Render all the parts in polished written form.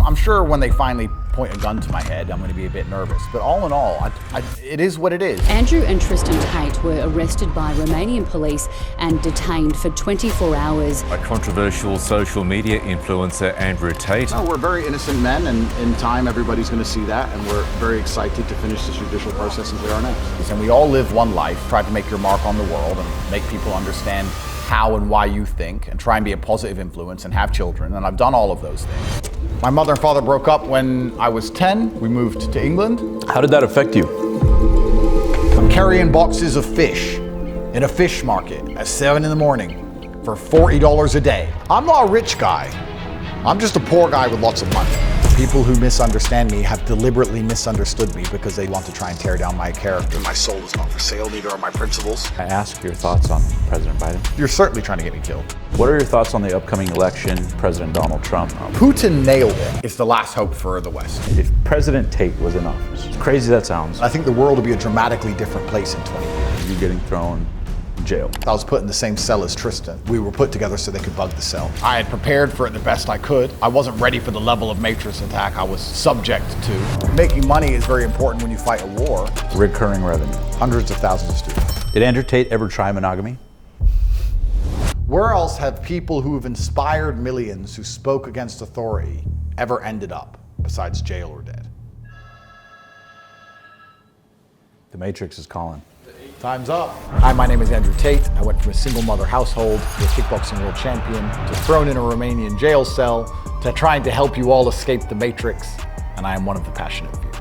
I'm sure when they finally point a gun to my head, I'm going to be a bit nervous. But all in all, it is what it is. Andrew and Tristan Tate were arrested by Romanian police and detained for 24 hours. A controversial social media influencer, Andrew Tate. No, we're very innocent men, and in time everybody's going to see that, and we're very excited to finish this judicial process and clear our names. And we all live one life, try to make your mark on the world and make people understand how and why you think, and try and be a positive influence and have children, and I've done all of those things. My mother and father broke up when I was 10. We moved to England. How did that affect you? I'm carrying boxes of fish in a fish market at 7 in the morning for $40 a day. I'm not a rich guy. I'm just a poor guy with lots of money. People who misunderstand me have deliberately misunderstood me because they want to try and tear down my character. My soul is not for sale, neither are my principles. I ask your thoughts on President Biden. You're certainly trying to get me killed. What are your thoughts on the upcoming election, President Donald Trump? Putin nailed it. It's the last hope for the West. If President Tate was in office, as crazy as that sounds, I think the world would be a dramatically different place in 20 years. you getting thrown in jail. I was put in the same cell as Tristan. We were put together so they could bug the cell. I had prepared for it the best I could. I wasn't ready for the level of Matrix attack I was subject to. Making money is very important when you fight a war. Recurring revenue. Hundreds of thousands of students. Did Andrew Tate ever try monogamy? Where else have people who have inspired millions who spoke against authority ever ended up besides jail or dead? The Matrix is calling. Time's up. Hi, my name is Andrew Tate. I went from a single mother household to a kickboxing world champion, to thrown in a Romanian jail cell, to trying to help you all escape the Matrix, and I am one of the passionate few.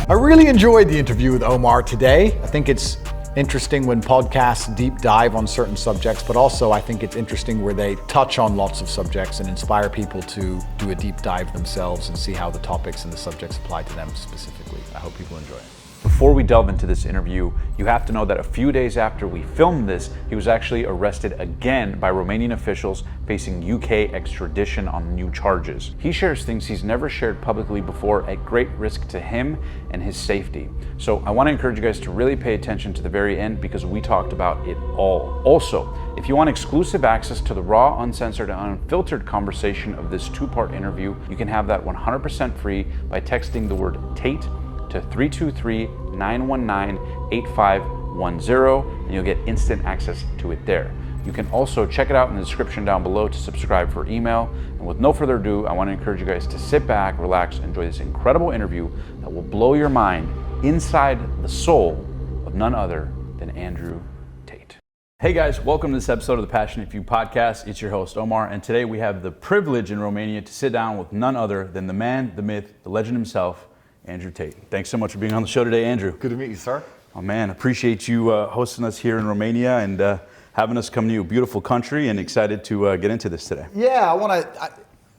I really enjoyed the interview with Omar today. I think it's interesting when podcasts deep dive on certain subjects, but also I think it's interesting where they touch on lots of subjects and inspire people to do a deep dive themselves and see how the topics and the subjects apply to them specifically. I hope people enjoy it. Before we delve into this interview, you have to know that a few days after we filmed this, he was actually arrested again by Romanian officials facing UK extradition on new charges. He shares things he's never shared publicly before at great risk to him and his safety. So I want to encourage you guys to really pay attention to the very end because we talked about it all. Also, if you want exclusive access to the raw, uncensored, and unfiltered conversation of this two-part interview, you can have that 100% free by texting the word Tate to 323-919-8510, and you'll get instant access to it there. You can also check it out in the description down below to subscribe for email. And with no further ado, I want to encourage you guys to sit back, relax, enjoy this incredible interview that will blow your mind inside the soul of none other than Andrew Tate. Hey guys, welcome to this episode of the Passionate Few podcast. It's your host, Omar, and today we have the privilege in Romania to sit down with none other than the man, the myth, the legend himself, Andrew Tate. Thanks so much for being on the show today, Andrew. Good to meet you, sir. Oh man, appreciate you hosting us here in Romania and having us come to your beautiful country, and excited to get into this today. Yeah, I want to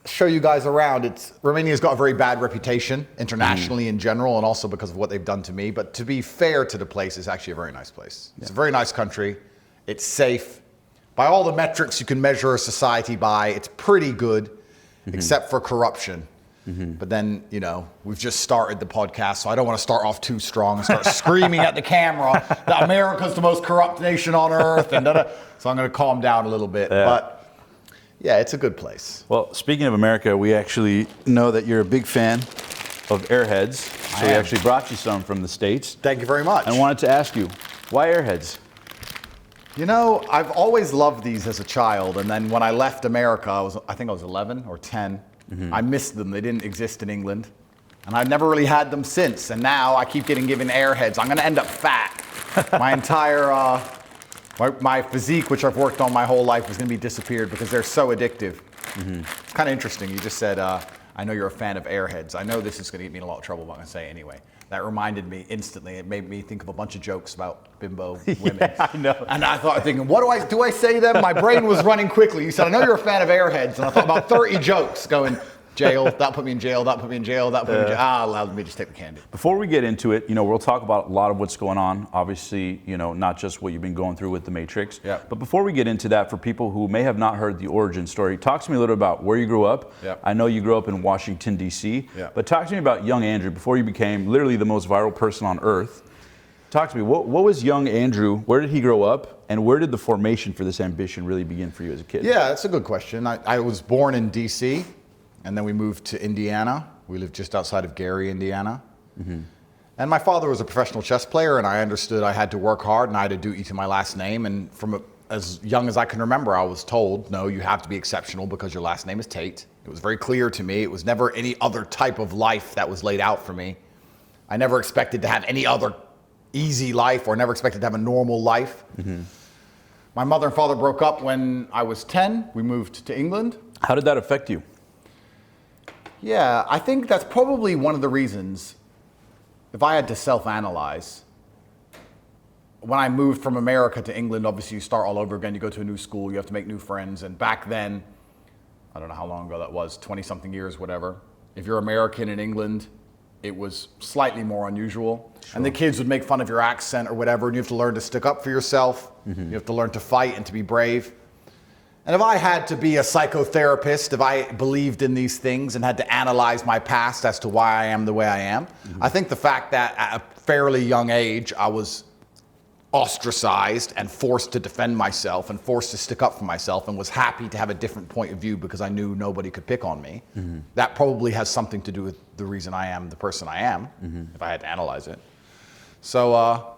show you guys around. Romania's got a very bad reputation internationally in general, and also because of what they've done to me. But to be fair to the place, it's actually a very nice place. It's a very nice country. It's safe. By all the metrics you can measure a society by, it's pretty good, except for corruption. But then, you know, we've just started the podcast, so I don't want to start off too strong and start screaming at the camera that America's the most corrupt nation on earth, and so I'm going to calm down a little bit. Yeah. But yeah, it's a good place. Well, speaking of America, we actually know that you're a big fan of Airheads, so we actually brought you some from the States. Thank you very much. I wanted to ask you, why Airheads? You know, I've always loved these as a child, and then when I left America, I think I was 11 or 10. I missed them. They didn't exist in England. And I've never really had them since. And now I keep getting given Airheads. I'm going to end up fat. My entire, my physique, which I've worked on my whole life, is going to be disappeared because they're so addictive. It's kind of interesting. You just said, I know you're a fan of Airheads. I know this is going to get me in a lot of trouble, but I'm going to say it anyway. That reminded me instantly. It made me think of a bunch of jokes about bimbo women. Yeah, I know. And I thought, thinking, what do I say them? My brain was running quickly. You said, I know you're a fan of Airheads. And I thought about 30 jokes going, jail, that put me in jail, that put me in jail, that put me in jail. Let me just take the candy. Before we get into it, you know, we'll talk about a lot of what's going on. Obviously, you know, not just what you've been going through with the Matrix. Yeah. But before we get into that, for people who may have not heard the origin story, talk to me a little about where you grew up. Yeah. I know you grew up in Washington, D.C. Yeah. But talk to me about young Andrew before you became literally the most viral person on earth. Talk to me. What was young Andrew? Where did he grow up, and where did the formation for this ambition really begin for you as a kid? Yeah, that's a good question. I was born in D.C., and then we moved to Indiana. We lived just outside of Gary, Indiana. Mm-hmm. And my father was a professional chess player, and I understood I had to work hard and I had a duty to my last name. And from as young as I can remember, I was told, no, you have to be exceptional because your last name is Tate. It was very clear to me. It was never any other type of life that was laid out for me. I never expected to have any other easy life or never expected to have a normal life. Mm-hmm. My mother and father broke up when I was 10. We moved to England. How did that affect you? Yeah, I think that's probably one of the reasons, if I had to self-analyze, when I moved from America to England, obviously you start all over again, you go to a new school, you have to make new friends, and back then, I don't know how long ago that was, 20-something years, whatever. If you're American in England, it was slightly more unusual. Sure. And the kids would make fun of your accent or whatever, and you have to learn to stick up for yourself. Mm-hmm. You have to learn to fight and to be brave. And if I had to be a psychotherapist, if I believed in these things and had to analyze my past as to why I am the way I am, mm-hmm. I think the fact that at a fairly young age, I was ostracized and forced to defend myself and forced to stick up for myself and was happy to have a different point of view because I knew nobody could pick on me. Mm-hmm. That probably has something to do with the reason I am the person I am, mm-hmm. if I had to analyze it. So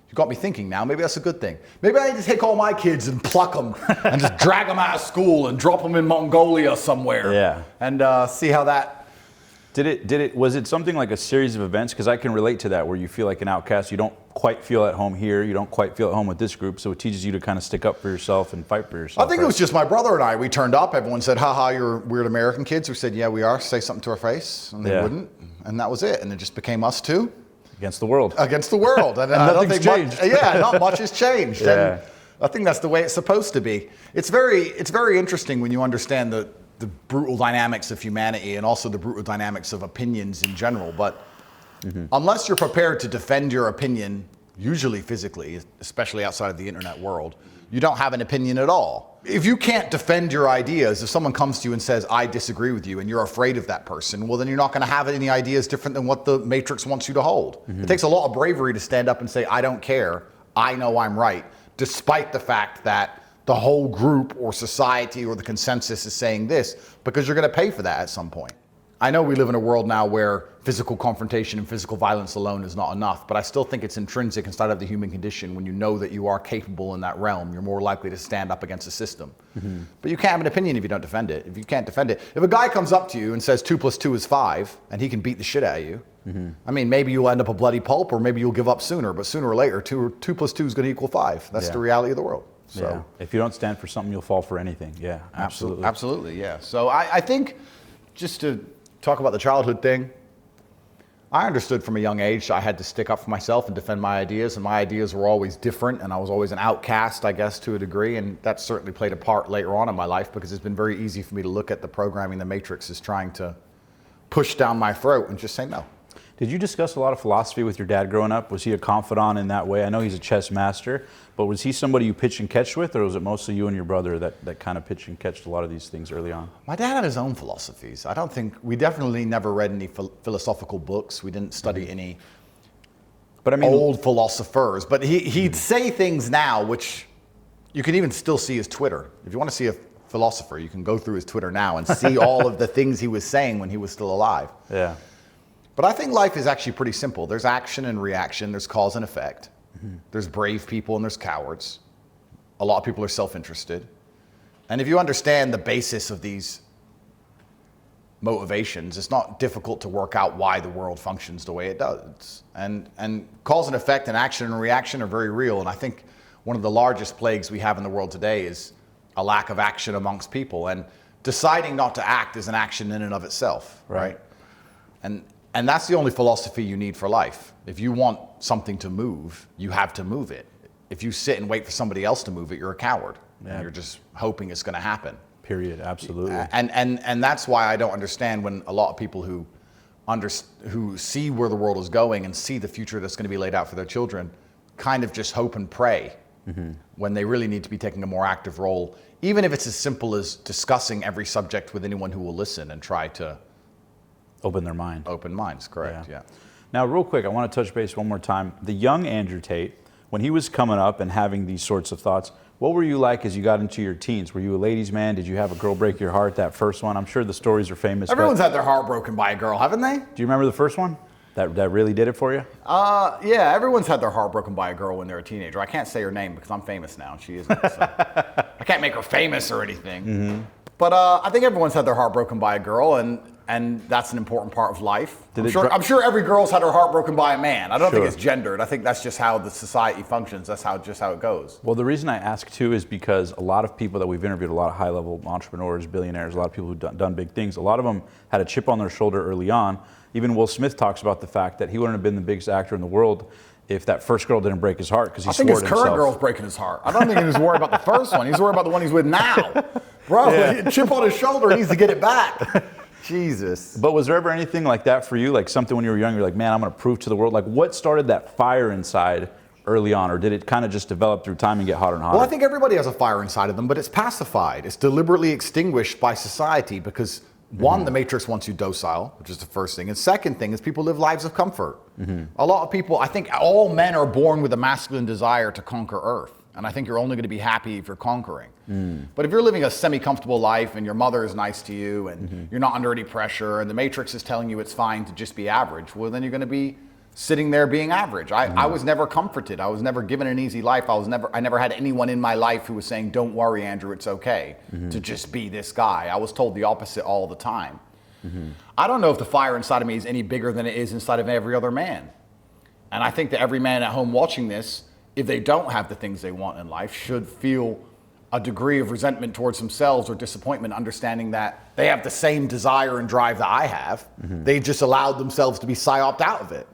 you got me thinking now, maybe that's a good thing. Maybe I need to take all my kids and pluck them and just drag them out of school and drop them in Mongolia somewhere. Yeah. And see how that... Was it something like a series of events? Because I can relate to that, where you feel like an outcast. You don't quite feel at home here. You don't quite feel at home with this group. So it teaches you to kind of stick up for yourself and fight for yourself. I think it was just my brother and I. We turned up. Everyone said, haha, you're weird American kids. We said, yeah, we are. Say something to our face. And they wouldn't. And that was it. And it just became us two. Against the world. Against the world. And nothing's changed. Not much has changed. Yeah. And I think that's the way it's supposed to be. It's very interesting when you understand the brutal dynamics of humanity and also the brutal dynamics of opinions in general. But mm-hmm. unless you're prepared to defend your opinion, usually physically, especially outside of the internet world, you don't have an opinion at all. If you can't defend your ideas, if someone comes to you and says, I disagree with you, and you're afraid of that person, well, then you're not going to have any ideas different than what the Matrix wants you to hold. Mm-hmm. It takes a lot of bravery to stand up and say, I don't care, I know I'm right, despite the fact that the whole group or society or the consensus is saying this, because you're going to pay for that at some point. I know we live in a world now where physical confrontation and physical violence alone is not enough, but I still think it's intrinsic inside of the human condition. When you know that you are capable in that realm, you're more likely to stand up against the system. Mm-hmm. But you can't have an opinion if you don't defend it. If you can't defend it, if a guy comes up to you and says 2 + 2 is 5, and he can beat the shit out of you, mm-hmm. I mean, maybe you'll end up a bloody pulp, or maybe you'll give up sooner, but sooner or later, 2 + 2 is going to equal 5. That's the reality of the world. So, yeah. If you don't stand for something, you'll fall for anything. Yeah, absolutely. Absolutely, yeah. So I think, just to talk about the childhood thing, I understood from a young age I had to stick up for myself and defend my ideas, and my ideas were always different, and I was always an outcast, I guess, to a degree, and that certainly played a part later on in my life, because it's been very easy for me to look at the programming the Matrix is trying to push down my throat and just say no. Did you discuss a lot of philosophy with your dad growing up? Was he a confidant in that way? I know he's a chess master, but was he somebody you pitch and catch with, or was it mostly you and your brother that kind of pitch and catched a lot of these things early on? My dad had his own philosophies. We definitely never read any philosophical books. We didn't study any old philosophers, but he'd say things now, which you can even still see his Twitter. If you want to see a philosopher, you can go through his Twitter now and see all of the things he was saying when he was still alive. Yeah. But I think life is actually pretty simple. There's action and reaction. There's cause and effect. Mm-hmm. There's brave people and there's cowards. A lot of people are self-interested. And if you understand the basis of these motivations, it's not difficult to work out why the world functions the way it does. And cause and effect and action and reaction are very real. And I think one of the largest plagues we have in the world today is a lack of action amongst people. And deciding not to act is an action in and of itself, right? And that's the only philosophy you need for life. If you want something to move, you have to move it. If you sit and wait for somebody else to move it, you're a coward. Yeah. And you're just hoping it's going to happen. Period. Absolutely. And that's why I don't understand when a lot of people who see where the world is going and see the future that's going to be laid out for their children kind of just hope and pray, mm-hmm. when they really need to be taking a more active role, even if it's as simple as discussing every subject with anyone who will listen and try to open their mind. Open minds, correct, yeah. Now, real quick, I want to touch base one more time. The young Andrew Tate, when he was coming up and having these sorts of thoughts, what were you like as you got into your teens? Were you a ladies' man? Did you have a girl break your heart, that first one? I'm sure the stories are famous. Everyone's had their heart broken by a girl, haven't they? Do you remember the first one? That really did it for you? Yeah, everyone's had their heart broken by a girl when they're a teenager. I can't say her name because I'm famous now and she isn't. So I can't make her famous or anything. Mm-hmm. But I think everyone's had their heart broken by a girl, and that's an important part of life. I'm sure every girl's had her heart broken by a man. I don't think it's gendered. I think that's just how the society functions. That's just how it goes. Well, the reason I ask too is because a lot of people that we've interviewed, a lot of high-level entrepreneurs, billionaires, a lot of people who've done big things, a lot of them had a chip on their shoulder early on. Even Will Smith talks about the fact that he wouldn't have been the biggest actor in the world if that first girl didn't break his heart because he swore to himself. I think his current girl's breaking his heart. I don't think he's worried about the first one. He's worried about the one he's with now. Bro, chip on his shoulder, he needs to get it back. Jesus. But was there ever anything like that for you? Like something when you were young, you're like, man, I'm going to prove to the world. Like what started that fire inside early on? Or did it kind of just develop through time and get hotter and hotter? Well, I think everybody has a fire inside of them, but it's pacified. It's deliberately extinguished by society because one, the Matrix wants you docile, which is the first thing. And second thing is people live lives of comfort. A lot of people, I think all men are born with a masculine desire to conquer Earth. And I think you're only going to be happy if you're conquering. But if you're living a semi-comfortable life and your mother is nice to you and you're not under any pressure and the Matrix is telling you it's fine to just be average, well, then you're going to be sitting there being average. I was never comforted. I was never given an easy life. I never had anyone in my life who was saying, don't worry, Andrew, it's okay to just be this guy. I was told the opposite all the time. I don't know if the fire inside of me is any bigger than it is inside of every other man. And I think that every man at home watching this, if they don't have the things they want in life, should feel a degree of resentment towards themselves or disappointment, understanding that they have the same desire and drive that I have. They just allowed themselves to be psyoped out of it.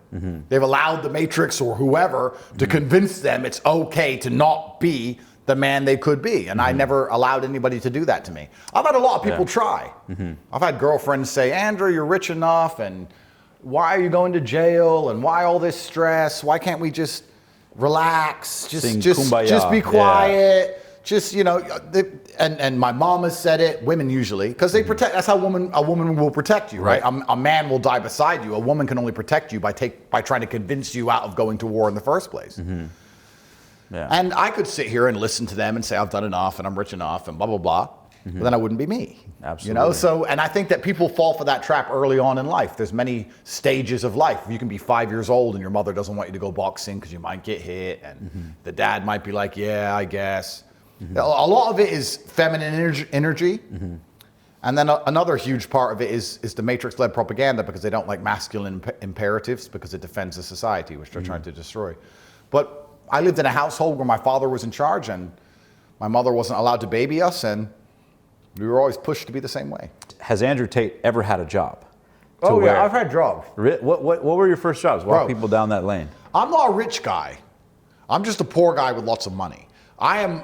They've allowed the Matrix or whoever to convince them it's okay to not be the man they could be. And I never allowed anybody to do that to me. I've had a lot of people try. I've had girlfriends say, Andrew, you're rich enough, and why are you going to jail, and why all this stress? Why can't we just relax, just be quiet, just, you know, and my mom has said it, women usually, because they protect, that's how a woman will protect you, right? A man will die beside you. A woman can only protect you by trying to convince you out of going to war in the first place. And I could sit here and listen to them and say, I've done enough and I'm rich enough and blah, blah, blah. But then I wouldn't be me. Absolutely. You know, so, and I think that people fall for that trap early on in life. There's many stages of life. You can be 5 years old and your mother doesn't want you to go boxing because you might get hit, and the dad might be like, yeah, I guess. A lot of it is feminine energy. And then another huge part of it is the Matrix-led propaganda, because they don't like masculine imperatives because it defends the society, which they're trying to destroy. But I lived in a household where my father was in charge and my mother wasn't allowed to baby us, and we were always pushed to be the same way. Has Andrew Tate ever had a job? Yeah, I've had jobs. What were your first jobs? Walk people down that lane. I'm not a rich guy. I'm just a poor guy with lots of money. I am,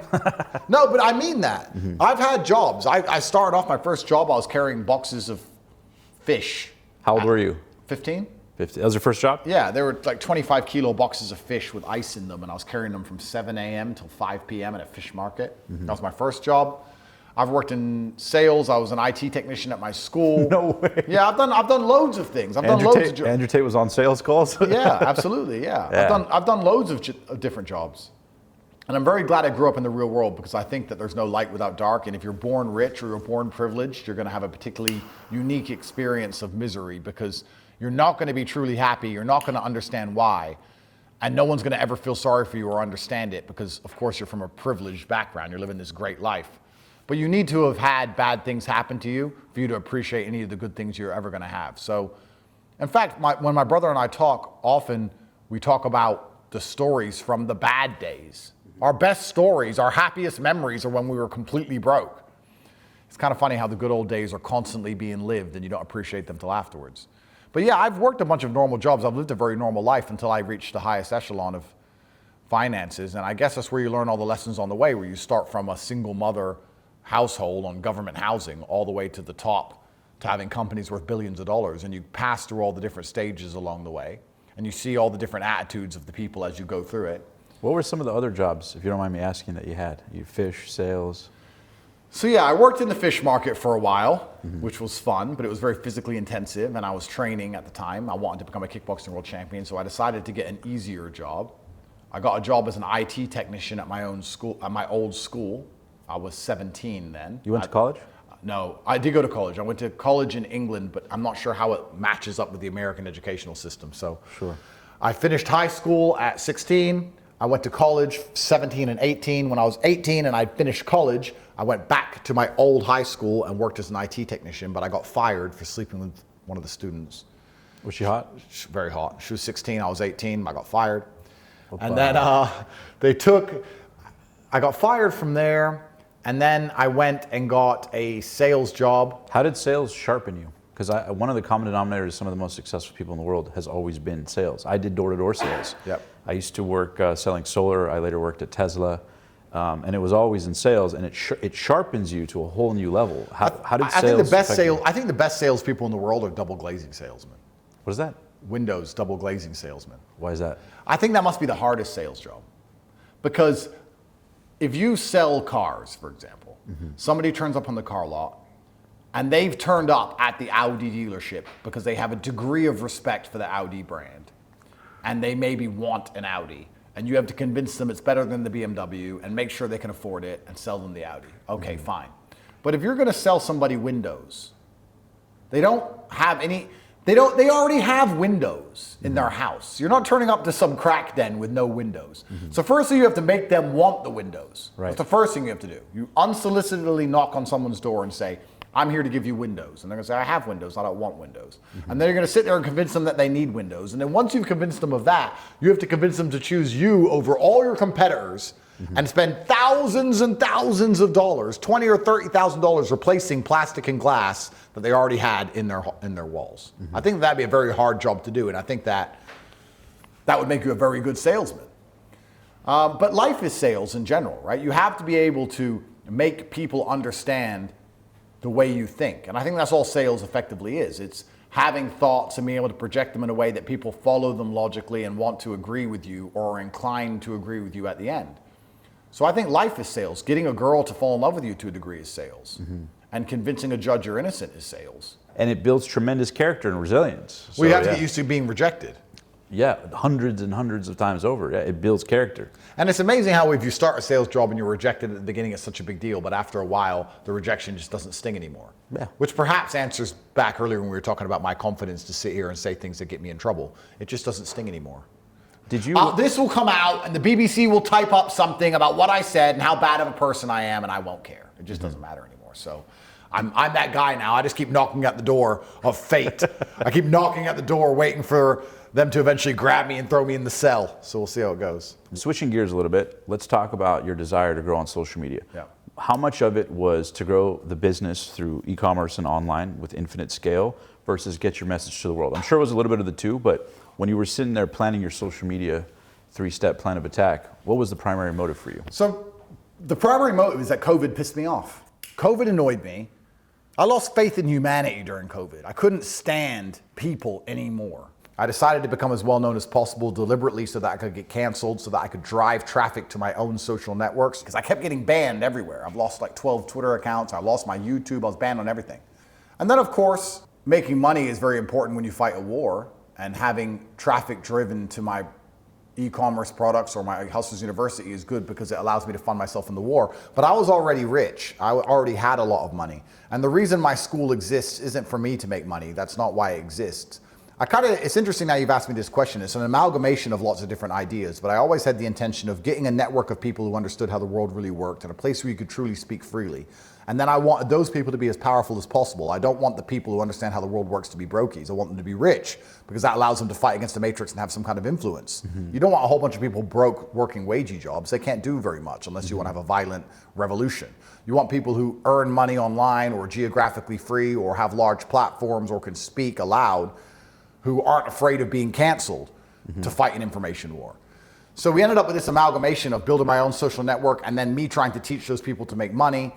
no, but I mean that. I've had jobs. I started off my first job, I was carrying boxes of fish. How old were you? 15. 50. That was your first job? Yeah, there were like 25 kilo boxes of fish with ice in them, and I was carrying them from 7 a.m. till 5 p.m. at a fish market. That was my first job. I've worked in sales. I was an IT technician at my school. No way. Yeah, I've done loads of things. Andrew Tate was on sales calls? Yeah, absolutely, yeah. I've done loads of different jobs. And I'm very glad I grew up in the real world, because I think that there's no light without dark. And if you're born rich or you're born privileged, you're going to have a particularly unique experience of misery, because you're not going to be truly happy. You're not going to understand why. And no one's going to ever feel sorry for you or understand it, because, of course, you're from a privileged background. You're living this great life. But you need to have had bad things happen to you for you to appreciate any of the good things you're ever going to have. So, in fact, when my brother and I talk, often we talk about the stories from the bad days. Our best stories, our happiest memories are when we were completely broke. It's kind of funny how the good old days are constantly being lived and you don't appreciate them till afterwards. But yeah, I've worked a bunch of normal jobs. I've lived a very normal life until I reached the highest echelon of finances. And I guess that's where you learn all the lessons on the way, where you start from a single mother household on government housing all the way to the top, to having companies worth billions of dollars. And you pass through all the different stages along the way. And you see all the different attitudes of the people as you go through it. What were some of the other jobs, if you don't mind me asking, that you had? You fish, sales? So yeah, I worked in the fish market for a while, which was fun, but it was very physically intensive, and I was training at the time. I wanted to become a kickboxing world champion, so I decided to get an easier job. I got a job as an IT technician at my own school, at my old school. I was 17 then. You went to college? No, I did go to college. I went to college in England, but I'm not sure how it matches up with the American educational system. So sure. I finished high school at 16. I went to college 17 and 18. When I was 18 and I finished college, I went back to my old high school and worked as an IT technician, but I got fired for sleeping with one of the students. Was she hot? Very hot. She was 16, I was 18, I got fired. Opa. And then I got fired from there, and then I went and got a sales job. How did sales sharpen you? Because one of the common denominators of some of the most successful people in the world has always been sales. I did door-to-door sales. Yep. I used to work selling solar. I later worked at Tesla. And it was always in sales, and it sharpens you to a whole new level. How did sales? I think the best salespeople in the world are double glazing salesmen. What is that? Windows double glazing salesmen. Why is that? I think that must be the hardest sales job, because if you sell cars, for example, somebody turns up on the car lot, and they've turned up at the Audi dealership because they have a degree of respect for the Audi brand, and they maybe want an Audi. And you have to convince them it's better than the BMW and make sure they can afford it and sell them the Audi. Okay, fine. But if you're going to sell somebody windows, they already have windows in their house. You're not turning up to some crack den with no windows. So firstly, you have to make them want the windows. Right. That's the first thing you have to do. You unsolicitedly knock on someone's door and say, I'm here to give you windows. And they're going to say, I have windows, I don't want windows. And then you're going to sit there and convince them that they need windows. And then once you've convinced them of that, you have to convince them to choose you over all your competitors and spend thousands and thousands of dollars, $20,000 or $30,000 replacing plastic and glass that they already had in their walls. I think that'd be a very hard job to do. And I think that would make you a very good salesman. But life is sales in general, right? You have to be able to make people understand the way you think. And I think that's all sales effectively is. It's having thoughts and being able to project them in a way that people follow them logically and want to agree with you or are inclined to agree with you at the end. So I think life is sales. Getting a girl to fall in love with you to a degree is sales. And convincing a judge you're innocent is sales. And it builds tremendous character and resilience. We have to get used to being rejected. Yeah, hundreds and hundreds of times over. Yeah, it builds character. And it's amazing how if you start a sales job and you're rejected at the beginning, it's such a big deal, but after a while, the rejection just doesn't sting anymore. Yeah. Which perhaps answers back earlier when we were talking about my confidence to sit here and say things that get me in trouble. It just doesn't sting anymore. Did you? This will come out and the BBC will type up something about what I said and how bad of a person I am, and I won't care. It just doesn't matter anymore. So I'm that guy now. I just keep knocking at the door of fate. I keep knocking at the door waiting for them to eventually grab me and throw me in the cell. So we'll see how it goes. Switching gears a little bit, let's talk about your desire to grow on social media. Yeah. How much of it was to grow the business through e-commerce and online with infinite scale versus get your message to the world? I'm sure it was a little bit of the two, but when you were sitting there planning your social media 3-step plan of attack, what was the primary motive for you? So the primary motive is that COVID pissed me off. COVID annoyed me. I lost faith in humanity during COVID. I couldn't stand people anymore. I decided to become as well known as possible deliberately so that I could get canceled, so that I could drive traffic to my own social networks, because I kept getting banned everywhere. I've lost like 12 Twitter accounts. I lost my YouTube. I was banned on everything. And then, of course, making money is very important when you fight a war, and having traffic driven to my e-commerce products or my Hustlers University is good because it allows me to fund myself in the war. But I was already rich. I already had a lot of money. And the reason my school exists isn't for me to make money. That's not why it exists. It's interesting now you've asked me this question. It's an amalgamation of lots of different ideas, but I always had the intention of getting a network of people who understood how the world really worked and a place where you could truly speak freely. And then I wanted those people to be as powerful as possible. I don't want the people who understand how the world works to be brokies. I want them to be rich because that allows them to fight against the matrix and have some kind of influence. You don't want a whole bunch of people broke working wagey jobs. They can't do very much unless you want to have a violent revolution. You want people who earn money online or geographically free or have large platforms or can speak aloud, who aren't afraid of being canceled to fight an information war. So we ended up with this amalgamation of building my own social network and then me trying to teach those people to make money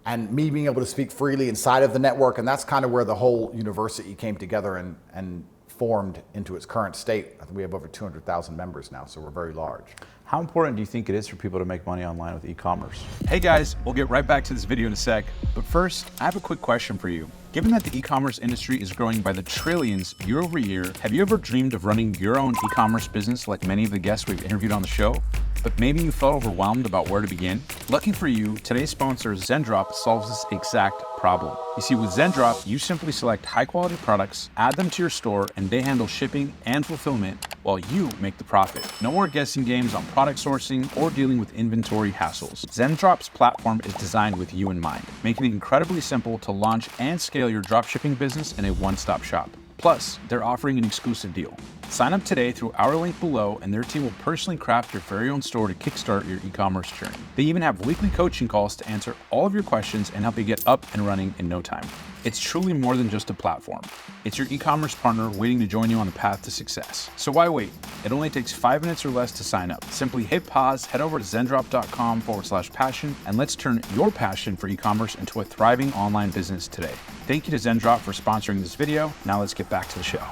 and me being able to speak freely inside of the network. And that's kind of where the whole university came together and formed into its current state. I think we have over 200,000 members now, so we're very large. How important do you think it is for people to make money online with e-commerce? Hey guys, we'll get right back to this video in a sec, but first, I have a quick question for you. Given that the e-commerce industry is growing by the trillions year over year, have you ever dreamed of running your own e-commerce business like many of the guests we've interviewed on the show? But maybe you felt overwhelmed about where to begin? Lucky for you, today's sponsor, Zendrop, solves this exact problem. You see, with Zendrop, you simply select high-quality products, add them to your store, and they handle shipping and fulfillment while you make the profit. No more guessing games on product sourcing or dealing with inventory hassles. Zendrop's platform is designed with you in mind, making it incredibly simple to launch and scale your dropshipping business in a one-stop shop. Plus, they're offering an exclusive deal. Sign up today through our link below, and their team will personally craft your very own store to kickstart your e-commerce journey. They even have weekly coaching calls to answer all of your questions and help you get up and running in no time. It's truly more than just a platform. It's your e-commerce partner waiting to join you on the path to success. So why wait? It only takes 5 minutes or less to sign up. Simply hit pause, head over to zendrop.com/passion, and let's turn your passion for e-commerce into a thriving online business today. Thank you to Zendrop for sponsoring this video. Now let's get back to the show.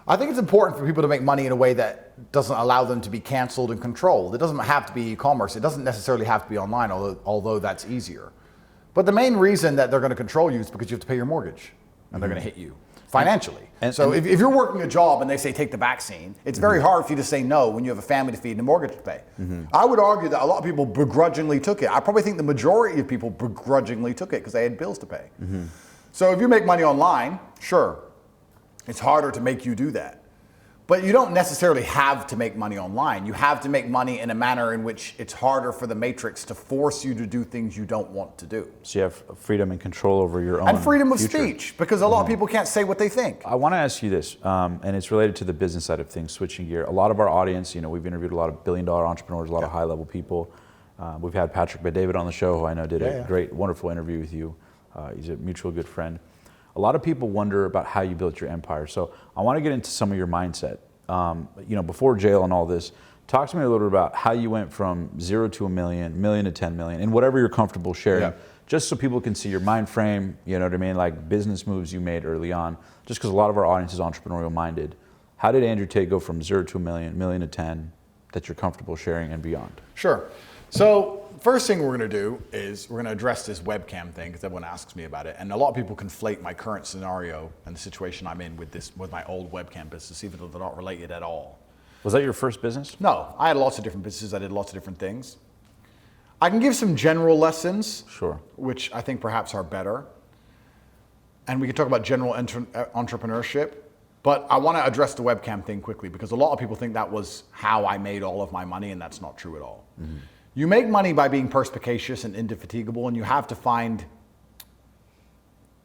I think it's important for people to make money in a way that doesn't allow them to be canceled and controlled. It doesn't have to be e-commerce. It doesn't necessarily have to be online, although that's easier. But the main reason that they're going to control you is because you have to pay your mortgage, and they're going to hit you financially. So if you're working a job and they say take the vaccine, it's very hard for you to say no when you have a family to feed and a mortgage to pay. I would argue that a lot of people begrudgingly took it. I probably think the majority of people begrudgingly took it because they had bills to pay. So if you make money online, sure, it's harder to make you do that. But you don't necessarily have to make money online. You have to make money in a manner in which it's harder for the matrix to force you to do things you don't want to do. So you have freedom and control over your own And freedom of future. Speech, because a lot of people can't say what they think. I want to ask you this, and it's related to the business side of things, switching gear. A lot of our audience, we've interviewed a lot of billion-dollar entrepreneurs, a lot of high-level people. We've had Patrick Bet-David on the show, who I know did a great, wonderful interview with you. He's a mutual good friend. A lot of people wonder about how you built your empire. So I want to get into some of your mindset. Before jail and all this, talk to me a little bit about how you went from 0 to $1 million, million to 10 million, and whatever you're comfortable sharing, just so people can see your mind frame, you know what I mean, like business moves you made early on, just because a lot of our audience is entrepreneurial minded. How did Andrew Tate go from 0 to $1 million, million to 10, that you're comfortable sharing and beyond? Sure. So first thing we're going to do is we're going to address this webcam thing because everyone asks me about it, and a lot of people conflate my current scenario and the situation I'm in with my old webcam business, even though they're not related at all. Was that your first business? No, I had lots of different businesses. I did lots of different things. I can give some general lessons, Sure, which I think perhaps are better, and we can talk about general entrepreneurship. But I want to address the webcam thing quickly because a lot of people think that was how I made all of my money, and that's not true at all. You make money by being perspicacious and indefatigable, and you have to find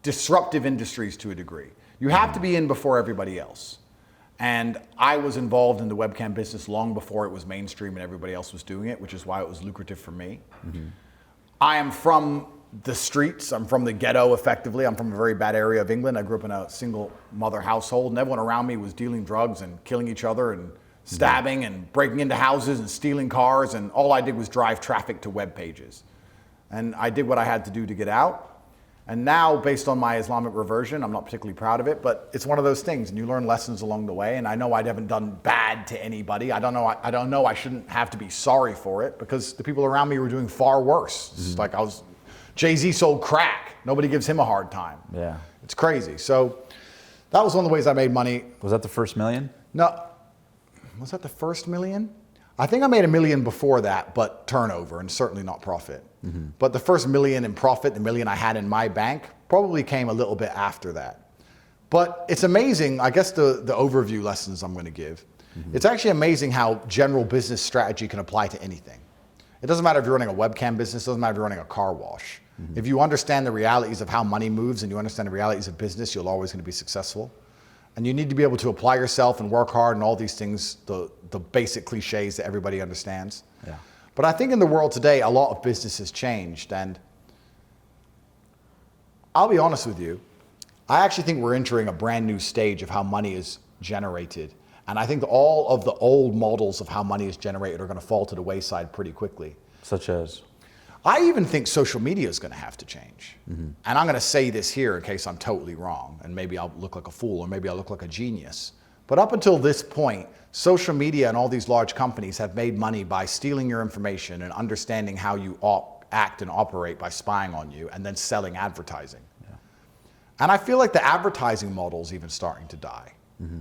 disruptive industries to a degree. You have to be in before everybody else. And I was involved in the webcam business long before it was mainstream and everybody else was doing it, which is why it was lucrative for me. I am from the streets. I'm from the ghetto, effectively. I'm from a very bad area of England. I grew up in a single mother household, and everyone around me was dealing drugs and killing each other and stabbing and breaking into houses and stealing cars, and all I did was drive traffic to web pages. And I did what I had to do to get out. And now, based on my Islamic reversion, I'm not particularly proud of it, but it's one of those things, and you learn lessons along the way. And I know I haven't done bad to anybody. I don't know I shouldn't have to be sorry for it, because the people around me were doing far worse. It's like Jay-Z sold crack. Nobody gives him a hard time. Yeah. It's crazy. So that was one of the ways I made money. Was that the first million? No. Was that the first million? I think I made $1 million before that, but turnover, and certainly not profit. But the first $1 million in profit, the $1 million I had in my bank, probably came a little bit after that. But it's amazing, I guess the overview lessons I'm going to give. It's actually amazing how general business strategy can apply to anything. It doesn't matter if you're running a webcam business, it doesn't matter if you're running a car wash. If you understand the realities of how money moves and you understand the realities of business, you're always going to be successful. And you need to be able to apply yourself and work hard and all these things, the basic cliches that everybody understands. Yeah. But I think in the world today, a lot of business has changed. And I'll be honest with you, I actually think we're entering a brand new stage of how money is generated. And I think that all of the old models of how money is generated are going to fall to the wayside pretty quickly. Such as? I even think social media is going to have to change. And I'm going to say this here in case I'm totally wrong, and maybe I'll look like a fool, or maybe I'll look like a genius. But up until this point, social media and all these large companies have made money by stealing your information and understanding how you act and operate by spying on you and then selling advertising. Yeah. And I feel like the advertising model is even starting to die.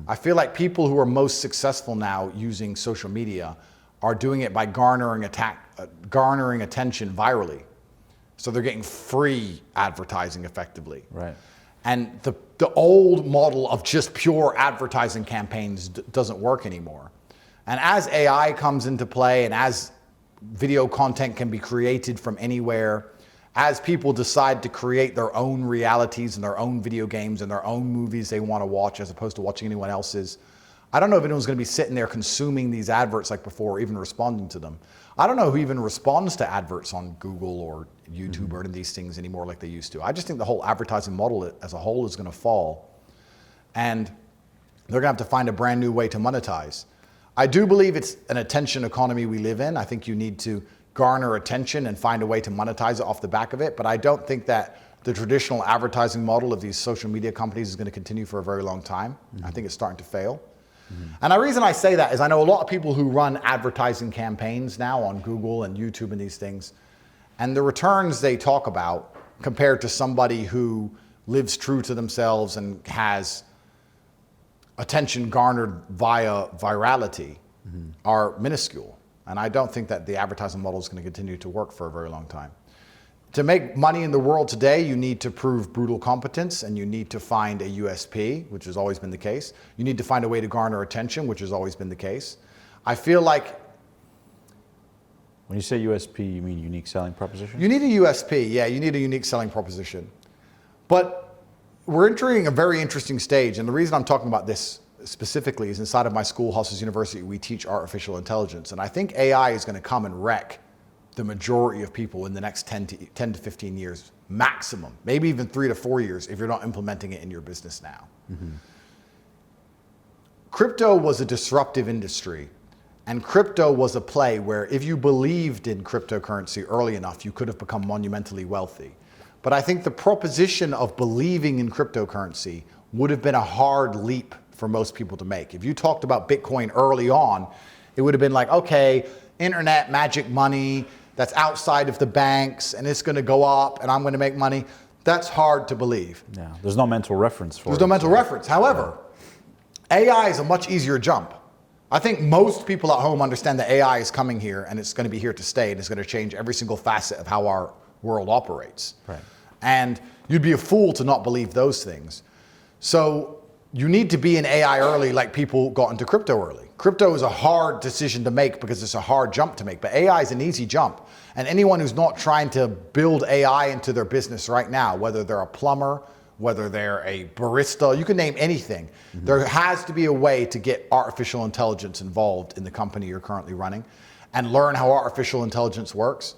I feel like people who are most successful now using social media are doing it by garnering attention virally. So they're getting free advertising effectively. Right. And the old model of just pure advertising campaigns doesn't work anymore. And as AI comes into play and as video content can be created from anywhere, as people decide to create their own realities and their own video games and their own movies they want to watch as opposed to watching anyone else's, I don't know if anyone's going to be sitting there consuming these adverts like before or even responding to them. I don't know who even responds to adverts on Google or YouTube or any of these things anymore like they used to. I just think the whole advertising model as a whole is going to fall. And they're going to have to find a brand new way to monetize. I do believe it's an attention economy we live in. I think you need to garner attention and find a way to monetize it off the back of it. But I don't think that the traditional advertising model of these social media companies is going to continue for a very long time. I think it's starting to fail. And the reason I say that is I know a lot of people who run advertising campaigns now on Google and YouTube and these things, and the returns they talk about compared to somebody who lives true to themselves and has attention garnered via virality are minuscule. And I don't think that the advertising model is going to continue to work for a very long time. To make money in the world today, you need to prove brutal competence and you need to find a USP, which has always been the case. You need to find a way to garner attention, which has always been the case. I feel like... When you say USP, you mean unique selling proposition? You need a USP, yeah, you need a unique selling proposition. But we're entering a very interesting stage, and the reason I'm talking about this specifically is inside of my school, Hustlers University, we teach artificial intelligence, and I think AI is going to come and wreck the majority of people in the next 10 to 15 years, maximum, maybe even 3 to 4 years if you're not implementing it in your business now. Crypto was a disruptive industry, and crypto was a play where if you believed in cryptocurrency early enough, you could have become monumentally wealthy. But I think the proposition of believing in cryptocurrency would have been a hard leap for most people to make. If you talked about Bitcoin early on, it would have been like, okay, internet magic money that's outside of the banks and it's going to go up and I'm going to make money. That's hard to believe. Yeah, there's no mental reference for it. There's no mental reference. However, AI is a much easier jump. I think most people at home understand that AI is coming here and it's going to be here to stay and it's going to change every single facet of how our world operates. Right. And you'd be a fool to not believe those things. So you need to be in AI early like people got into crypto early. Crypto is a hard decision to make because it's a hard jump to make, but AI is an easy jump. And anyone who's not trying to build AI into their business right now, whether they're a plumber, whether they're a barista, you can name anything. There has to be a way to get artificial intelligence involved in the company you're currently running and learn how artificial intelligence works,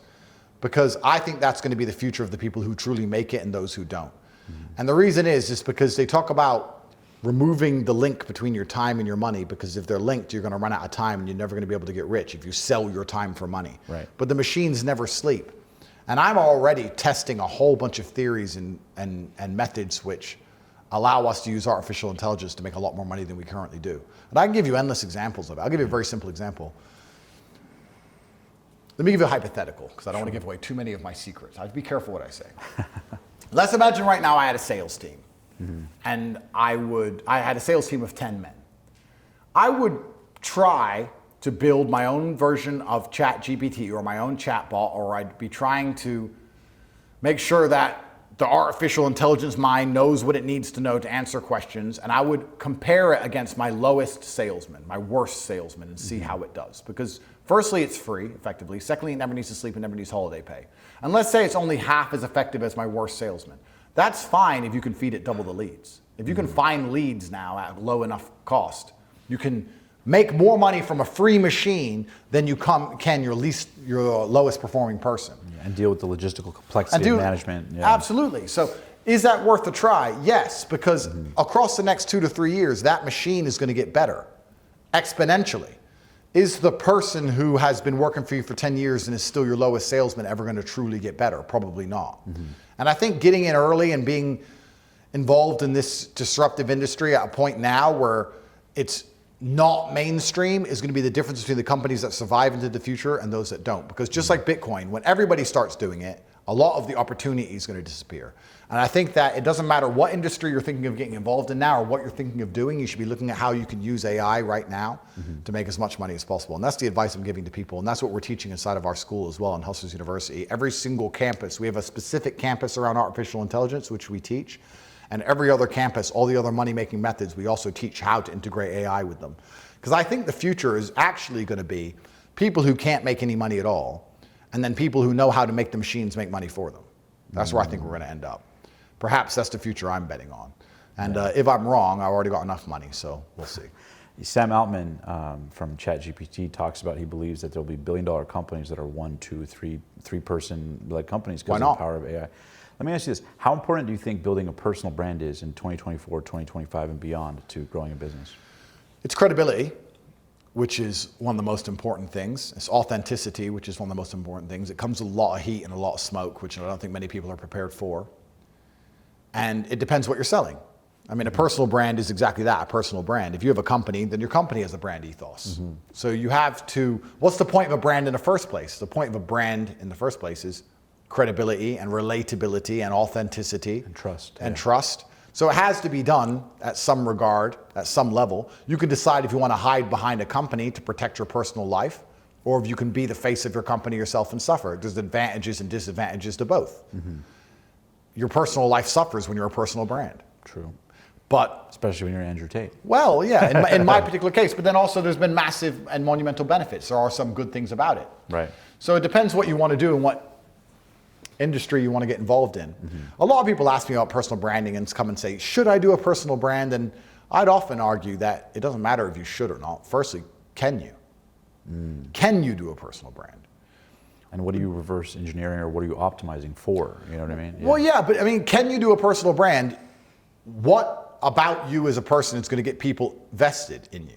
because I think that's going to be the future of the people who truly make it and those who don't. And the reason is because they talk about removing the link between your time and your money, because if they're linked, you're going to run out of time and you're never going to be able to get rich if you sell your time for money. Right. But the machines never sleep. And I'm already testing a whole bunch of theories and methods which allow us to use artificial intelligence to make a lot more money than we currently do. And I can give you endless examples of it. I'll give you a very simple example. Let me give you a hypothetical, because I don't want to give away too many of my secrets. I have to be careful what I say. Let's imagine right now I had a sales team. And I had a sales team of 10 men. I would try to build my own version of ChatGPT or my own chatbot, or I'd be trying to make sure that the artificial intelligence mind knows what it needs to know to answer questions, and I would compare it against my lowest salesman, my worst salesman, and see how it does. Because firstly, it's free, effectively. Secondly, it never needs to sleep and never needs holiday pay. And let's say it's only half as effective as my worst salesman. That's fine if you can feed it double the leads. If you can find leads now at low enough cost, you can make more money from a free machine than you can your lowest performing person. And deal with the logistical complexity of management. Yeah. Absolutely. So is that worth a try? Yes, because across the next 2 to 3 years, that machine is going to get better exponentially. Is the person who has been working for you for 10 years and is still your lowest salesman ever going to truly get better? Probably not. And I think getting in early and being involved in this disruptive industry at a point now where it's not mainstream is going to be the difference between the companies that survive into the future and those that don't. Because just like Bitcoin, when everybody starts doing it, a lot of the opportunity is going to disappear. And I think that it doesn't matter what industry you're thinking of getting involved in now or what you're thinking of doing, you should be looking at how you can use AI right now to make as much money as possible. And that's the advice I'm giving to people. And that's what we're teaching inside of our school as well in Hustlers University. Every single campus, we have a specific campus around artificial intelligence, which we teach. And every other campus, all the other money-making methods, we also teach how to integrate AI with them. Because I think the future is actually going to be people who can't make any money at all, and then people who know how to make the machines make money for them. That's where I think we're going to end up. Perhaps that's the future I'm betting on. And if I'm wrong, I've already got enough money, so we'll see. Sam Altman from ChatGPT talks about he believes that there'll be billion-dollar companies that are 1, 2, 3 person like companies because of the power of AI. Let me ask you this. How important do you think building a personal brand is in 2024, 2025 and beyond to growing a business? It's credibility, which is one of the most important things. It's authenticity, which is one of the most important things. It comes with a lot of heat and a lot of smoke, which I don't think many people are prepared for. And it depends what you're selling. I mean, a personal brand is exactly that, a personal brand. If you have a company, then your company has a brand ethos. So you have to, what's the point of a brand in the first place? The point of a brand in the first place is credibility and relatability and authenticity. And trust. And trust. So it has to be done at some regard, at some level. You can decide if you want to hide behind a company to protect your personal life, or if you can be the face of your company yourself and suffer. There's advantages and disadvantages to both. Your personal life suffers when you're a personal brand. True. But especially when you're Andrew Tate. Well, yeah, in my particular case, but then also there's been massive and monumental benefits. There are some good things about it. Right. So it depends what you want to do and what industry you want to get involved in. A lot of people ask me about personal branding and come and say, should I do a personal brand? And I'd often argue that it doesn't matter if you should or not. Firstly, can you? Can you do a personal brand? And what are you reverse engineering or what are you optimizing for? You know what I mean? Well, yeah, but I mean, can you do a personal brand? What about you as a person is going to get people vested in you?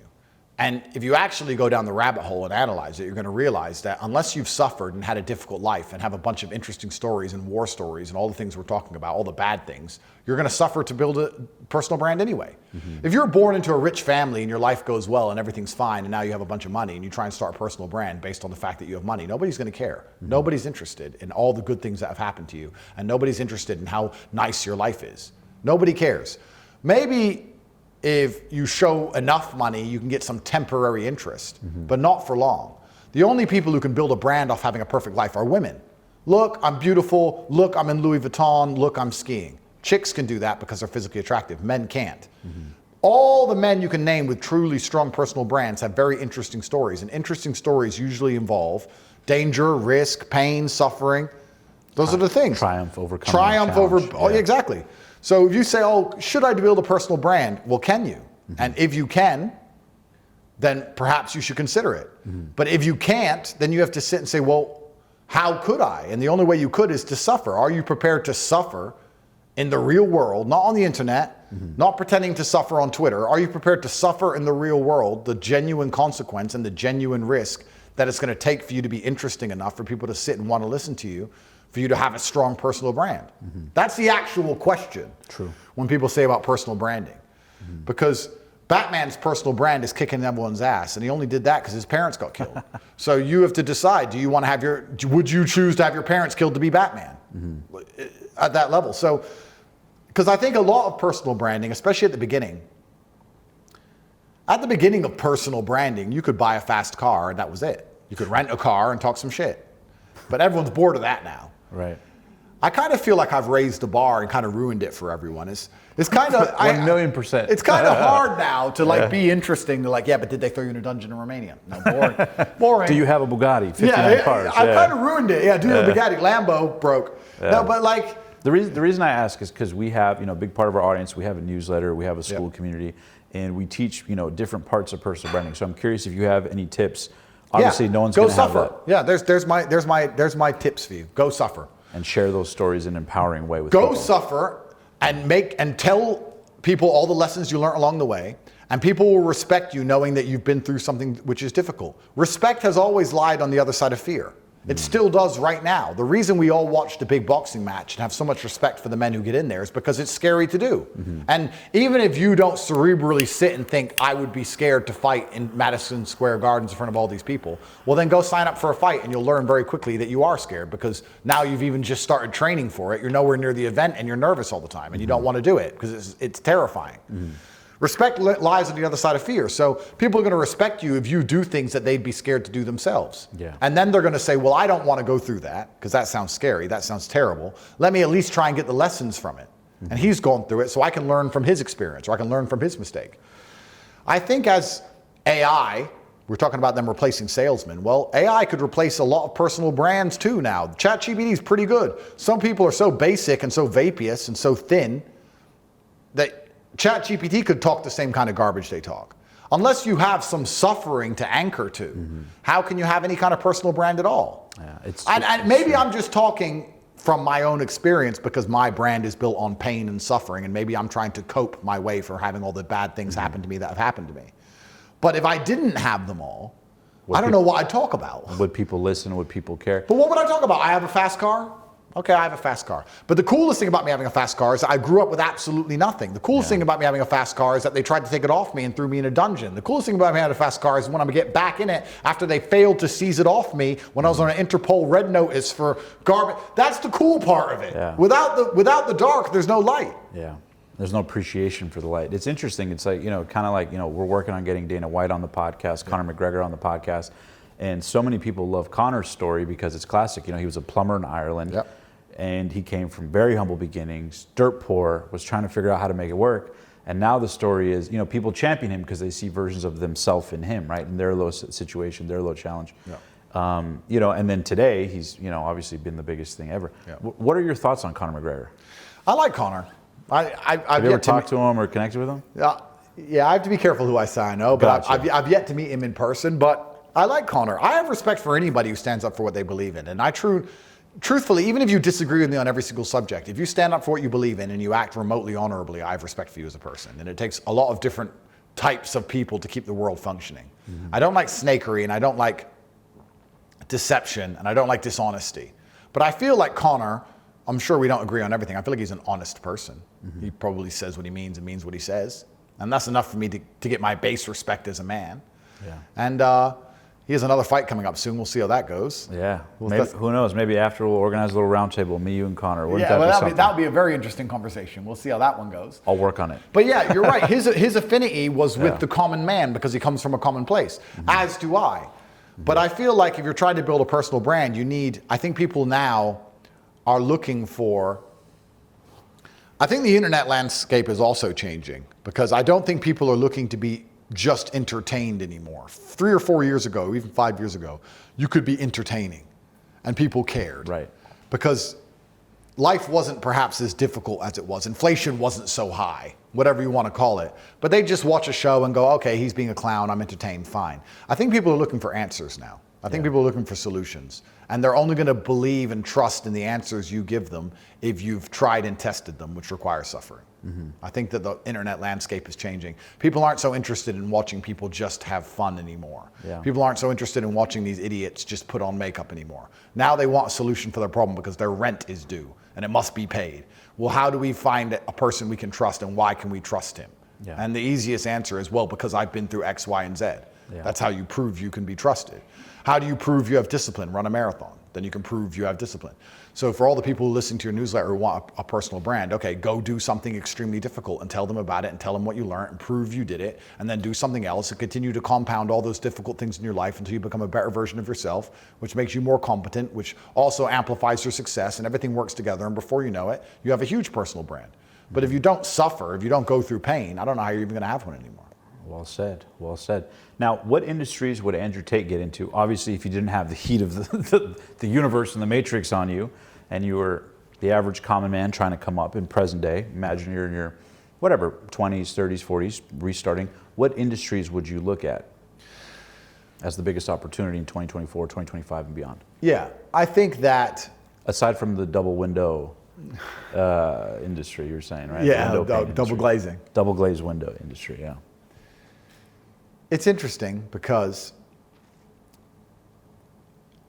And if you actually go down the rabbit hole and analyze it, you're going to realize that unless you've suffered and had a difficult life and have a bunch of interesting stories and war stories and all the things we're talking about, all the bad things, you're going to suffer to build a personal brand anyway. If you're born into a rich family and your life goes well and everything's fine and now you have a bunch of money and you try and start a personal brand based on the fact that you have money, nobody's going to care. Nobody's interested in all the good things that have happened to you, and nobody's interested in how nice your life is. Nobody cares. Maybe if you show enough money, you can get some temporary interest, but not for long. The only people who can build a brand off having a perfect life are women. Look, I'm beautiful. Look, I'm in Louis Vuitton. Look, I'm skiing. Chicks can do that because they're physically attractive. Men can't. All the men you can name with truly strong personal brands have very interesting stories, and interesting stories usually involve danger, risk, pain, suffering. Those are the things. Triumph, overcoming. Triumph over, oh, exactly. So if you say, oh, should I build a personal brand? Well, can you? And if you can, then perhaps you should consider it. But if you can't, then you have to sit and say, well, how could I? And the only way you could is to suffer. Are you prepared to suffer in the real world, not on the internet, not pretending to suffer on Twitter? Are you prepared to suffer in the real world, the genuine consequence and the genuine risk that it's going to take for you to be interesting enough for people to sit and want to listen to you, for you to have a strong personal brand? That's the actual question. True. When people say about personal branding. Because Batman's personal brand is kicking everyone's ass, and he only did that because his parents got killed. So you have to decide, do you want to have would you choose to have your parents killed to be Batman? At that level. So, because I think a lot of personal branding, especially at the beginning of personal branding, you could buy a fast car and that was it. You could rent a car and talk some shit. But everyone's bored of that now. Right. I kind of feel like I've raised the bar and kind of ruined it for everyone. It's kind of 1,000,000%. It's kind of hard now to like be interesting. To like, yeah, but did they throw you in a dungeon in Romania? No, boring. Boring. Do you have a Bugatti? 59 cars. I kind of ruined it. Yeah, do you have a Bugatti? Lambo broke. Yeah. No, but like the reason I ask is because we have, a big part of our audience. We have a newsletter. We have a school community, and we teach, different parts of personal branding. So I'm curious if you have any tips. Obviously, no one's going to have that. Yeah, there's my tips for you. Go suffer. And share those stories in an empowering way with people. Go suffer and tell people all the lessons you learned along the way, and people will respect you knowing that you've been through something which is difficult. Respect has always lied on the other side of fear. It still does right now. The reason we all watch the big boxing match and have so much respect for the men who get in there is because it's scary to do. And even if you don't cerebrally sit and think, I would be scared to fight in Madison Square Gardens in front of all these people, well then go sign up for a fight and you'll learn very quickly that you are scared, because now you've even just started training for it. You're nowhere near the event and you're nervous all the time and you don't want to do it because it's terrifying. Respect lies on the other side of fear. So people are going to respect you if you do things that they'd be scared to do themselves. Yeah. And then they're going to say, well, I don't want to go through that because that sounds scary. That sounds terrible. Let me at least try and get the lessons from it. And he's gone through it so I can learn from his experience, or I can learn from his mistake. I think as AI, we're talking about them replacing salesmen. Well, AI could replace a lot of personal brands too now. ChatGPT is pretty good. Some people are so basic and so vaporous and so thin that ChatGPT could talk the same kind of garbage they talk. Unless you have some suffering to anchor to, how can you have any kind of personal brand at all? Yeah, maybe I'm just talking from my own experience because my brand is built on pain and suffering, and maybe I'm trying to cope my way for having all the bad things happen to me that have happened to me. But if I didn't have them all, I don't know what I'd talk about. Would people listen? Would people care? But what would I talk about? I have a fast car? Okay, I have a fast car. But the coolest thing about me having a fast car is I grew up with absolutely nothing. The coolest thing about me having a fast car is that they tried to take it off me and threw me in a dungeon. The coolest thing about me having a fast car is when I'm gonna get back in it after they failed to seize it off me when I was on an Interpol red notice for garbage. That's the cool part of it. Yeah. Without the dark, there's no light. Yeah. There's no appreciation for the light. It's interesting. It's like, kind of like, we're working on getting Dana White on the podcast, Conor McGregor on the podcast. And so many people love Conor's story because it's classic. He was a plumber in Ireland. Yep. And he came from very humble beginnings, dirt poor, was trying to figure out how to make it work. And now the story is, people champion him because they see versions of themselves in him, right? In their low situation, their low challenge. Yeah. And then today, he's, obviously been the biggest thing ever. Yeah. What are your thoughts on Conor McGregor? I like Conor. I've Have you ever talked to him or connected with him? Yeah, I have to be careful who I say I know, but Gotcha. I've yet to meet him in person. But I like Conor. I have respect for anybody who stands up for what they believe in. And truthfully, even if you disagree with me on every single subject, if you stand up for what you believe in and you act remotely honorably, I have respect for you as a person. And it takes a lot of different types of people to keep the world functioning. I don't like snakery, and I don't like deception, and I don't like dishonesty. But I feel like Conor, I'm sure we don't agree on everything. I feel like he's an honest person. He probably says what he means and means what he says. And that's enough for me to get my base respect as a man. Yeah. And he has another fight coming up soon. We'll see how that goes. Yeah. Maybe, who knows? Maybe after we'll organize a little round table, me, you, and Conor. That would be a very interesting conversation. We'll see how that one goes. I'll work on it. But yeah, you're right. His affinity was with the common man because he comes from a common place, as do I. But I feel like if you're trying to build a personal brand, I think people now are looking for, I think the internet landscape is also changing, because I don't think people are looking to be just entertained anymore. 3 or 4 years ago, even 5 years ago, you could be entertaining and people cared. Right. Because life wasn't perhaps as difficult as it was. Inflation wasn't so high, whatever you want to call it. But they just watch a show and go, okay, he's being a clown, I'm entertained, fine. I think people are looking for answers now. I think people are looking for solutions. And they're only going to believe and trust in the answers you give them if you've tried and tested them, which requires suffering. I think that the internet landscape is changing. People aren't so interested in watching people just have fun anymore. Yeah. People aren't so interested in watching these idiots just put on makeup anymore. Now they want a solution for their problem because their rent is due and it must be paid. Well, how do we find a person we can trust, and why can we trust him? Yeah. And the easiest answer is, well, because I've been through X, Y, and Z. Yeah. That's how you prove you can be trusted. How do you prove you have discipline? Run a marathon. Then you can prove you have discipline. So for all the people who listen to your newsletter who want a personal brand, okay, go do something extremely difficult and tell them about it and tell them what you learned and prove you did it, and then do something else and continue to compound all those difficult things in your life until you become a better version of yourself, which makes you more competent, which also amplifies your success, and everything works together, and before you know it, you have a huge personal brand. But if you don't suffer, if you don't go through pain, I don't know how you're even gonna have one anymore. Well said, well said. Now, what industries would Andrew Tate get into? Obviously, if you didn't have the heat of the universe and the matrix on you, and you were the average common man trying to come up in present day, imagine you're in your, 20s, 30s, 40s, restarting, what industries would you look at as the biggest opportunity in 2024, 2025, and beyond? Yeah, I think that... Aside from the double window industry, you're saying, right? Yeah, double glazing. Double glazed window industry, yeah. It's interesting because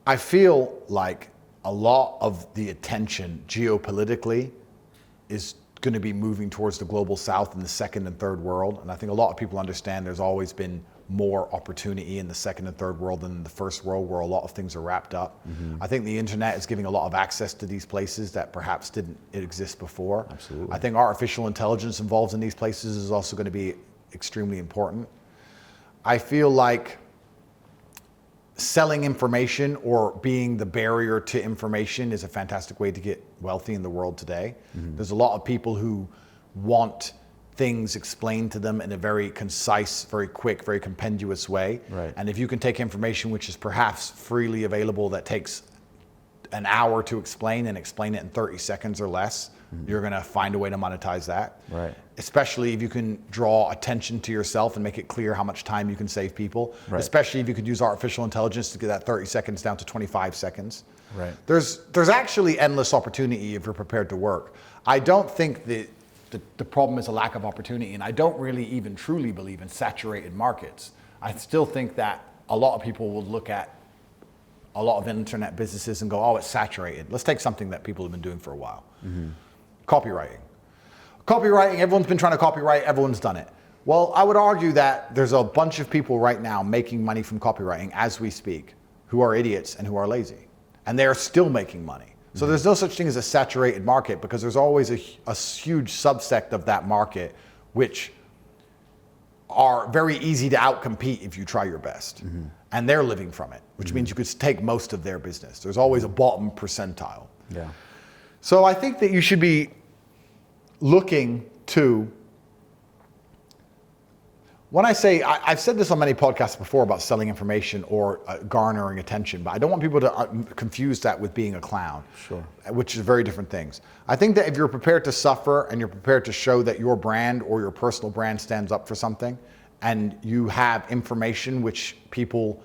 I feel like a lot of the attention geopolitically is going to be moving towards the global south in the second and third world. And I think a lot of people understand there's always been more opportunity in the second and third world than in the first world, where a lot of things are wrapped up. I think the internet is giving a lot of access to these places that perhaps didn't exist before. Absolutely. I think artificial intelligence involved in these places is also going to be extremely important. I feel like selling information or being the barrier to information is a fantastic way to get wealthy in the world today. There's a lot of people who want things explained to them in a very concise, very quick, very compendious way. Right. And if you can take information which is perhaps freely available that takes an hour to explain and explain it in 30 seconds or less, you're going to find a way to monetize that. Right. Especially if you can draw attention to yourself and make it clear how much time you can save people. Right. Especially if you could use artificial intelligence to get that 30 seconds down to 25 seconds. Right. There's actually endless opportunity if you're prepared to work. I don't think that the problem is a lack of opportunity, and I don't really even truly believe in saturated markets. I still think that a lot of people will look at a lot of internet businesses and go, oh, it's saturated. Let's take something that people have been doing for a while. Copywriting. Copywriting, everyone's been trying to copyright, everyone's done it. Well, I would argue that there's a bunch of people right now making money from copywriting as we speak, who are idiots and who are lazy. And they're still making money. So there's no such thing as a saturated market, because there's always a huge subsect of that market which are very easy to outcompete if you try your best. And they're living from it, which means you could take most of their business. There's always a bottom percentile. Yeah. So I think that you should be looking to, when I say, I've said this on many podcasts before about selling information or garnering attention, but I don't want people to confuse that with being a clown. Sure. Which is very different things. I think that if you're prepared to suffer and you're prepared to show that your brand or your personal brand stands up for something, and you have information which people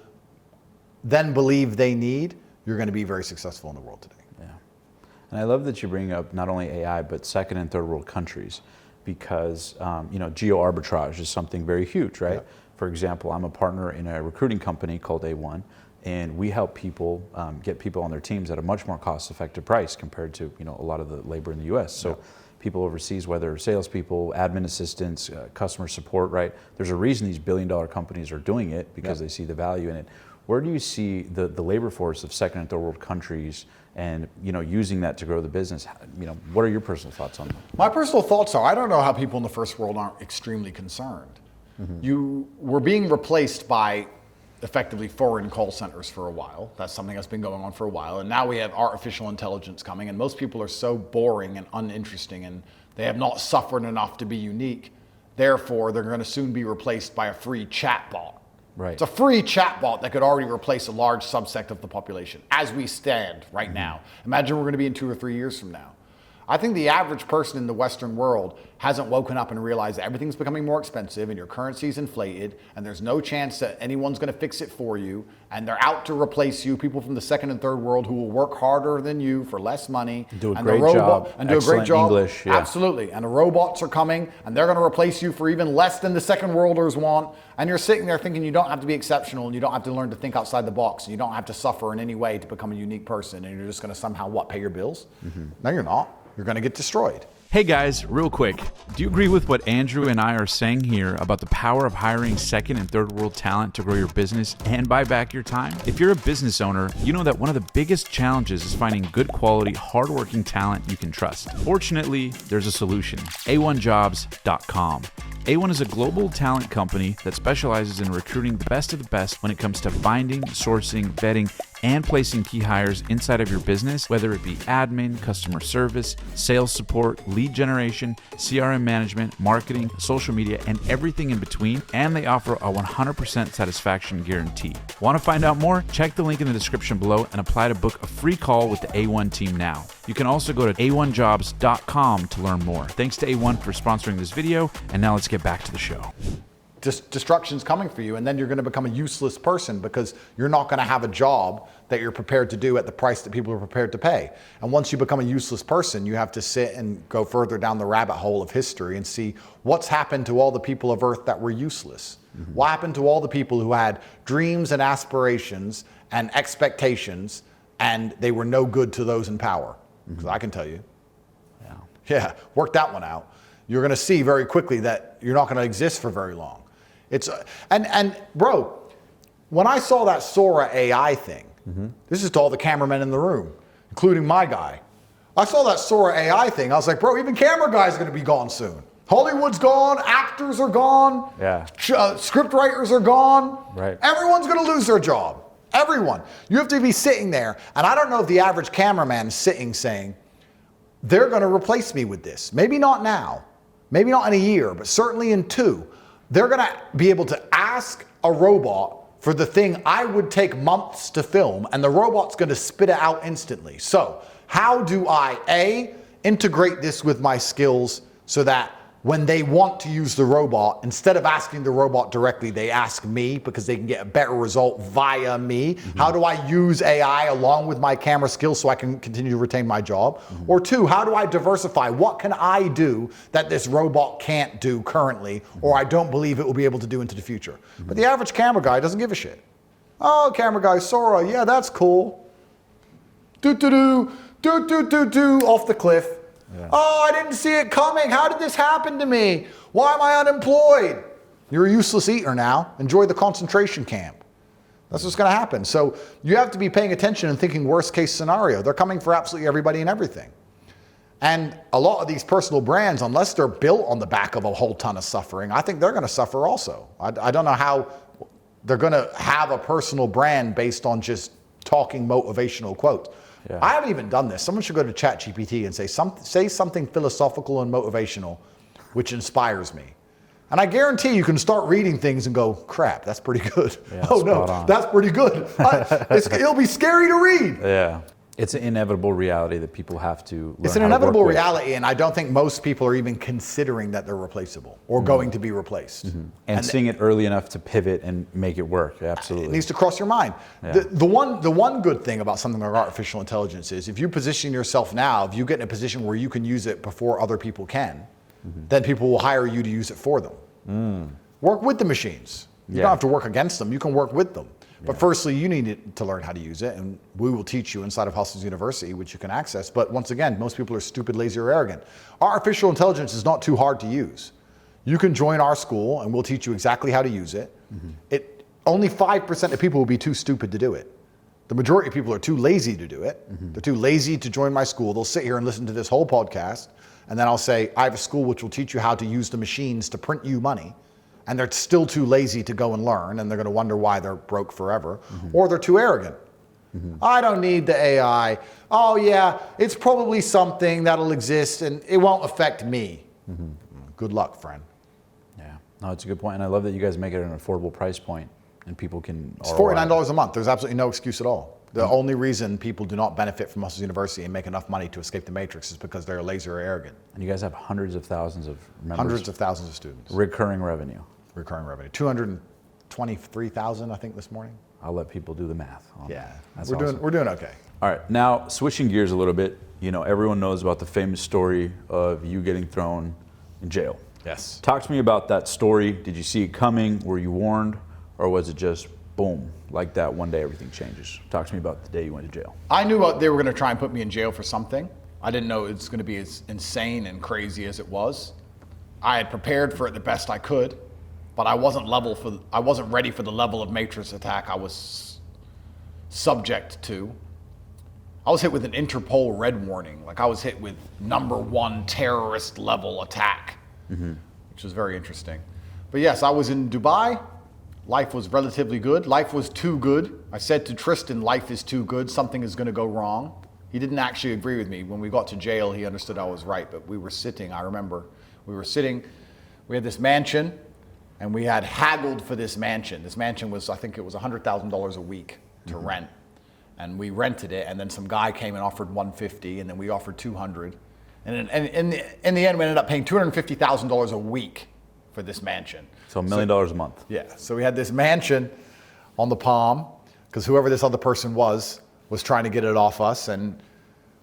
then believe they need, you're going to be very successful in the world today. Yeah. And I love that you bring up not only AI, but second and third world countries, because geo arbitrage is something very huge, right? Yep. For example, I'm a partner in a recruiting company called A1, and we help people get people on their teams at a much more cost-effective price compared to a lot of the labor in the U.S. So people overseas, whether salespeople, admin assistants, customer support, right? There's a reason these billion-dollar companies are doing it, because they see the value in it. Where do you see the labor force of second and third world countries, and using that to grow the business? What are your personal thoughts on that? My personal thoughts are, I don't know how people in the first world aren't extremely concerned. You were being replaced by effectively foreign call centers for a while. That's something that's been going on for a while. And now we have artificial intelligence coming, and most people are so boring and uninteresting, and they have not suffered enough to be unique. Therefore, they're going to soon be replaced by a free chatbot. Right. It's a free chatbot that could already replace a large subsect of the population as we stand right now. Imagine we're going to be in 2 or 3 years from now. I think the average person in the Western world hasn't woken up and realized that everything's becoming more expensive and your currency's inflated and there's no chance that anyone's going to fix it for you, and they're out to replace you, people from the second and third world who will work harder than you for less money. Do a great job. And do a great job. English, yeah. Absolutely. And the robots are coming and they're going to replace you for even less than the second worlders want. And you're sitting there thinking you don't have to be exceptional and you don't have to learn to think outside the box and you don't have to suffer in any way to become a unique person, and you're just going to somehow, pay your bills? No, you're not. You're going to get destroyed. Hey guys, real quick, do you agree with what Andrew and I are saying here about the power of hiring second and third world talent to grow your business and buy back your time? If you're a business owner, you know that one of the biggest challenges is finding good quality, hardworking talent you can trust. Fortunately, there's a solution. A1jobs.com. A1 is a global talent company that specializes in recruiting the best of the best when it comes to finding, sourcing, vetting, and placing key hires inside of your business, whether it be admin, customer service, sales support, lead generation, CRM management, marketing, social media, and everything in between. And they offer a 100% satisfaction guarantee. Want to find out more? Check the link in the description below and apply to book a free call with the A1 team now. You can also go to a1jobs.com to learn more. Thanks to A1 for sponsoring this video, and now let's get back to the show. Destruction's coming for you, and then you're going to become a useless person because you're not going to have a job that you're prepared to do at the price that people are prepared to pay. And once you become a useless person, you have to sit and go further down the rabbit hole of history and see what's happened to all the people of Earth that were useless. What happened to all the people who had dreams and aspirations and expectations, and they were no good to those in power. Because I can tell you. Yeah, work that one out. You're going to see very quickly that you're not going to exist for very long. It's and bro, when I saw that Sora AI thing, this is to all the cameramen in the room, including my guy. I saw that Sora AI thing. I was like, bro, even camera guys are going to be gone soon. Hollywood's gone. Actors are gone. Yeah. Script writers are gone. Right. Everyone's going to lose their job. Everyone. You have to be sitting there, and I don't know if the average cameraman is sitting saying, they're going to replace me with this. Maybe not now, maybe not in a year, but certainly in 2. They're going to be able to ask a robot for the thing I would take months to film, and the robot's going to spit it out instantly. So how do I, A, integrate this with my skills so that when they want to use the robot, instead of asking the robot directly, they ask me because they can get a better result via me? How do I use AI along with my camera skills so I can continue to retain my job? Or 2, how do I diversify? What can I do that this robot can't do currently, or I don't believe it will be able to do into the future? But the average camera guy doesn't give a shit. Oh, camera guy, Sora, yeah, that's cool. Do-do-do, do-do-do-do, off the cliff. Yeah. Oh, I didn't see it coming. How did this happen to me? Why am I unemployed? You're a useless eater now. Enjoy the concentration camp. That's what's going to happen. So you have to be paying attention and thinking worst case scenario. They're coming for absolutely everybody and everything. And a lot of these personal brands, unless they're built on the back of a whole ton of suffering, I think they're going to suffer also. I don't know how they're going to have a personal brand based on just talking motivational quotes. Yeah. I haven't even done this. Someone should go to ChatGPT and say something philosophical and motivational, which inspires me. And I guarantee you can start reading things and go, crap, that's pretty good. Yeah, oh no, that's pretty good. It'll be scary to read. Yeah. It's an inevitable reality that people have to learn. It's an inevitable reality, and I don't think most people are even considering that they're replaceable or going to be replaced. And seeing it early enough to pivot and make it work. Absolutely. It needs to cross your mind. Yeah. The one good thing about something like artificial intelligence is if you position yourself now, if you get in a position where you can use it before other people can, then people will hire you to use it for them. Work with the machines. You don't have to work against them. You can work with them. But firstly, you need to learn how to use it, and we will teach you inside of Hustles University, which you can access. But once again, most people are stupid, lazy, or arrogant. Artificial intelligence is not too hard to use. You can join our school, and we'll teach you exactly how to use it. Only 5% of people will be too stupid to do it. The majority of people are too lazy to do it. They're too lazy to join my school. They'll sit here and listen to this whole podcast, and then I'll say, I have a school which will teach you how to use the machines to print you money. And they're still too lazy to go and learn, and they're going to wonder why they're broke forever. Or they're too arrogant. I don't need the AI. Oh yeah, it's probably something that'll exist and it won't affect me. Good luck, friend. Yeah, no, it's a good point. And I love that you guys make it an affordable price point and people can... It's $49 a month. There's absolutely no excuse at all. The only reason people do not benefit from Hustles University and make enough money to escape the matrix is because they're lazy or arrogant. And you guys have hundreds of thousands of members. Hundreds of thousands of students. Recurring revenue. Recurring revenue. 223,000, I think, this morning. I'll let people do the math. Yeah, that's we're doing okay. All right, now switching gears a little bit. You know, everyone knows about the famous story of you getting thrown in jail. Yes. Talk to me about that story. Did you see it coming? Were you warned? Or was it just boom, like that one day everything changes? Talk to me about the day you went to jail. I knew they were going to try and put me in jail for something. I didn't know it was going to be as insane and crazy as it was. I had prepared for it the best I could, but I wasn't ready for the level of matrix attack I was subject to. I was hit with an Interpol red warning. Like I was hit with #1 terrorist level attack, which was very interesting. But yes, I was in Dubai. Life was relatively good. Life was too good. I said to Tristan, life is too good. Something is going to go wrong. He didn't actually agree with me. When we got to jail, he understood I was right. But we were sitting, I remember, we had this mansion, and we had haggled for this mansion. This mansion was, I think it was $100,000 a week to rent. And we rented it, and then some guy came and offered $150, and then we offered $200. And in the end, we ended up paying $250,000 a week for this mansion. So $1 million a month. Yeah, so we had this mansion on the Palm, because whoever this other person was trying to get it off us, and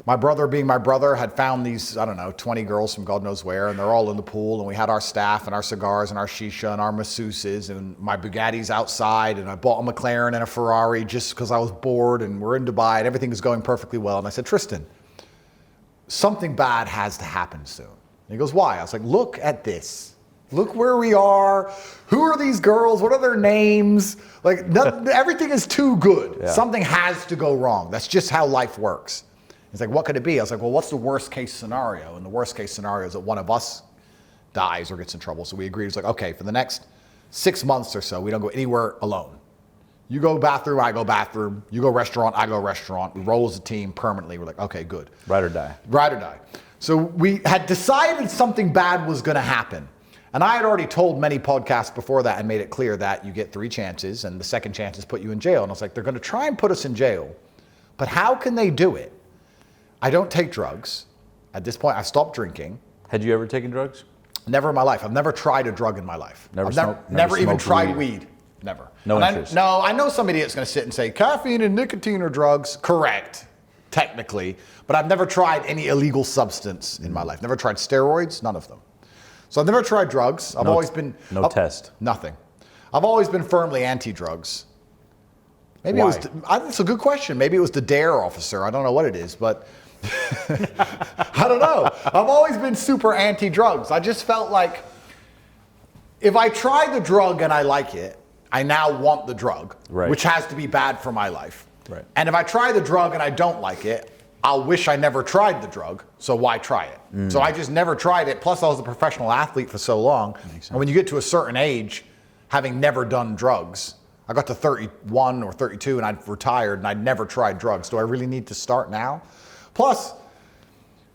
My brother, being my brother, had found these, I don't know, 20 girls from God knows where, and they're all in the pool, and we had our staff and our cigars and our shisha and our masseuses, and my Bugatti's outside, and I bought a McLaren and a Ferrari just because I was bored, and we're in Dubai, and everything is going perfectly well. And I said, Tristan, something bad has to happen soon. And he goes, why? I was like, look at this. Look where we are. Who are these girls? What are their names? Like, everything is too good. Yeah. Something has to go wrong. That's just how life works. He's like, what could it be? I was like, well, what's the worst case scenario? And the worst case scenario is that one of us dies or gets in trouble. So we agreed. It's like, okay, for the next 6 months or so, we don't go anywhere alone. You go bathroom, I go bathroom. You go restaurant, I go restaurant. We roll as a team permanently. We're like, okay, good. Ride or die. Ride or die. So we had decided something bad was going to happen. And I had already told many podcasts before that and made it clear that you get 3 chances and the second chance is put you in jail. And I was like, they're going to try and put us in jail. But how can they do it? I don't take drugs. At this point, I stopped drinking. Had you ever taken drugs? Never in my life. I've never tried a drug in my life. Never even tried weed. Never. No interest. I know some idiot's going to sit and say caffeine and nicotine are drugs. Correct, technically. But I've never tried any illegal substance in my life. Never tried steroids, none of them. So I've never tried drugs. I've always been... No test. Nothing. I've always been firmly anti-drugs. Maybe Why? It's a good question. Maybe it was the DARE officer. I don't know what it is, but... I don't know. I've always been super anti-drugs. I just felt like if I try the drug and I like it, I now want the drug, right, which has to be bad for my life. Right. And if I try the drug and I don't like it, I'll wish I never tried the drug, so why try it? So I just never tried it. Plus, I was a professional athlete for so long. And when you get to a certain age, having never done drugs, I got to 31 or 32 and I'd retired and I'd never tried drugs. Do I really need to start now? Plus,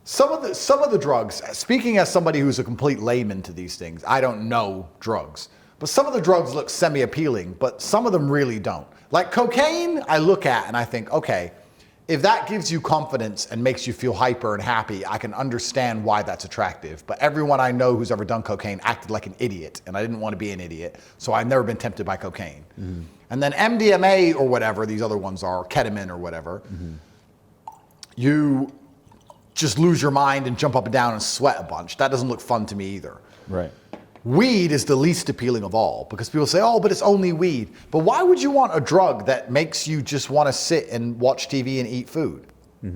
some of the drugs, speaking as somebody who's a complete layman to these things, I don't know drugs. But some of the drugs look semi-appealing, but some of them really don't. Like cocaine, I look at and I think, okay, if that gives you confidence and makes you feel hyper and happy, I can understand why that's attractive. But everyone I know who's ever done cocaine acted like an idiot, and I didn't want to be an idiot, so I've never been tempted by cocaine. And then MDMA or whatever these other ones are, ketamine or whatever, you just lose your mind and jump up and down and sweat a bunch. That doesn't look fun to me either. Right. Weed is the least appealing of all because people say, oh, but it's only weed. But why would you want a drug that makes you just want to sit and watch TV and eat food?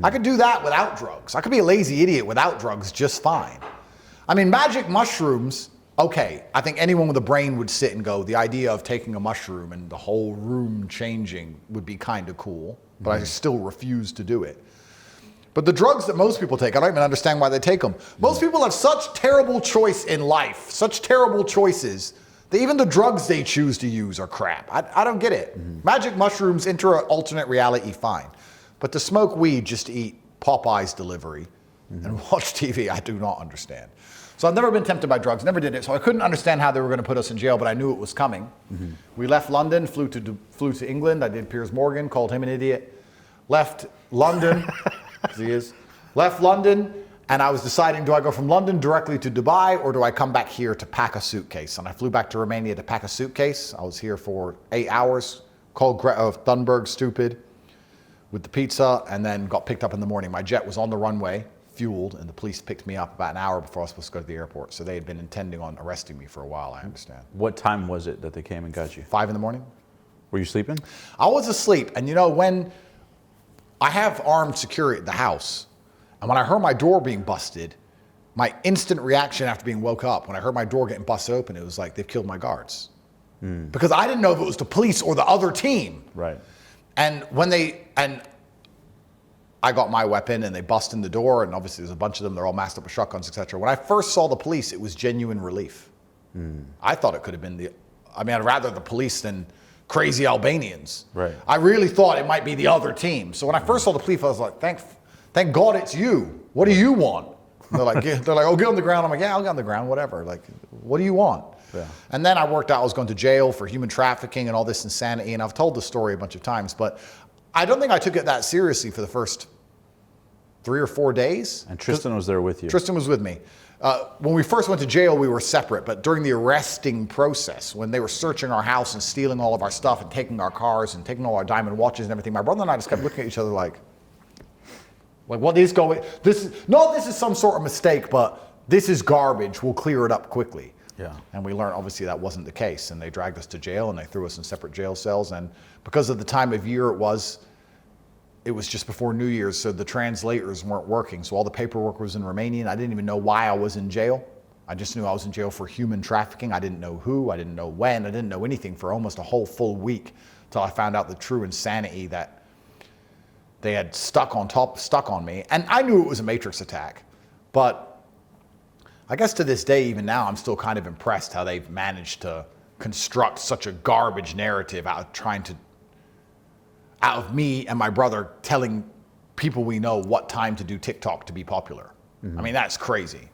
I could do that without drugs. I could be a lazy idiot without drugs just fine. I mean, magic mushrooms, okay, I think anyone with a brain would sit and go, the idea of taking a mushroom and the whole room changing would be kind of cool, but I still refuse to do it. But the drugs that most people take, I don't even understand why they take them. Most people have such terrible choice in life, such terrible choices, that even the drugs they choose to use are crap. I don't get it. Magic mushrooms enter an alternate reality, fine. But to smoke weed just to eat Popeye's delivery and watch TV, I do not understand. So I've never been tempted by drugs, never did it. So I couldn't understand how they were going to put us in jail, but I knew it was coming. We left London, flew to England. I did Piers Morgan, called him an idiot. Left London... Left London, and I was deciding, do I go from London directly to Dubai, or do I come back here to pack a suitcase? And I flew back to Romania to pack a suitcase. I was here for 8 hours, called Thunberg stupid with the pizza, and then got picked up in the morning. My jet was on the runway, fueled, and the police picked me up about an hour before I was supposed to go to the airport. So they had been intending on arresting me for a while, I understand. What time was it that they came and got you? 5 in the morning. Were you sleeping? I was asleep, and you know, when I have armed security at the house, and when I heard my door being busted, my instant reaction after being woke up, when I heard my door getting busted open, it was like, they've killed my guards. Because I didn't know if it was the police or the other team. Right. And I got my weapon and they bust in the door, and obviously there's a bunch of them, they're all masked up with shotguns, etc. When I first saw the police, it was genuine relief. I thought it could have been I'd rather the police than crazy Albanians. Right. I really thought it might be the other team. So when I first saw the police, I was like, thank God it's you. What do you want? And they're like, oh, get on the ground. I'm like, yeah, I'll get on the ground, whatever. Like, what do you want? Yeah. And then I worked out I was going to jail for human trafficking and all this insanity. And I've told the story a bunch of times, but I don't think I took it that seriously for the first 3 or 4 days. And Tristan was there with you. Tristan was with me. When we first went to jail, we were separate, but during the arresting process, when they were searching our house and stealing all of our stuff and taking our cars and taking all our diamond watches and everything, my brother and I just kept looking at each other like, what are you doing? Like, what do you want? Yeah. And then I worked out I was going to jail for human trafficking and all this insanity. And I've told the story a bunch of times, but I don't think I took it that seriously for the first 3 or 4 days. When we first went to jail, we were separate, but during the arresting process, when they were searching our house and stealing all of our stuff and taking our cars and taking all our diamond watches and everything, my brother and I just kept looking at each other like, Like what is going, this is some sort of mistake, but this is garbage. We'll clear it up quickly. Yeah. And we learned obviously that wasn't the case, and they dragged us to jail and they threw us in separate jail cells. And because of the time of year it was just before New Year's, so the translators weren't working. So all the paperwork was in Romanian. I didn't even know why I was in jail. I just knew I was in jail for human trafficking. I didn't know who, I didn't know when, I didn't know anything for almost a whole full week till I found out the true insanity that they had stuck on me. And I knew it was a matrix attack, but I guess to this day, even now, I'm still kind of impressed how they've managed to construct such a garbage narrative out of me and my brother telling people we know what time to do TikTok to be popular. I mean, that's crazy.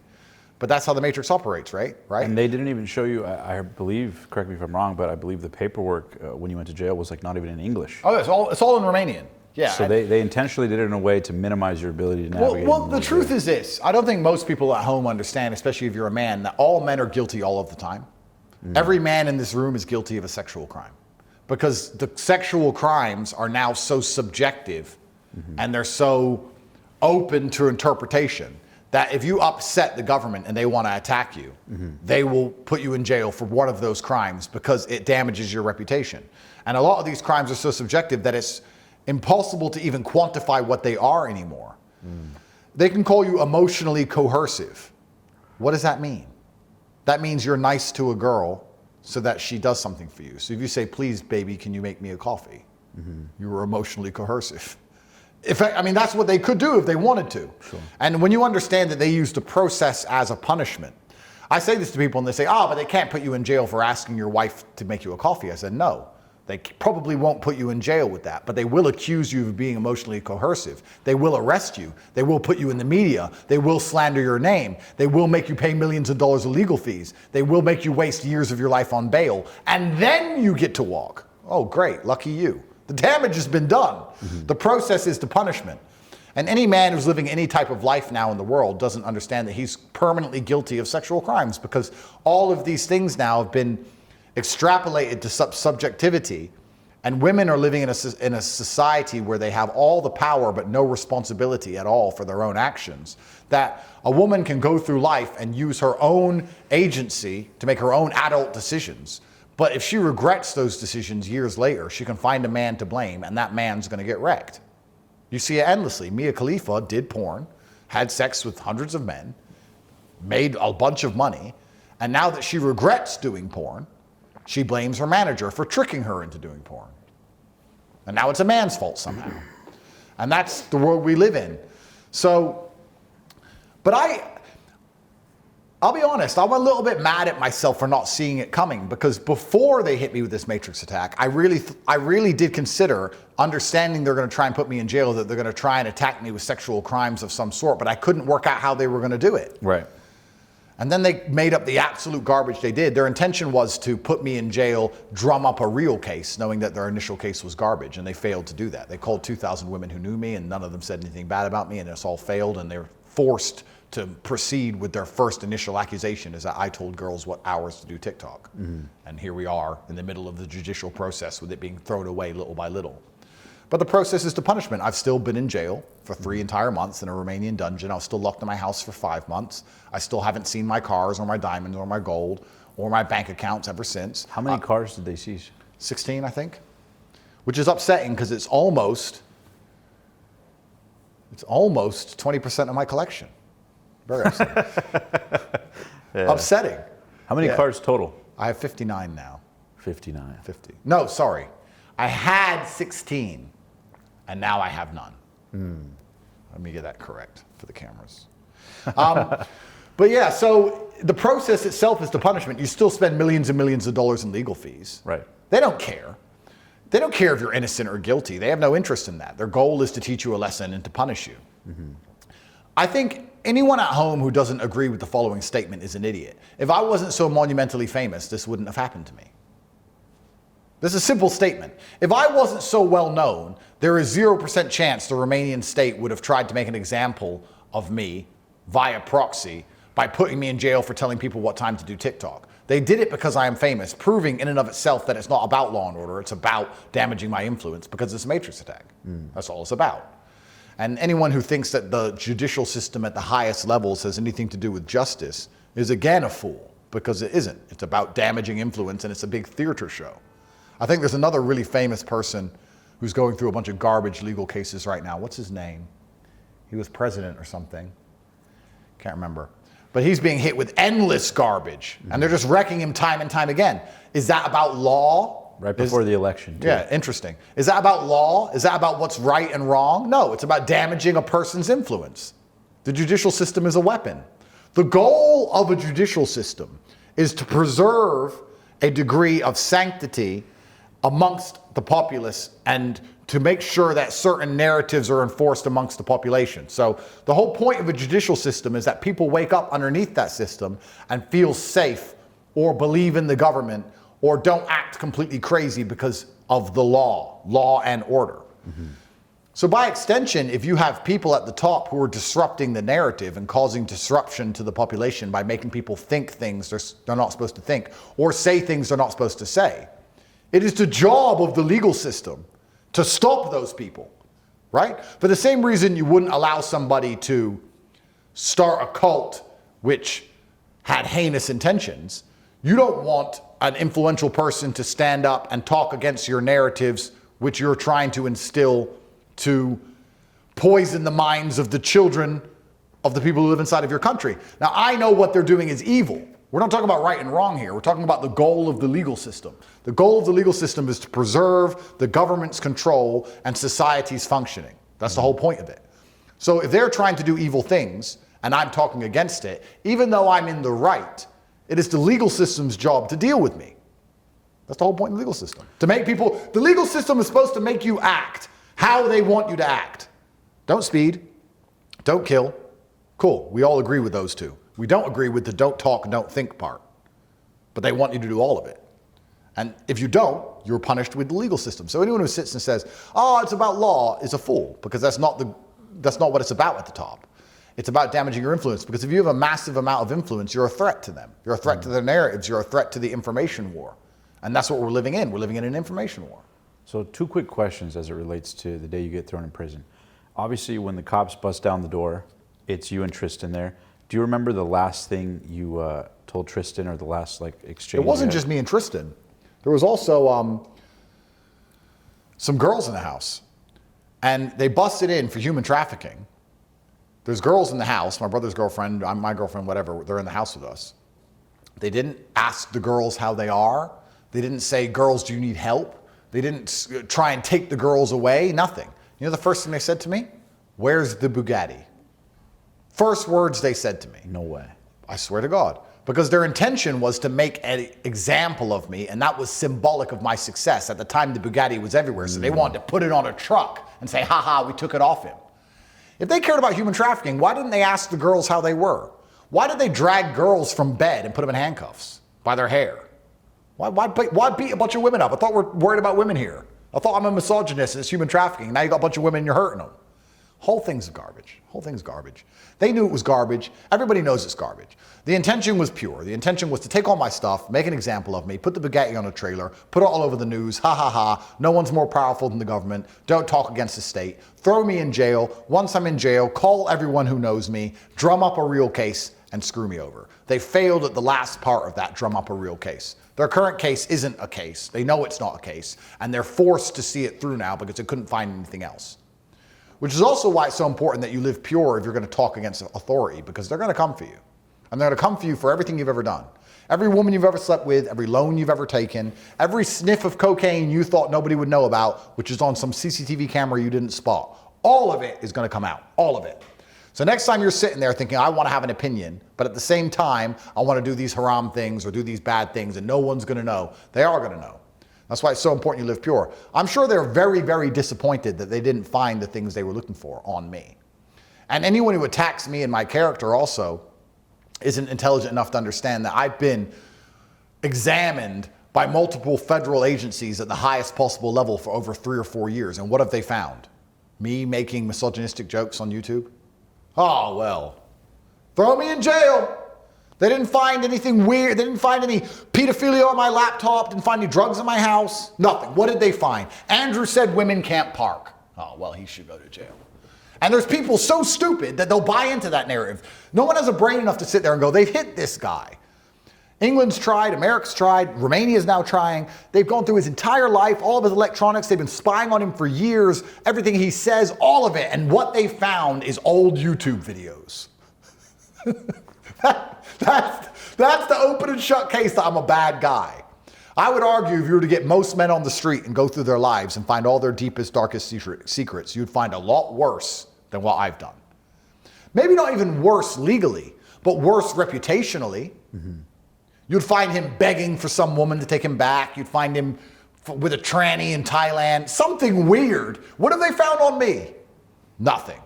But that's how the Matrix operates, right? And they didn't even show you, I believe, correct me if I'm wrong, but I believe the paperwork when you went to jail was like not even in English. Oh, it's all in Romanian. Yeah. So they intentionally did it in a way to minimize your ability to navigate. Well, the truth is this. I don't think most people at home understand, especially if you're a man, that all men are guilty all of the time. Every man in this room is guilty of a sexual crime. Because the sexual crimes are now so subjective and they're so open to interpretation that if you upset the government and they want to attack you, they will put you in jail for one of those crimes because it damages your reputation. And a lot of these crimes are so subjective that it's impossible to even quantify what they are anymore. They can call you emotionally coercive. What does that mean? That means you're nice to a girl so that she does something for you. So if you say, please, baby, can you make me a coffee? You were emotionally coercive. I mean, that's what they could do if they wanted to. Sure. And when you understand that they use the process as a punishment, I say this to people and they say, but they can't put you in jail for asking your wife to make you a coffee. I said, no. They probably won't put you in jail with that, but they will accuse you of being emotionally coercive. They will arrest you. They will put you in the media. They will slander your name. They will make you pay millions of dollars of legal fees. They will make you waste years of your life on bail. And then you get to walk. Oh, great. Lucky you. The damage has been done. The process is the punishment. And any man who's living any type of life now in the world doesn't understand that he's permanently guilty of sexual crimes because all of these things now have been extrapolated to subjectivity, and women are living in a society where they have all the power but no responsibility at all for their own actions, that a woman can go through life and use her own agency to make her own adult decisions, but if she regrets those decisions years later, she can find a man to blame, and that man's going to get wrecked. You see it endlessly. Mia Khalifa did porn, had sex with hundreds of men, made a bunch of money, and now that she regrets doing porn, she blames her manager for tricking her into doing porn. And now it's a man's fault somehow. And that's the world we live in. So, but I'll be honest, I'm a little bit mad at myself for not seeing it coming, because before they hit me with this Matrix attack, I really did consider, understanding they're going to try and put me in jail, that they're going to try and attack me with sexual crimes of some sort, but I couldn't work out how they were going to do it. Right. And then they made up the absolute garbage they did. Their intention was to put me in jail, drum up a real case, knowing that their initial case was garbage, and they failed to do that. They called 2,000 women who knew me, and none of them said anything bad about me, and it's all failed, and they're forced to proceed with their first initial accusation is that I told girls what hours to do TikTok. And here we are in the middle of the judicial process with it being thrown away little by little. But the process is the punishment. I've still been in jail for 3 entire months in a Romanian dungeon. I was still locked in my house for 5 months. I still haven't seen my cars or my diamonds or my gold or my bank accounts ever since. How many cars did they seize? 16, I think, which is upsetting because it's almost 20% of my collection. Very upsetting. Upsetting. How many cars total? I have 59 now. 59. 50. No, sorry. I had 16, and now I have none. Let me get that correct for the cameras. But yeah, so the process itself is the punishment. You still spend millions and millions of dollars in legal fees. Right. They don't care. They don't care if you're innocent or guilty. They have no interest in that. Their goal is to teach you a lesson and to punish you. I think anyone at home who doesn't agree with the following statement is an idiot. If I wasn't so monumentally famous, this wouldn't have happened to me. This is a simple statement. If I wasn't so well known, there is 0% chance the Romanian state would have tried to make an example of me via proxy by putting me in jail for telling people what time to do TikTok. They did it because I am famous, proving in and of itself that it's not about law and order, it's about damaging my influence because it's a Matrix attack. That's all it's about. And anyone who thinks that the judicial system at the highest levels has anything to do with justice is again a fool, because it isn't. It's about damaging influence, and it's a big theater show. I think there's another really famous person who's going through a bunch of garbage legal cases right now. What's his name? He was president or something. Can't remember. But he's being hit with endless garbage, and they're just wrecking him time and time again. Is that about law? Right before the election, too. Yeah, interesting. Is that about law? Is that about what's right and wrong? No, it's about damaging a person's influence. The judicial system is a weapon. The goal of a judicial system is to preserve a degree of sanctity amongst the populace and to make sure that certain narratives are enforced amongst the population. So the whole point of a judicial system is that people wake up underneath that system and feel safe or believe in the government or don't act completely crazy because of the law and order. So by extension, if you have people at the top who are disrupting the narrative and causing disruption to the population by making people think things they're not supposed to think or say things they're not supposed to say, it is the job of the legal system to stop those people, right? For the same reason you wouldn't allow somebody to start a cult which had heinous intentions, you don't want an influential person to stand up and talk against your narratives which you're trying to instill to poison the minds of the children of the people who live inside of your country. Now, I know what they're doing is evil. We're not talking about right and wrong here. We're talking about the goal of the legal system. The goal of the legal system is to preserve the government's control and society's functioning. That's the whole point of it. So if they're trying to do evil things and I'm talking against it, even though I'm in the right, it is the legal system's job to deal with me. That's the whole point of the legal system. To make people, the legal system is supposed to make you act how they want you to act. Don't speed, don't kill. Cool, we all agree with those two. We don't agree with the don't talk and don't think part. But they want you to do all of it. And if you don't, you're punished with the legal system. So anyone who sits and says, oh, it's about law, is a fool, because that's not what it's about at the top. It's about damaging your influence, because if you have a massive amount of influence, you're a threat to them. You're a threat to their narratives. You're a threat to the information war. And that's what we're living in. We're living in an information war. So 2 quick questions as it relates to the day you get thrown in prison. Obviously, when the cops bust down the door, it's you and Tristan there. Do you remember the last thing you told Tristan, or the last exchange? It wasn't just me and Tristan. There was also some girls in the house. And they busted in for human trafficking. There's girls in the house, my brother's girlfriend, my girlfriend, whatever, they're in the house with us. They didn't ask the girls how they are. They didn't say, girls, do you need help? They didn't try and take the girls away, nothing. You know the first thing they said to me? Where's the Bugatti? First words they said to me. No way. I swear to God. Because their intention was to make an example of me, and that was symbolic of my success. At the time, the Bugatti was everywhere, so they wanted to put it on a truck and say, ha, we took it off him. If they cared about human trafficking, why didn't they ask the girls how they were? Why did they drag girls from bed and put them in handcuffs by their hair? Why beat a bunch of women up? I thought we're worried about women here. I thought I'm a misogynist and it's human trafficking. Now you got a bunch of women and you're hurting them. Whole thing's garbage. Whole thing's garbage. They knew it was garbage. Everybody knows it's garbage. The intention was pure. The intention was to take all my stuff, make an example of me, put the Bugatti on a trailer, put it all over the news, no one's more powerful than the government, don't talk against the state, throw me in jail. Once I'm in jail, call everyone who knows me, drum up a real case, and screw me over. They failed at the last part of that drum up a real case. Their current case isn't a case. They know it's not a case, and they're forced to see it through now because they couldn't find anything else. Which is also why it's so important that you live pure if you're going to talk against authority, because they're going to come for you. And they're going to come for you for everything you've ever done. Every woman you've ever slept with, every loan you've ever taken, every sniff of cocaine you thought nobody would know about, which is on some CCTV camera you didn't spot. All of it is going to come out. All of it. So next time you're sitting there thinking, I want to have an opinion, but at the same time, I want to do these haram things or do these bad things and no one's going to know. They are going to know. That's why it's so important you live pure. I'm sure they're very, very disappointed that they didn't find the things they were looking for on me. And anyone who attacks me and my character also isn't intelligent enough to understand that I've been examined by multiple federal agencies at the highest possible level for over 3 or 4 years. And what have they found? Me making misogynistic jokes on YouTube? Oh, well, throw me in jail. They didn't find anything weird. They didn't find any pedophilia on my laptop. Didn't find any drugs in my house. Nothing. What did they find? Andrew said women can't park. Oh, well, he should go to jail. And there's people so stupid that they'll buy into that narrative. No one has a brain enough to sit there and go, they've hit this guy. England's tried, America's tried, Romania's now trying. They've gone through his entire life, all of his electronics. They've been spying on him for years. Everything he says, all of it. And what they found is old YouTube videos. That's the open and shut case that I'm a bad guy. I would argue if you were to get most men on the street and go through their lives and find all their deepest, darkest secrets, you'd find a lot worse than what I've done. Maybe not even worse legally, but worse reputationally. Mm-hmm. You'd find him begging for some woman to take him back. You'd find him with a tranny in Thailand. Something weird. What have they found on me? Nothing.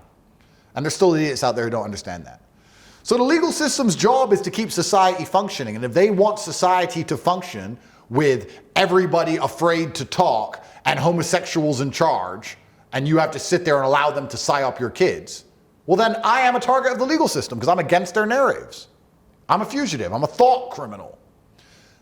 And there's still idiots out there who don't understand that. So the legal system's job is to keep society functioning. And if they want society to function with everybody afraid to talk and homosexuals in charge, and you have to sit there and allow them to psyop your kids, well then I am a target of the legal system because I'm against their narratives. I'm a fugitive. I'm a thought criminal.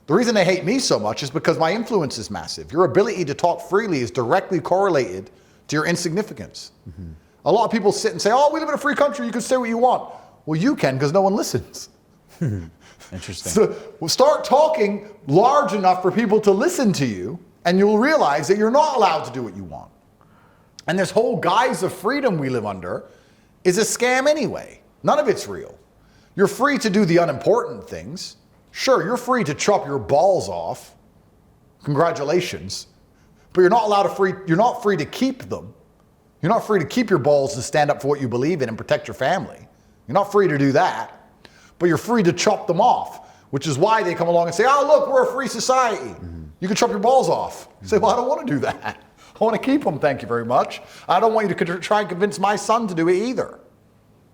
The reason they hate me so much is because my influence is massive. Your ability to talk freely is directly correlated to your insignificance. Mm-hmm. A lot of people sit and say, oh, we live in a free country, you can say what you want. Well, you can because no one listens. Interesting. So we'll start talking large enough for people to listen to you, and you'll realize that you're not allowed to do what you want. And this whole guise of freedom we live under is a scam anyway. None of it's real. You're free to do the unimportant things. Sure, you're free to chop your balls off. Congratulations. But you're not free to keep them. You're not free to keep your balls and stand up for what you believe in and protect your family. You're not free to do that. But you're free to chop them off, which is why they come along and say, oh, look, we're a free society. Mm-hmm. You can chop your balls off. You say, well, I don't want to do that. I want to keep them, thank you very much. I don't want you to try and convince my son to do it either.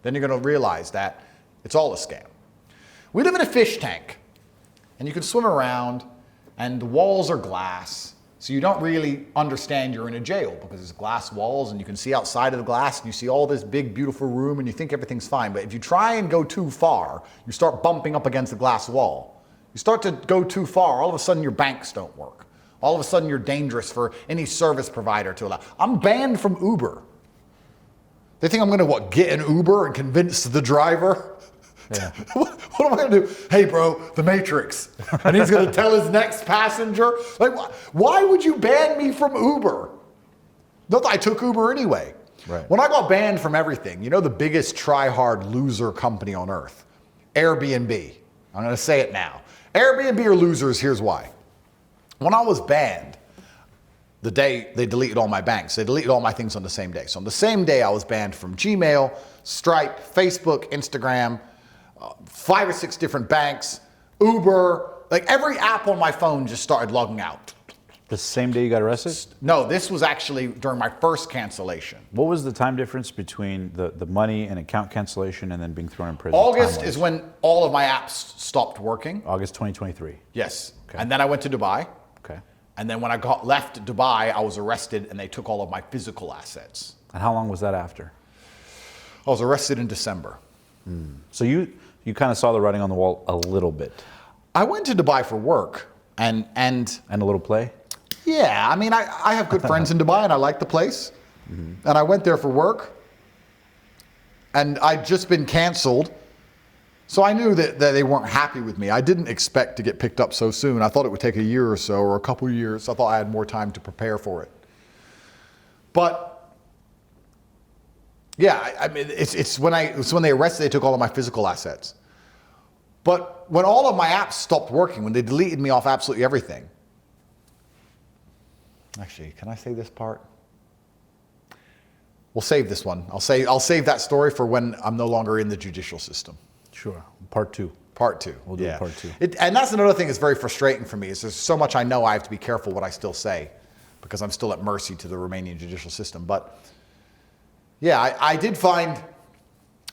Then you're going to realize that it's all a scam. We live in a fish tank, and you can swim around, and the walls are glass, so you don't really understand you're in a jail because there's glass walls, and you can see outside of the glass, and you see all this big, beautiful room, and you think everything's fine. But if you try and go too far, you start bumping up against the glass wall. You start to go too far, all of a sudden your banks don't work. All of a sudden you're dangerous for any service provider to allow. I'm banned from Uber. They think I'm going to, get an Uber and convince the driver? Yeah. What am I going to do? Hey, bro, the Matrix. And he's going to tell his next passenger? Like, why would you ban me from Uber? Not that I took Uber anyway. Right. When I got banned from everything, you know the biggest try-hard loser company on earth? Airbnb. I'm going to say it now. Airbnb are losers, here's why. When I was banned, the day they deleted all my banks, they deleted all my things on the same day. So on the same day, I was banned from Gmail, Stripe, Facebook, Instagram, 5 or 6 different banks, Uber, like every app on my phone just started logging out. The same day you got arrested? No, this was actually during my first cancellation. What was the time difference between the money and account cancellation and then being thrown in prison? August is when all of my apps stopped working. August 2023? Yes. Okay. And then I went to Dubai. Okay. And then when I left Dubai, I was arrested and they took all of my physical assets. And how long was that after? I was arrested in December. So you kind of saw the writing on the wall a little bit. I went to Dubai for work and a little play? Yeah, I mean, I have good friends in Dubai and I like the place. Mm-hmm. And I went there for work and I'd just been canceled. So I knew that they weren't happy with me. I didn't expect to get picked up so soon. I thought it would take a year or so or a couple of years. I thought I had more time to prepare for it. But yeah, I mean, it's when they arrested, they took all of my physical assets. But when all of my apps stopped working, when they deleted me off absolutely everything. Actually, can I say this part? We'll save this one. I'll save that story for when I'm no longer in the judicial system. Sure. Part 2. Part 2. We'll do part 2. And that's another thing that's very frustrating for me is there's so much I know I have to be careful what I still say because I'm still at mercy to the Romanian judicial system. But yeah, I did find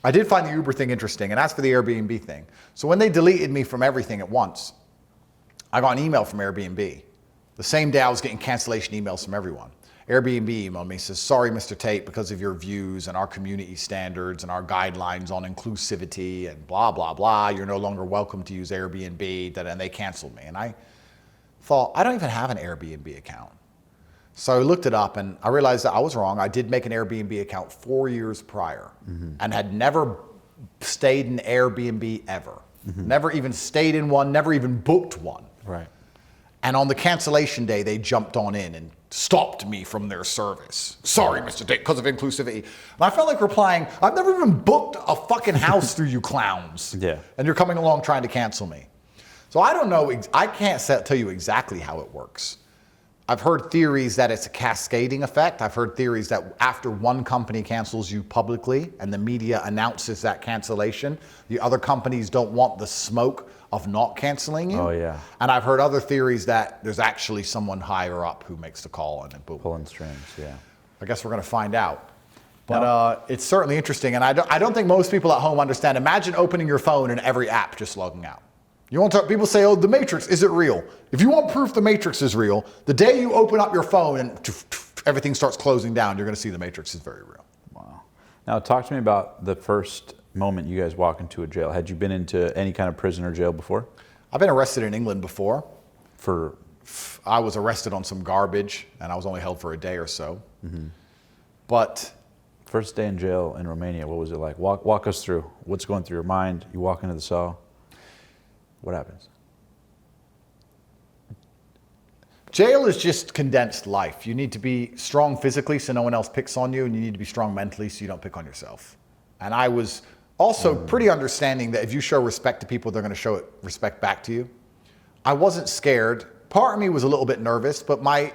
the Uber thing interesting. And as for the Airbnb thing, so when they deleted me from everything at once, I got an email from Airbnb. The same day I was getting cancellation emails from everyone. Airbnb emailed me, says, sorry, Mr. Tate, because of your views and our community standards and our guidelines on inclusivity and blah, blah, blah, you're no longer welcome to use Airbnb, and they canceled me. And I thought, I don't even have an Airbnb account. So I looked it up and I realized that I was wrong. I did make an Airbnb account 4 years prior and had never stayed in Airbnb ever. Never even stayed in one, never even booked one. Right. And on the cancellation day, they jumped on in and stopped me from their service. Sorry, Mr. Tate, because of inclusivity. And I felt like replying, I've never even booked a fucking house through you clowns. Yeah. And you're coming along trying to cancel me. So I don't know, I can't tell you exactly how it works. I've heard theories that it's a cascading effect. I've heard theories that after one company cancels you publicly and the media announces that cancellation, the other companies don't want the smoke of not canceling you. Oh, yeah. And I've heard other theories that there's actually someone higher up who makes the call and then boom. Pulling strings, yeah. I guess we're going to find out. But it's certainly interesting. And I don't think most people at home understand. Imagine opening your phone and every app just logging out. You want to people say, oh, the Matrix, is it real? If you want proof the Matrix is real, the day you open up your phone and everything starts closing down, you're going to see the Matrix is very real. Wow. Now talk to me about the first moment you guys walk into a jail. Had you been into any kind of prison or jail before? I've been arrested in England before. For? I was arrested on some garbage and I was only held for a day or so. But First day in jail in Romania, what was it like? Walk us through. What's going through your mind? You walk into the cell. What happens? jail is just condensed life. You need to be strong physically so no one else picks on you, and you need to be strong mentally so you don't pick on yourself. And I was also pretty understanding that if you show respect to people, they're going to show respect back to you. I wasn't scared. Part of me was a little bit nervous, but my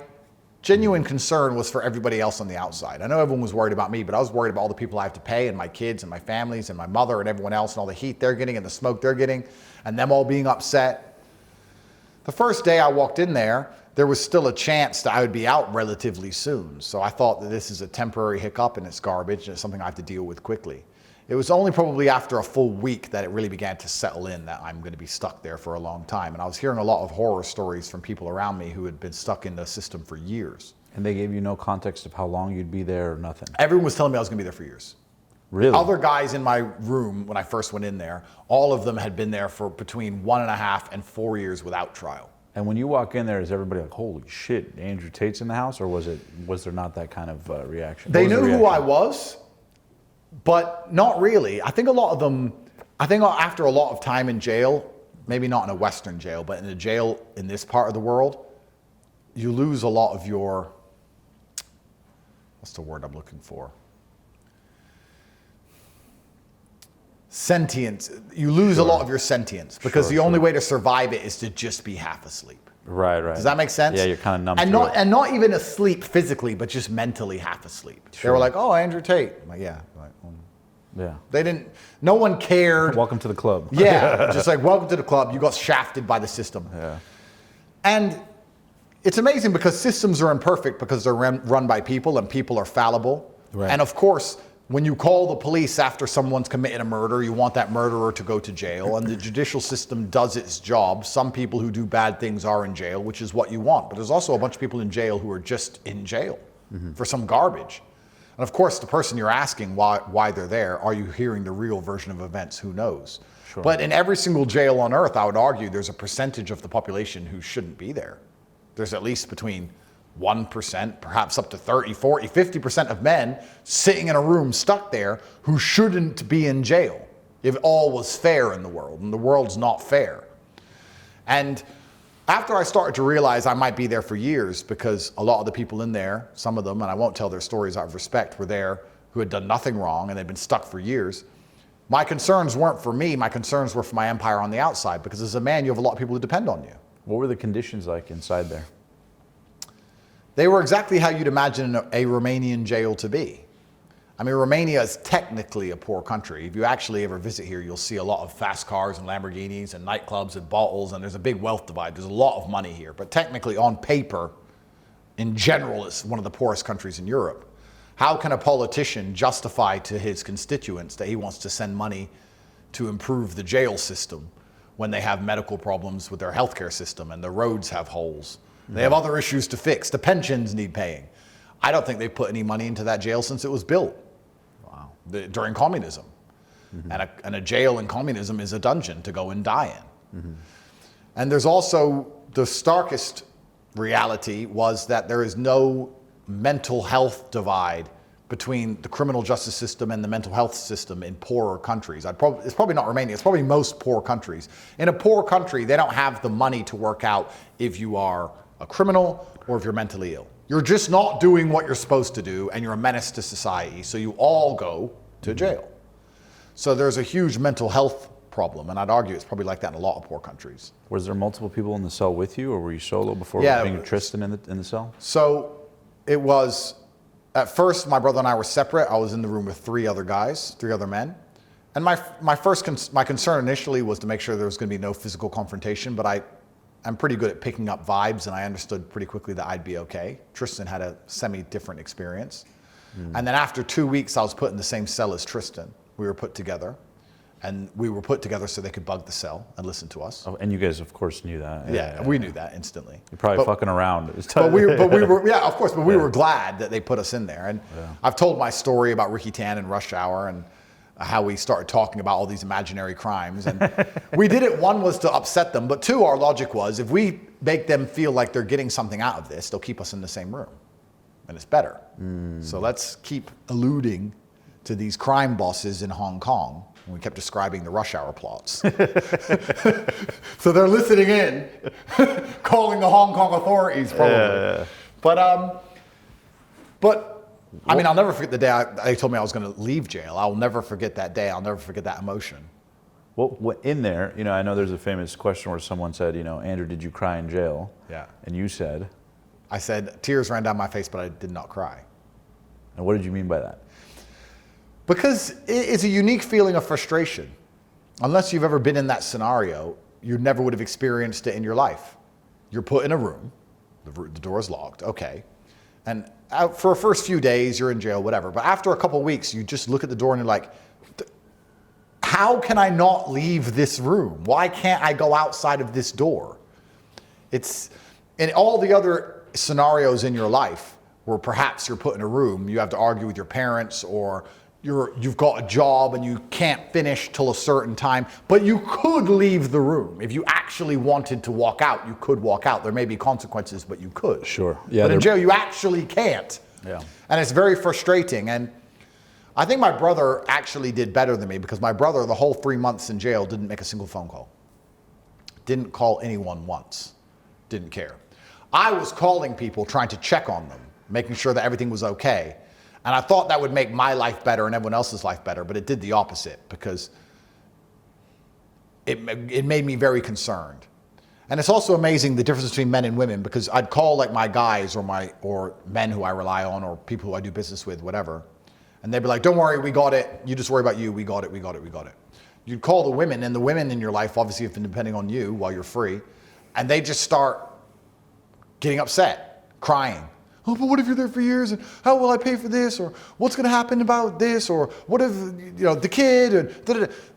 genuine concern was for everybody else on the outside. I know everyone was worried about me, but I was worried about all the people I have to pay and my kids and my families and my mother and everyone else and all the heat they're getting and the smoke they're getting and them all being upset. The first day I walked in there was still a chance that I would be out relatively soon. So I thought that this is a temporary hiccup and it's garbage and it's something I have to deal with quickly. It was only probably after a full week that it really began to settle in that I'm going to be stuck there for a long time. And I was hearing a lot of horror stories from people around me who had been stuck in the system for years. And they gave you no context of how long you'd be there or nothing? Everyone was telling me I was going to be there for years. Really? Other guys in my room when I first went in there, all of them had been there for between 1.5 and 4 years without trial. And when you walk in there, is everybody like, holy shit, Andrew Tate's in the house? Or was there not that kind of reaction? They knew who I was, but not really. I think a lot of them, after a lot of time in jail, maybe not in a Western jail, but in a jail in this part of the world, you lose a lot of your, what's the word I'm looking for? Sentience. You lose a lot of your sentience because the only way to survive it is to just be half asleep. Right. Does that make sense? Yeah, you're kind of numb and to not it. and not even asleep physically, but just mentally half asleep. They were like, "Oh, Andrew Tate." I'm like, yeah. Yeah. They didn't. No one cared. Welcome to the club. Yeah, just like welcome to the club. You got shafted by the system. Yeah. And it's amazing because systems are imperfect because they're run by people and people are fallible. Right. And of course, when you call the police after someone's committed a murder, you want that murderer to go to jail, and the judicial system does its job. Some people who do bad things are in jail, which is what you want. But there's also a bunch of people in jail who are just in jail for some garbage. And of course, the person you're asking why they're there, are you hearing the real version of events? Who knows? Sure. But in every single jail on earth, I would argue there's a percentage of the population who shouldn't be there. There's at least between 1%, perhaps up to 30, 40, 50% of men sitting in a room stuck there who shouldn't be in jail if all was fair in the world, and the world's not fair. And after I started to realize I might be there for years because a lot of the people in there, some of them, and I won't tell their stories out of respect, were there who had done nothing wrong and they'd been stuck for years. My concerns weren't for me, my concerns were for my empire on the outside, because as a man, you have a lot of people who depend on you. What were the conditions like inside there? They were exactly how you'd imagine a Romanian jail to be. I mean, Romania is technically a poor country. If you actually ever visit here, you'll see a lot of fast cars and Lamborghinis and nightclubs and bottles, and there's a big wealth divide. There's a lot of money here. But technically, on paper, in general, it's one of the poorest countries in Europe. How can a politician justify to his constituents that he wants to send money to improve the jail system when they have medical problems with their healthcare system and the roads have holes? They have other issues to fix. The pensions need paying. I don't think they put any money into that jail since it was built. Wow. During communism. And a jail in communism is a dungeon to go and die in. And there's also the starkest reality was that there is no mental health divide between the criminal justice system and the mental health system in poorer countries. It's probably not Romania, it's probably most poor countries. In a poor country, they don't have the money to work out if you are a criminal or if you're mentally ill. You're just not doing what you're supposed to do, and you're a menace to society, so you all go to jail. So there's a huge mental health problem, and I'd argue it's probably like that in a lot of poor countries. Was there multiple people in the cell with you, or were you solo before being Tristan in the cell? So it was, at first, my brother and I were separate. I was in the room with 3 other guys, 3 other men. And my concern initially was to make sure there was going to be no physical confrontation, but I'm pretty good at picking up vibes, and I understood pretty quickly that I'd be okay. Tristan had a semi-different experience. And then after 2 weeks, I was put in the same cell as Tristan. We were put together. And we were put together so they could bug the cell and listen to us. Oh, and you guys, of course, knew that. Yeah, we knew that instantly. You're probably fucking around. But we were, yeah, of course. But we were glad that they put us in there. And I've told my story about Ricky Tan and Rush Hour and how we started talking about all these imaginary crimes. And we did it. 1 was to upset them, but 2, our logic was if we make them feel like they're getting something out of this, they'll keep us in the same room, and it's better. So let's keep alluding to these crime bosses in Hong Kong. And we kept describing the Rush Hour plots. So they're listening in, calling the Hong Kong authorities probably. Yeah. But I mean, I'll never forget the day they told me I was going to leave jail. I'll never forget that day. I'll never forget that emotion. Well, in there, I know there's a famous question where someone said, Andrew, did you cry in jail? Yeah. And you said? I said, tears ran down my face, but I did not cry. And what did you mean by that? Because it's a unique feeling of frustration. Unless you've ever been in that scenario, you never would have experienced it in your life. You're put in a room, the door is locked, okay. And for the first few days, you're in jail, whatever. But after a couple of weeks, you just look at the door and you're like, how can I not leave this room? Why can't I go outside of this door? It's in all the other scenarios in your life where perhaps you're put in a room, you have to argue with your parents, or you've got a job and you can't finish till a certain time, but you could leave the room. If you actually wanted to walk out, you could walk out. There may be consequences, but you could. Sure. Yeah. But in jail, you actually can't. Yeah. And it's very frustrating. And I think my brother actually did better than me, because my brother, the whole 3 months in jail, didn't make a single phone call. Didn't call anyone once. Didn't care. I was calling people, trying to check on them, making sure that everything was okay. And I thought that would make my life better and everyone else's life better, but it did the opposite, because it made me very concerned. And it's also amazing the difference between men and women, because I'd call like my guys or men who I rely on, or people who I do business with, whatever. And they'd be like, don't worry, we got it. You just worry about you. We got it, we got it, we got it. You'd call the women, and the women in your life obviously have been depending on you while you're free. And they just start getting upset, crying. Oh, but what if you're there for years, and how will I pay for this, or what's going to happen about this, or what if the kid,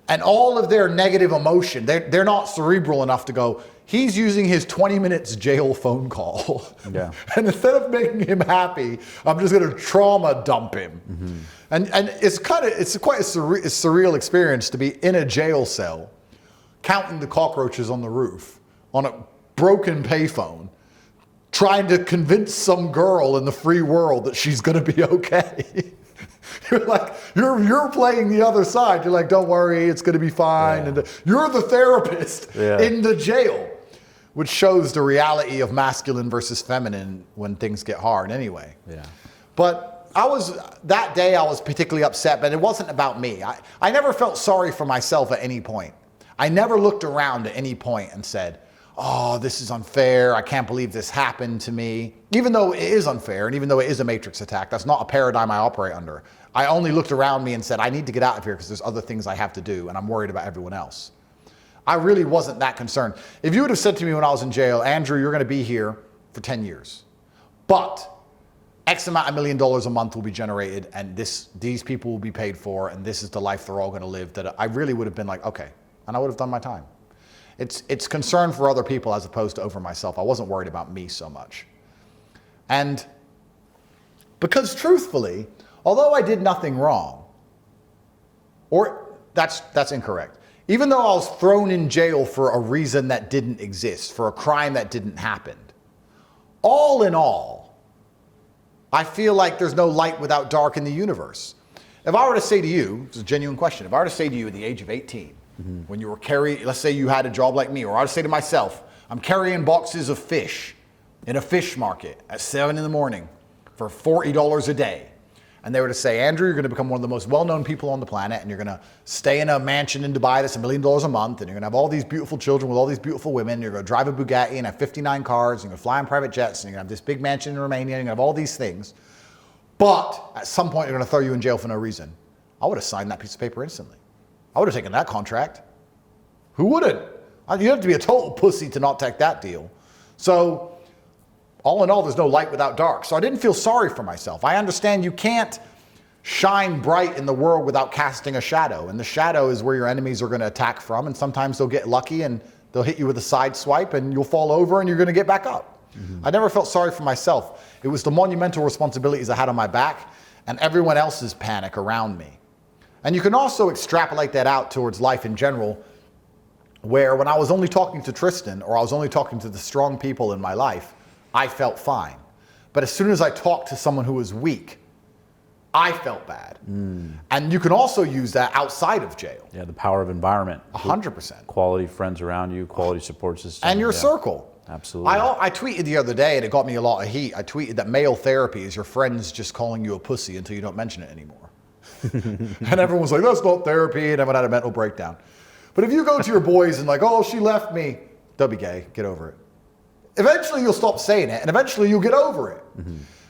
and all of their negative emotion. They're not cerebral enough to go, he's using his 20 minutes jail phone call. Yeah. And instead of making him happy, I'm just going to trauma dump him. Mm-hmm. And it's quite a surreal experience to be in a jail cell, counting the cockroaches on the roof, on a broken payphone, trying to convince some girl in the free world that she's going to be okay. You're like, you're playing the other side. You're like, don't worry, it's going to be fine. Yeah. And you're the therapist in the jail, which shows the reality of masculine versus feminine when things get hard anyway. Yeah. But that day I was particularly upset, but it wasn't about me. I never felt sorry for myself at any point. I never looked around at any point and said, oh, this is unfair. I can't believe this happened to me. Even though it is unfair, and even though it is a matrix attack, that's not a paradigm I operate under. I only looked around me and said, I need to get out of here because there's other things I have to do, and I'm worried about everyone else. I really wasn't that concerned. If you would have said to me when I was in jail, Andrew, you're going to be here for 10 years, but X amount of $1 million a month will be generated, and these people will be paid for, and this is the life they're all going to live, that I really would have been like, okay, and I would have done my time. It's concern for other people as opposed to over myself. I wasn't worried about me so much. And because truthfully, although I did nothing wrong, or that's incorrect. Even though I was thrown in jail for a reason that didn't exist, for a crime that didn't happen, all in all, I feel like there's no light without dark in the universe. If I were to say to you, it's a genuine question, if I were to say to you at the age of 18, when you were carrying, let's say you had a job like me, or I would say to myself, I'm carrying boxes of fish in a fish market at 7 in the morning for $40 a day. And they were to say, Andrew, you're going to become one of the most well-known people on the planet, and you're going to stay in a mansion in Dubai that's $1 million a month, and you're going to have all these beautiful children with all these beautiful women, you're going to drive a Bugatti and have 59 cars, and you're going to fly on private jets, and you're going to have this big mansion in Romania, and you're going to have all these things. But at some point, they're going to throw you in jail for no reason. I would have signed that piece of paper instantly. I would have taken that contract. Who wouldn't? You'd have to be a total pussy to not take that deal. So, all in all, there's no light without dark. So I didn't feel sorry for myself. I understand you can't shine bright in the world without casting a shadow. And the shadow is where your enemies are going to attack from. And sometimes they'll get lucky and they'll hit you with a side swipe and you'll fall over and you're going to get back up. I never felt sorry for myself. It was the monumental responsibilities I had on my back and everyone else's panic around me. And you can also extrapolate that out towards life in general, where when I was only talking to Tristan or I was only talking to the strong people in my life, I felt fine. But as soon as I talked to someone who was weak, I felt bad. And you can also use that outside of jail. Yeah, the power of environment. 100%. Quality friends around you, quality support system. And your circle. Absolutely. I tweeted the other day, and it got me a lot of heat. I tweeted that male therapy is your friends just calling you a pussy until you don't mention it anymore. And everyone was like, that's not therapy, and everyone had a mental breakdown. But if you go to your boys and like, oh, she left me, they'll be gay, get over it. Eventually you'll stop saying it and eventually you'll get over it.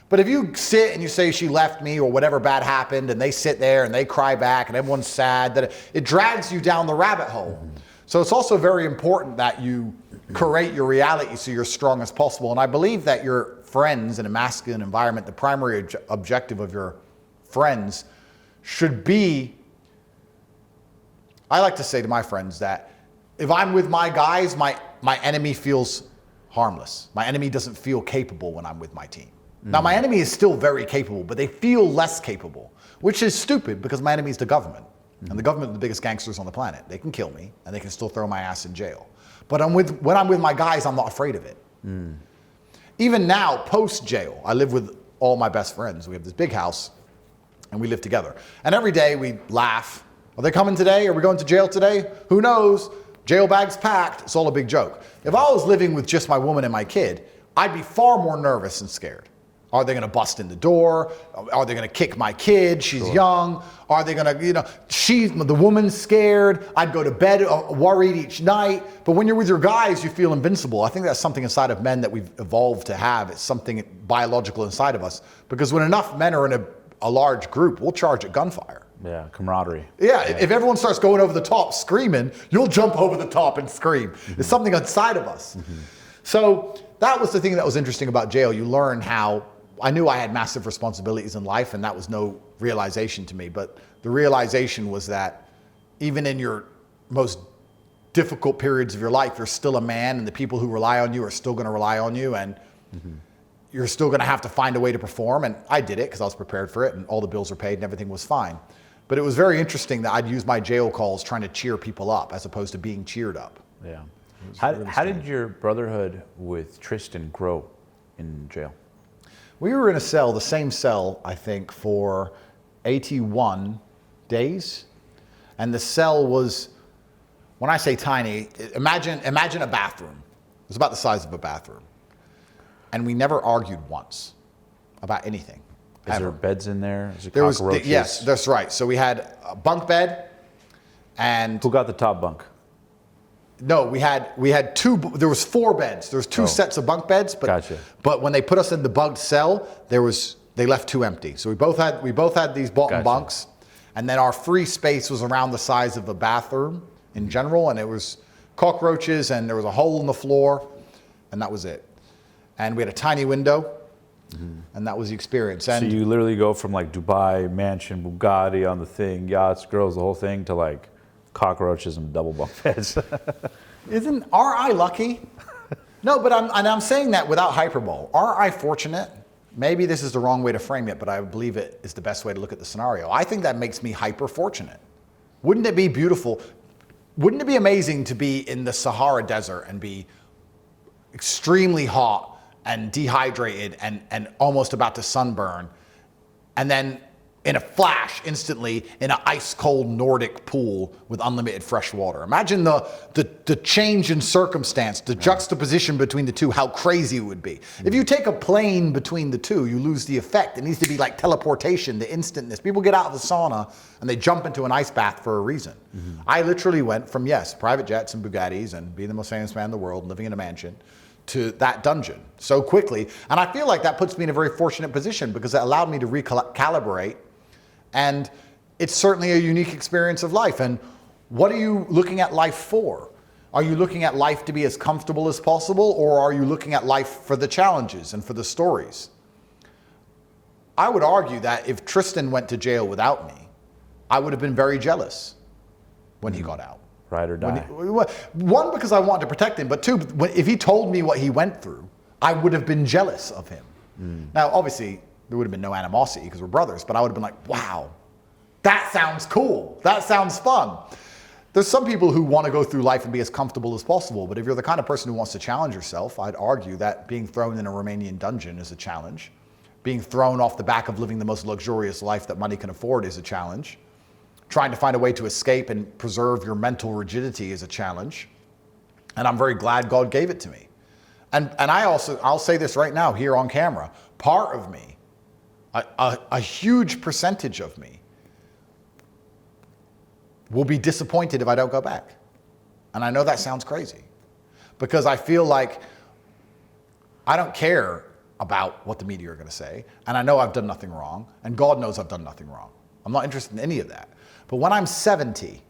But if you sit and you say she left me or whatever bad happened and they sit there and they cry back and everyone's sad, that it drags you down the rabbit hole. So it's also very important that you create your reality so you're strong as possible. And I believe that your friends in a masculine environment, the primary objective of your friends should be, I like to say to my friends that if I'm with my guys, my enemy feels harmless. My enemy doesn't feel capable when I'm with my team. Now, my enemy is still very capable, but they feel less capable, which is stupid because my enemy is the government. And the government are the biggest gangsters on the planet. They can kill me and they can still throw my ass in jail. But when I'm with my guys, I'm not afraid of it. Even now, post-jail, I live with all my best friends. We have this big house and we live together. And every day we laugh. Are they coming today? Are we going to jail today? Who knows? Jail bag's packed. It's all a big joke. If I was living with just my woman and my kid, I'd be far more nervous and scared. Are they going to bust in the door? Are they going to kick my kid? She's young. Are they going to, the woman's scared. I'd go to bed worried each night. But when you're with your guys, you feel invincible. I think that's something inside of men that we've evolved to have. It's something biological inside of us. Because when enough men are in a large group, we'll charge at gunfire. Yeah, camaraderie. Yeah, if everyone starts going over the top screaming, you'll jump over the top and scream. It's something inside of us. So that was the thing that was interesting about jail. You learn how, I knew I had massive responsibilities in life and that was no realization to me. But the realization was that even in your most difficult periods of your life, you're still a man and the people who rely on you are still going to rely on you. And you're still going to have to find a way to perform. And I did it because I was prepared for it and all the bills were paid and everything was fine. But it was very interesting that I'd use my jail calls trying to cheer people up as opposed to being cheered up. Yeah. How did your brotherhood with Tristan grow in jail? We were in a cell, the same cell, I think, for 81 days. And the cell was, when I say tiny, imagine a bathroom. It was about the size of a bathroom. And we never argued once about anything. Is there beds in there? Is it There cockroaches? yes, that's right. So we had a bunk bed and... Who got the top bunk? No, we had two, there was 4 beds. There was 2 sets of bunk beds, but Gotcha. But when they put us in the bugged cell, they left 2 empty. So we both had these bottom bunks, and then our free space was around the size of a bathroom in general, and it was cockroaches, and there was a hole in the floor, and that was it. And we had a tiny window, and that was the experience. And so you literally go from like Dubai, mansion, Bugatti on the thing, yachts, girls, the whole thing, to like cockroaches and double bunk beds. Are I lucky? No, but I'm saying that without hyperbole. Are I fortunate? Maybe this is the wrong way to frame it, but I believe it is the best way to look at the scenario. I think that makes me hyper fortunate. Wouldn't it be beautiful? Wouldn't it be amazing to be in the Sahara Desert and be extremely hot and dehydrated and almost about to sunburn. And then in a flash, instantly, in an ice cold Nordic pool with unlimited fresh water. Imagine the change in circumstance, the juxtaposition between the two, how crazy it would be. If you take a plane between the two, you lose the effect. It needs to be like teleportation, the instantness. People get out of the sauna and they jump into an ice bath for a reason. I literally went from, yes, private jets and Bugattis and being the most famous man in the world, living in a mansion, to that dungeon so quickly. And I feel like that puts me in a very fortunate position because it allowed me to recalibrate. And it's certainly a unique experience of life. And what are you looking at life for? Are you looking at life to be as comfortable as possible, or are you looking at life for the challenges and for the stories? I would argue that if Tristan went to jail without me, I would have been very jealous when he got out. Ride or die. One, because I wanted to protect him, but two, if he told me what he went through, I would have been jealous of him. Now, obviously, there would have been no animosity because we're brothers, but I would have been like, wow, that sounds cool. That sounds fun. There's some people who want to go through life and be as comfortable as possible, but if you're the kind of person who wants to challenge yourself, I'd argue that being thrown in a Romanian dungeon is a challenge. Being thrown off the back of living the most luxurious life that money can afford is a challenge. Trying to find a way to escape and preserve your mental rigidity is a challenge. And I'm very glad God gave it to me. And I'll say this right now here on camera, part of me, a huge percentage of me will be disappointed if I don't go back. And I know that sounds crazy because I feel like I don't care about what the media are going to say. And I know I've done nothing wrong. And God knows I've done nothing wrong. I'm not interested in any of that. But when I'm 70,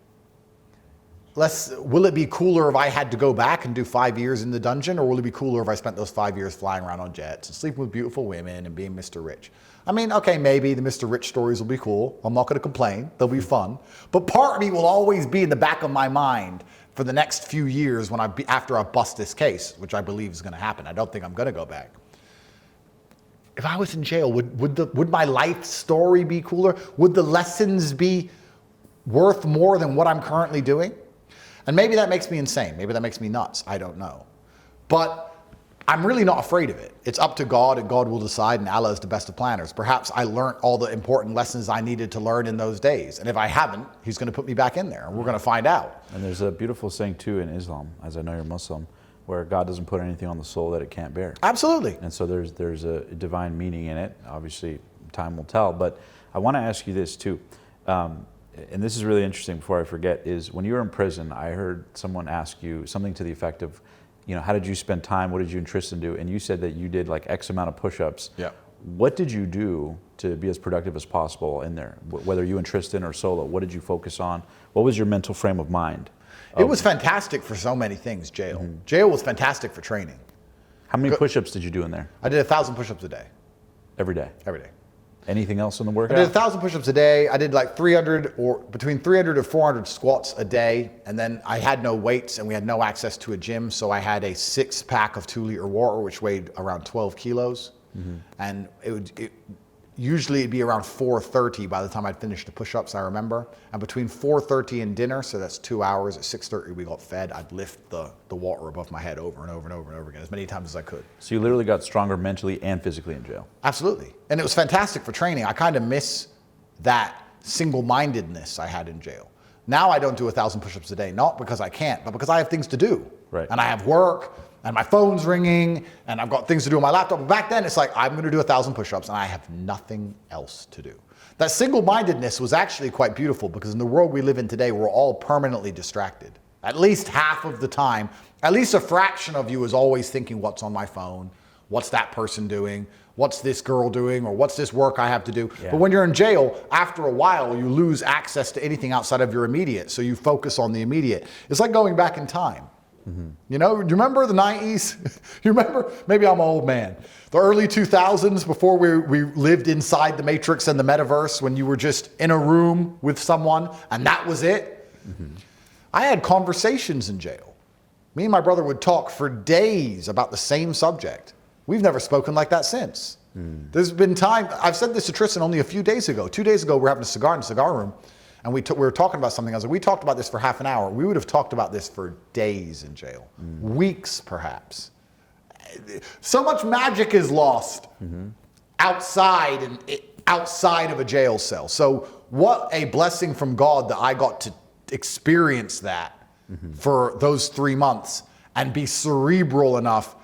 will it be cooler if I had to go back and do 5 years in the dungeon, or will it be cooler if I spent those 5 years flying around on jets and sleeping with beautiful women and being Mr. Rich? I mean, okay, maybe the Mr. Rich stories will be cool. I'm not going to complain. They'll be fun. But part of me will always be in the back of my mind for the next few years after I bust this case, which I believe is going to happen. I don't think I'm going to go back. If I was in jail, would my life story be cooler? Would the lessons be worth more than what I'm currently doing? And maybe that makes me insane. Maybe that makes me nuts. I don't know. But I'm really not afraid of it. It's up to God, and God will decide, and Allah is the best of planners. Perhaps I learned all the important lessons I needed to learn in those days. And if I haven't, He's going to put me back in there, and we're going to find out. And there's a beautiful saying, too, in Islam, as I know you're Muslim, where God doesn't put anything on the soul that it can't bear. Absolutely. And so there's a divine meaning in it. Obviously, time will tell. But I want to ask you this, too. And this is really interesting before I forget, is when you were in prison, I heard someone ask you something to the effect of, how did you spend time? What did you and Tristan do? And you said that you did like X amount of push-ups. Yeah. What did you do to be as productive as possible in there? Whether you and Tristan or solo, what did you focus on? What was your mental frame of mind? It was fantastic for so many things, jail. Jail was fantastic for training. How many push-ups did you do in there? I did 1,000 push-ups a day. Every day? Every day. Anything else in the workout? I did 1,000 push-ups a day. I did like 300 or between 300 to 400 squats a day. And then I had no weights and we had no access to a gym. So I had a 6-pack of 2-liter water, which weighed around 12 kilos. And usually it'd be around 4:30 by the time I'd finished the push-ups, I remember. And between 4:30 and dinner, so that's 2 hours, at 6:30 we got fed, I'd lift the water above my head over and over and over and over again, as many times as I could. So you literally got stronger mentally and physically in jail? Absolutely. And it was fantastic for training. I kind of miss that single-mindedness I had in jail. Now I don't do 1,000 push-ups a day, not because I can't, but because I have things to do. Right. And I have work, and my phone's ringing, and I've got things to do on my laptop. But back then, it's like, I'm going to do 1,000 push-ups, and I have nothing else to do. That single-mindedness was actually quite beautiful, because in the world we live in today, we're all permanently distracted. At least half of the time, at least a fraction of you is always thinking, what's on my phone? What's that person doing? What's this girl doing? Or what's this work I have to do? Yeah. But when you're in jail, after a while, you lose access to anything outside of your immediate. So you focus on the immediate. It's like going back in time. You know, you remember the 90s? You remember? Maybe I'm an old man. The early 2000s, before we lived inside the Matrix and the metaverse, when you were just in a room with someone and that was it. I had conversations in jail. Me and my brother would talk for days about the same subject. We've never spoken like that since. There's been time, I've said this to Tristan only a few days ago. 2 days ago, we were having a cigar in the cigar room, and we were talking about something. I was like, we talked about this for half an hour. We would have talked about this for days in jail, weeks perhaps. so much magic is lost outside of a jail cell. So what a blessing from God that I got to experience that for those 3 months and be cerebral enough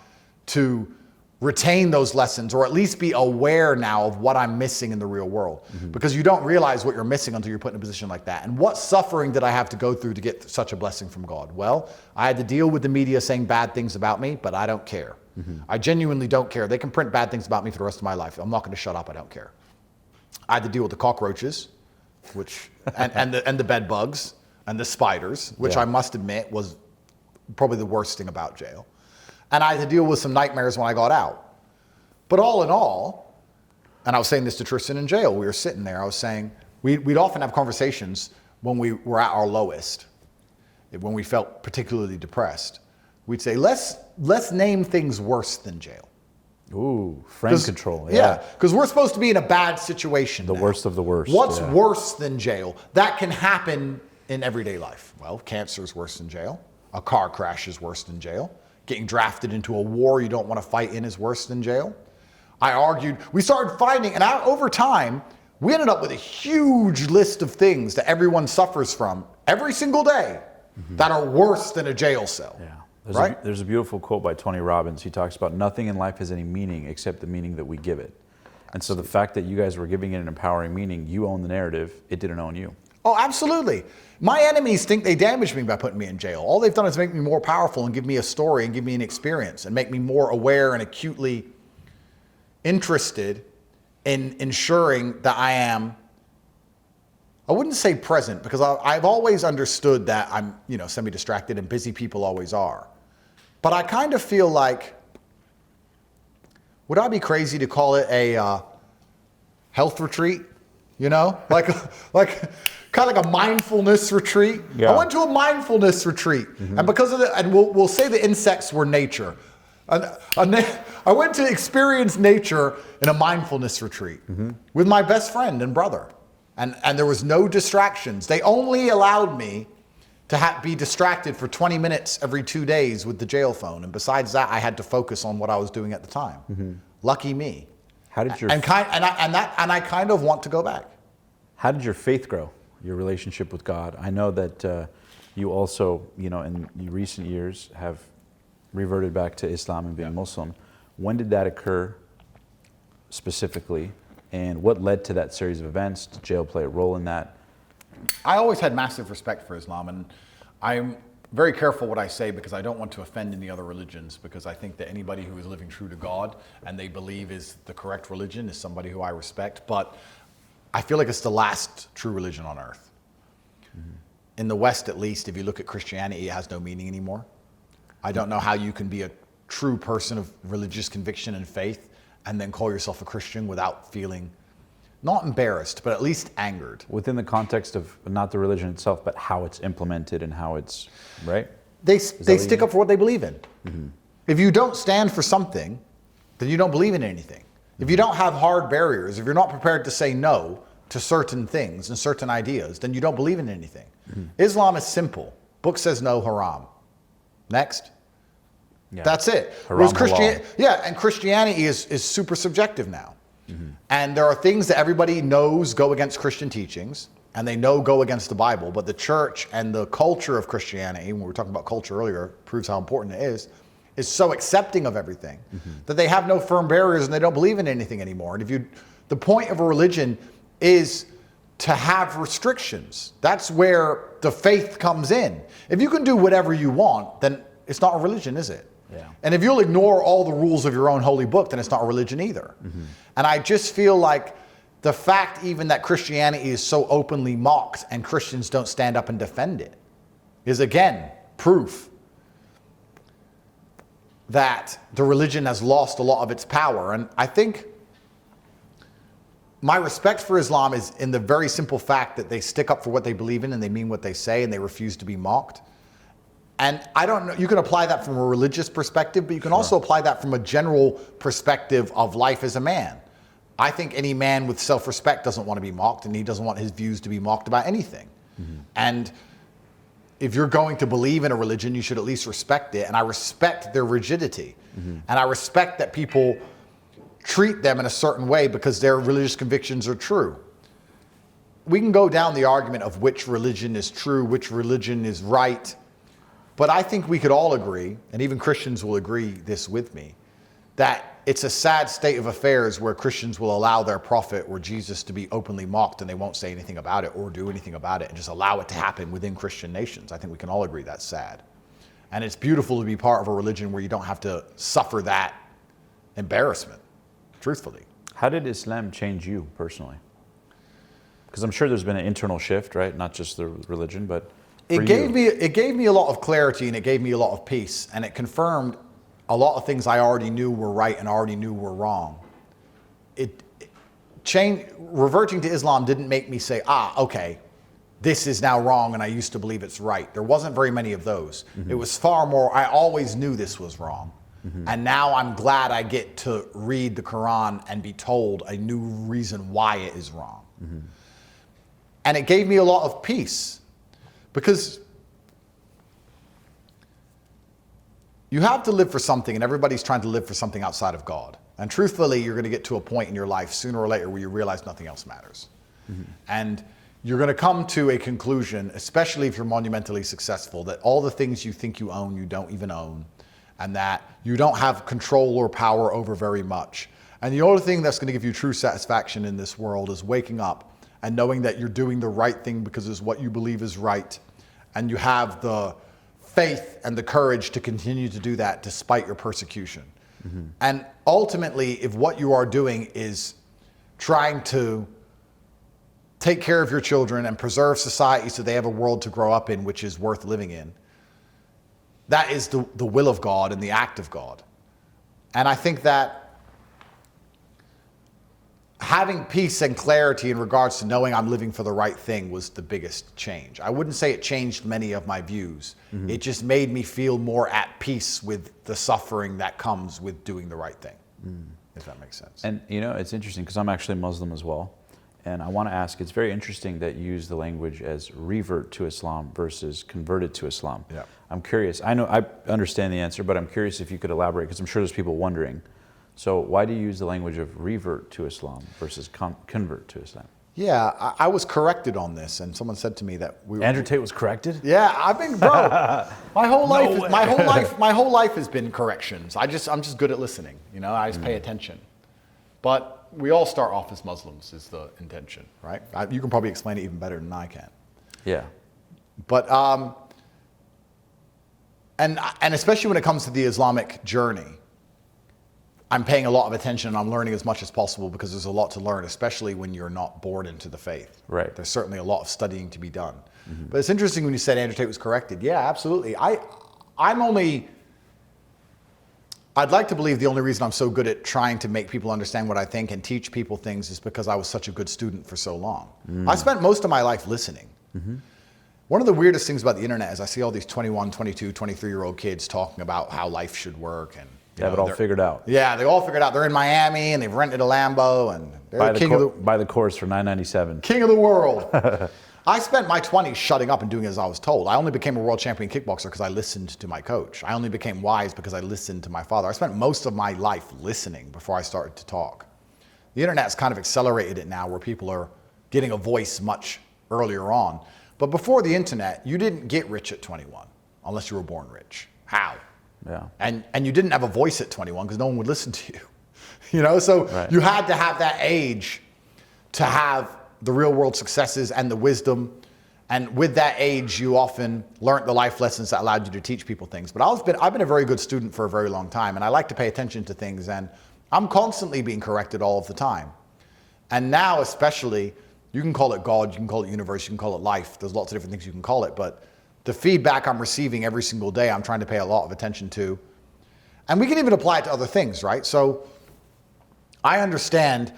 to retain those lessons, or at least be aware now of what I'm missing in the real world. Because you don't realize what you're missing until you're put in a position like that. And what suffering did I have to go through to get such a blessing from God? Well, I had to deal with the media saying bad things about me, but I don't care. I genuinely don't care. They can print bad things about me for the rest of my life. I'm not going to shut up. I don't care. I had to deal with the cockroaches, and the bed bugs and the spiders, which I must admit was probably the worst thing about jail. And I had to deal with some nightmares when I got out. But all in all, and I was saying this to Tristan in jail, we were sitting there, I was saying, we'd often have conversations when we were at our lowest, when we felt particularly depressed. We'd say, let's name things worse than jail. Ooh, friend control. Yeah, because we're supposed to be in a bad situation. The worst of the worst. What's worse than jail? That can happen in everyday life. Well, cancer is worse than jail. A car crash is worse than jail. Getting drafted into a war you don't want to fight in is worse than jail. I argued, we started finding, and over time, we ended up with a huge list of things that everyone suffers from every single day that are worse than a jail cell. Yeah. There's a beautiful quote by Tony Robbins. He talks about nothing in life has any meaning except the meaning that we give it. And so the fact that you guys were giving it an empowering meaning, you own the narrative, it didn't own you. Oh, absolutely. My enemies think they damaged me by putting me in jail. All they've done is make me more powerful and give me a story and give me an experience and make me more aware and acutely interested in ensuring that I am, I wouldn't say present, because I've always understood that I'm, semi-distracted and busy people always are. But I kind of feel like, would I be crazy to call it a health retreat? Like kind of like a mindfulness retreat. Yeah. I went to a mindfulness retreat, and because of and we'll say the insects were nature. I went to experience nature in a mindfulness retreat with my best friend and brother, and there was no distractions. They only allowed me to be distracted for 20 minutes every 2 days with the jail phone, and besides that, I had to focus on what I was doing at the time. Lucky me. How did your and I kind of want to go back. How did your faith grow? Your relationship with God? I know that you also, in recent years have reverted back to Islam and being Muslim. When did that occur specifically? And what led to that series of events? Did jail play a role in that? I always had massive respect for Islam, and I'm very careful what I say because I don't want to offend any other religions, because I think that anybody who is living true to God and they believe is the correct religion is somebody who I respect. But I feel like it's the last true religion on earth. In the West, at least, if you look at Christianity, it has no meaning anymore. I don't know how you can be a true person of religious conviction and faith and then call yourself a Christian without feeling not embarrassed, but at least angered. Within the context of not the religion itself, but how it's implemented and how it's, right? They stick up for what they believe in. If you don't stand for something, then you don't believe in anything. If you don't have hard barriers, if you're not prepared to say no to certain things and certain ideas, then you don't believe in anything. Islam is simple. Book says no, haram. Next. Yeah. That's it. Haram, and Christianity is super subjective now. And there are things that everybody knows go against Christian teachings, and they know go against the Bible, but the church and the culture of Christianity, when we were talking about culture earlier, proves how important it is so accepting of everything that they have no firm barriers and they don't believe in anything anymore. And the point of a religion is to have restrictions. That's where the faith comes in. If you can do whatever you want, then it's not a religion, is it? Yeah. And if you'll ignore all the rules of your own holy book, then it's not a religion either. And I just feel like the fact even that Christianity is so openly mocked and Christians don't stand up and defend it is, again, proof that the religion has lost a lot of its power. And I think my respect for Islam is in the very simple fact that they stick up for what they believe in and they mean what they say and they refuse to be mocked. And I don't know, you can apply that from a religious perspective, but you can also apply that from a general perspective of life as a man. I think any man with self-respect doesn't want to be mocked, and he doesn't want his views to be mocked about anything. And if you're going to believe in a religion, you should at least respect it. And I respect their rigidity. And I respect that people treat them in a certain way because their religious convictions are true. We can go down the argument of which religion is true, which religion is right. But I think we could all agree, and even Christians will agree this with me, that it's a sad state of affairs where Christians will allow their prophet or Jesus to be openly mocked and they won't say anything about it or do anything about it and just allow it to happen within Christian nations. I think we can all agree that's sad. And it's beautiful to be part of a religion where you don't have to suffer that embarrassment, truthfully. How did Islam change you personally? Because I'm sure there's been an internal shift, right? Not just the religion, but it gave me a lot of clarity and it gave me a lot of peace, and it confirmed a lot of things I already knew were right and already knew were wrong. Reverting to Islam didn't make me say, okay, this is now wrong and I used to believe it's right. There wasn't very many of those. It was far more, I always knew this was wrong. And now I'm glad I get to read the Quran and be told a new reason why it is wrong. And it gave me a lot of peace, because you have to live for something, and everybody's trying to live for something outside of God. And truthfully, you're going to get to a point in your life sooner or later where you realize nothing else matters. And you're going to come to a conclusion, especially if you're monumentally successful, that all the things you think you own, you don't even own, and that you don't have control or power over very much. And the only thing that's going to give you true satisfaction in this world is waking up and knowing that you're doing the right thing because it's what you believe is right, and you have the faith and the courage to continue to do that despite your persecution. And ultimately, if what you are doing is trying to take care of your children and preserve society so they have a world to grow up in which is worth living in, that is the will of God and the act of God. And I think that having peace and clarity in regards to knowing I'm living for the right thing was the biggest change. I wouldn't say it changed many of my views. It just made me feel more at peace with the suffering that comes with doing the right thing, if that makes sense. And you know, it's interesting because I'm actually Muslim as well. And I want to ask, it's very interesting that you use the language as revert to Islam versus converted to Islam. Yeah. I'm curious. I know I understand the answer, but I'm curious if you could elaborate, because I'm sure there's people wondering. So why do you use the language of revert to Islam versus convert to Islam? Yeah, I was corrected on this, and someone said to me that Andrew Tate was corrected? Yeah, I've been, bro. my whole life has been corrections. I'm just good at listening. You know, I just pay attention. But we all start off as Muslims, is the intention, right? You can probably explain it even better than I can. Yeah. But and especially when it comes to the Islamic journey, I'm paying a lot of attention and I'm learning as much as possible, because there's a lot to learn, especially when you're not born into the faith. Right. There's certainly a lot of studying to be done. But it's interesting when you said Andrew Tate was corrected. Yeah, absolutely. I'd like to believe the only reason I'm so good at trying to make people understand what I think and teach people things is because I was such a good student for so long. I spent most of my life listening. One of the weirdest things about the internet is I see all these 21, 22, 23-year-old kids talking about how life should work, and They have it all figured out. Yeah, they all figured out. They're in Miami and they've rented a Lambo and they're buy the course for $9.97. King of the world. I spent my 20s shutting up and doing as I was told. I only became a world champion kickboxer because I listened to my coach. I only became wise because I listened to my father. I spent most of my life listening before I started to talk. The internet's kind of accelerated it now, where people are getting a voice much earlier on. But before the internet, you didn't get rich at 21 unless you were born rich. How? Yeah. And you didn't have a voice at 21 because no one would listen to you. You know, so you had to have that age to have the real world successes and the wisdom. And with that age, you often learned the life lessons that allowed you to teach people things. But I've been a very good student for a very long time, and I like to pay attention to things, and I'm constantly being corrected all of the time. And now especially, you can call it God, you can call it universe, you can call it life. There's lots of different things you can call it, but the feedback I'm receiving every single day, I'm trying to pay a lot of attention to. And we can even apply it to other things, right? So I understand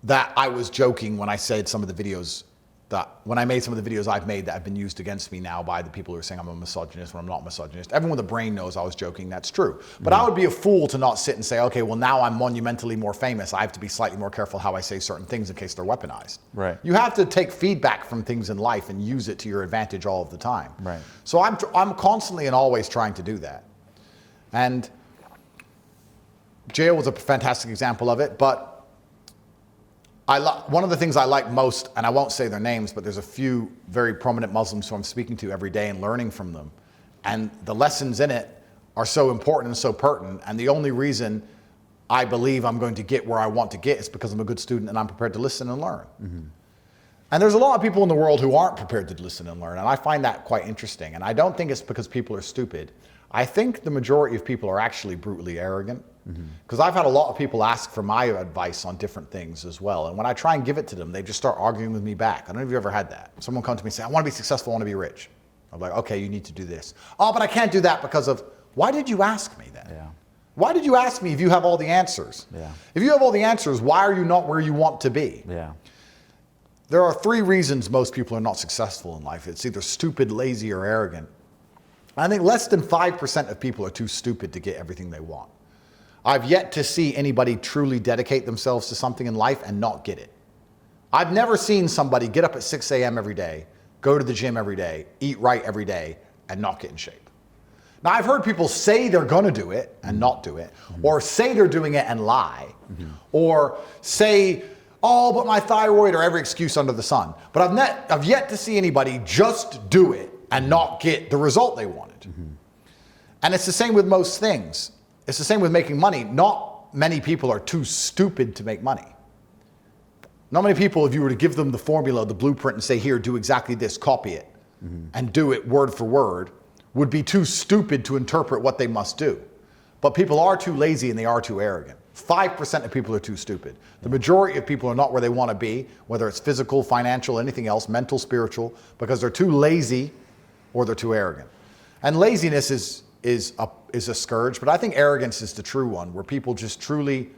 that I was joking when I said some of the videos that when I made some of the videos I've made that have been used against me now by the people who are saying I'm a misogynist when I'm not a misogynist. Everyone with a brain knows I was joking, that's true. But I would be a fool to not sit and say, okay, well now I'm monumentally more famous. I have to be slightly more careful how I say certain things in case they're weaponized. Right. You have to take feedback from things in life and use it to your advantage all of the time. Right. So I'm constantly and always trying to do that. And jail was a fantastic example of it, but one of the things I like most, and I won't say their names, but there's a few very prominent Muslims who I'm speaking to every day and learning from them. And the lessons in it are so important and so pertinent. And the only reason I believe I'm going to get where I want to get is because I'm a good student and I'm prepared to listen and learn. And there's a lot of people in the world who aren't prepared to listen and learn. And I find that quite interesting. And I don't think it's because people are stupid. I think the majority of people are actually brutally arrogant. Because I've had a lot of people ask for my advice on different things as well. And when I try and give it to them, they just start arguing with me back. I don't know if you've ever had that. Someone come to me and say, I want to be successful, I want to be rich. I'm like, okay, you need to do this. Oh, but I can't do that because of, why did you ask me then? Yeah. Why did you ask me if you have all the answers? Yeah. If you have all the answers, why are you not where you want to be? Yeah. There are 3 reasons most people are not successful in life. It's either stupid, lazy, or arrogant. I think less than 5% of people are too stupid to get everything they want. I've yet to see anybody truly dedicate themselves to something in life and not get it. I've never seen somebody get up at 6 a.m. every day, go to the gym every day, eat right every day, and not get in shape. Now, I've heard people say they're gonna do it and not do it, or say they're doing it and lie, or say, oh, but my thyroid, or every excuse under the sun. But I've yet to see anybody just do it and not get the result they wanted. And it's the same with most things. It's the same with making money. Not many people are too stupid to make money. Not many people, if you were to give them the formula, the blueprint, and say, here, do exactly this, copy it, and do it word for word, would be too stupid to interpret what they must do. But people are too lazy and they are too arrogant. 5% of people are too stupid. The majority of people are not where they want to be, whether it's physical, financial, anything else, mental, spiritual, because they're too lazy or they're too arrogant. And laziness is a scourge, but I think arrogance is the true one, where people just truly,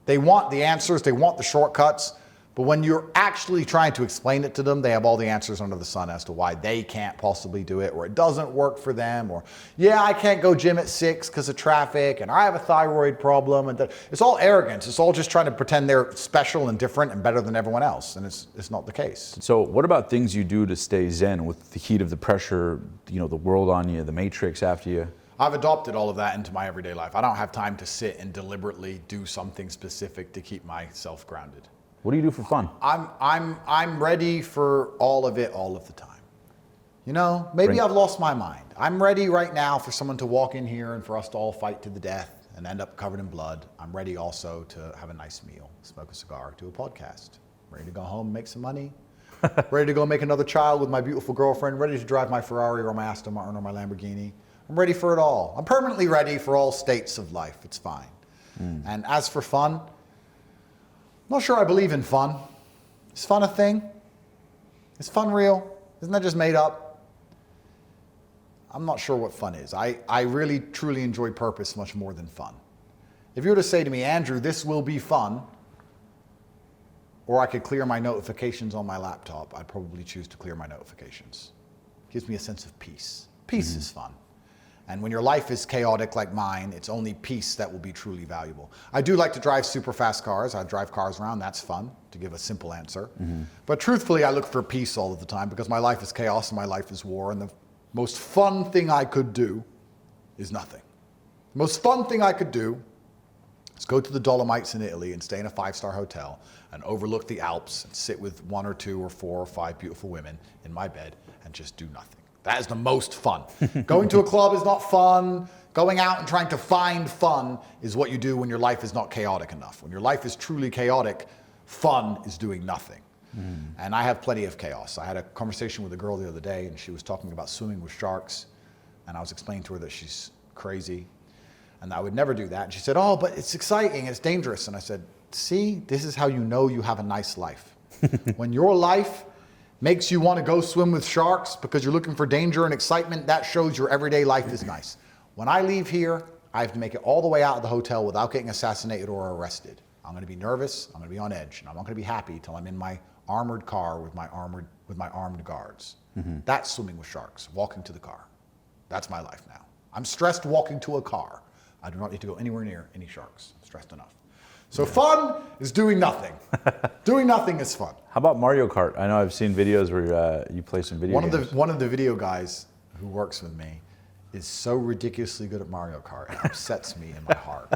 they want the answers, they want the shortcuts, but when you're actually trying to explain it to them, they have all the answers under the sun as to why they can't possibly do it, or it doesn't work for them, or yeah, I can't go gym at 6 because of traffic, and I have a thyroid problem, and it's all arrogance. It's all just trying to pretend they're special and different and better than everyone else, and it's not the case. So what about things you do to stay zen with the heat of the pressure, the world on you, the matrix after you? I've adopted all of that into my everyday life. I don't have time to sit and deliberately do something specific to keep myself grounded. What do you do for fun? I'm ready for all of it all of the time. Maybe I've lost my mind. I'm ready right now for someone to walk in here and for us to all fight to the death and end up covered in blood. I'm ready also to have a nice meal, smoke a cigar, do a podcast. Ready to go home, make some money. Ready to go make another child with my beautiful girlfriend. Ready to drive my Ferrari or my Aston Martin or my Lamborghini. I'm ready for it all. I'm permanently ready for all states of life. It's fine. And as for fun, I'm not sure I believe in fun. Is fun a thing? Is fun real? Isn't that just made up? I'm not sure what fun is. I really, truly enjoy purpose much more than fun. If you were to say to me, Andrew, this will be fun, or I could clear my notifications on my laptop, I'd probably choose to clear my notifications. It gives me a sense of peace. Peace is fun. And when your life is chaotic like mine, it's only peace that will be truly valuable. I do like to drive super fast cars. I drive cars around. That's fun, to give a simple answer. But truthfully, I look for peace all of the time because my life is chaos and my life is war. And the most fun thing I could do is nothing. The most fun thing I could do is go to the Dolomites in Italy and stay in a 5-star hotel and overlook the Alps and sit with 1 or 2 or 4 or 5 beautiful women in my bed and just do nothing. That is the most fun. Going to a club is not fun. Going out and trying to find fun is what you do when your life is not chaotic enough. When your life is truly chaotic, fun is doing nothing. And I have plenty of chaos. I had a conversation with a girl the other day, and she was talking about swimming with sharks, and I was explaining to her that she's crazy, and I would never do that. And she said, oh, but it's exciting, it's dangerous. And I said, see, this is how you know you have a nice life. When your life makes you want to go swim with sharks because you're looking for danger and excitement, that shows your everyday life is nice. When I leave here, I have to make it all the way out of the hotel without getting assassinated or arrested. I'm going to be nervous, I'm going to be on edge, and I'm not going to be happy till I'm in my armored car with my armed guards. That's swimming with sharks, walking to the car. That's my life now. I'm stressed walking to a car. I do not need to go anywhere near any sharks. I'm stressed enough. So fun is doing nothing. Doing nothing is fun. How about Mario Kart? I know I've seen videos where you play some video games. One of the video guys who works with me is so ridiculously good at Mario Kart. It upsets me in my heart.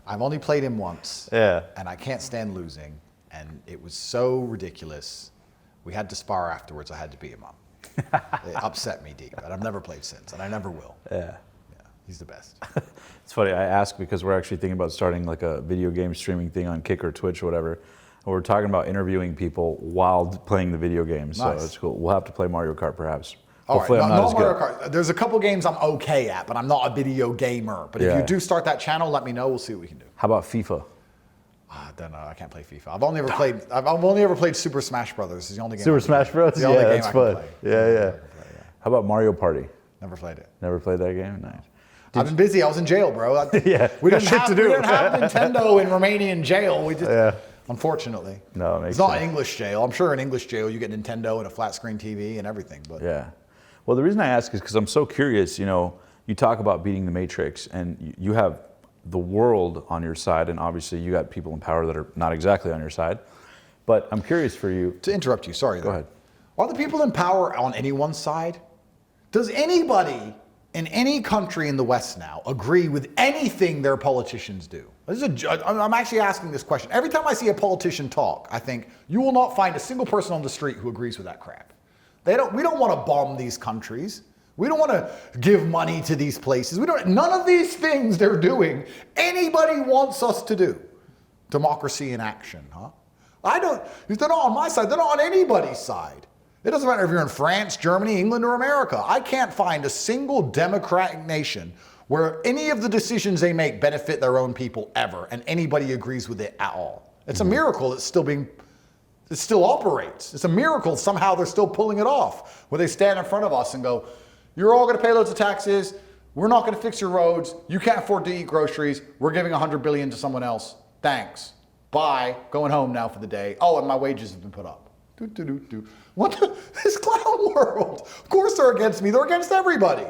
I've only played him once, and I can't stand losing. And it was so ridiculous. We had to spar afterwards. I had to beat him up. It upset me deep, and I've never played since, and I never will. Yeah. He's the best. It's funny, I ask because we're actually thinking about starting like a video game streaming thing on Kick or Twitch or whatever. And we're talking about interviewing people while playing the video games. Nice. So it's cool. We'll have to play Mario Kart perhaps. All Hopefully right, I'm not as Mario good. Kart. There's a couple games I'm okay at, but I'm not a video gamer. But if you do start that channel, let me know. We'll see what we can do. How about FIFA? I don't know. I can't play FIFA. I've only ever played Super Smash Brothers. It's the only game. Super Smash Bros? The only game That's I can fun. play. Yeah. How about Mario Party? Never played it. Never played that game? Nice. I've been busy. I was in jail, bro. Yeah, we got didn't shit have to do. We didn't have Nintendo in Romanian jail. We just, unfortunately. No, it makes it's not sense. an English jail. I'm sure in English jail you get Nintendo and a flat screen TV and everything. But Yeah. Well, the reason I ask is because I'm so curious. You know, you talk about beating the Matrix, and you have the world on your side, and obviously you got people in power that are not exactly on your side. But I'm curious for you. To interrupt you, sorry. Go ahead. Are the people in power on anyone's side? Does anybody in any country in the West now agree with anything their politicians do? I'm actually asking this question. Every time I see a politician talk, I think you will not find a single person on the street who agrees with that crap. We don't want to bomb these countries. We don't want to give money to these places. None of these things they're doing, anybody wants us to do. Democracy in action, huh? If they're not on my side, they're not on anybody's side. It doesn't matter if you're in France, Germany, England, or America. I can't find a single democratic nation where any of the decisions they make benefit their own people ever, and anybody agrees with it at all. It's a miracle it still operates. It's a miracle somehow they're still pulling it off, where they stand in front of us and go, you're all gonna pay loads of taxes, we're not gonna fix your roads, you can't afford to eat groceries, we're giving $100 billion to someone else, thanks, bye, going home now for the day. Oh, and my wages have been put up. What this clown world? Of course they're against me, they're against everybody.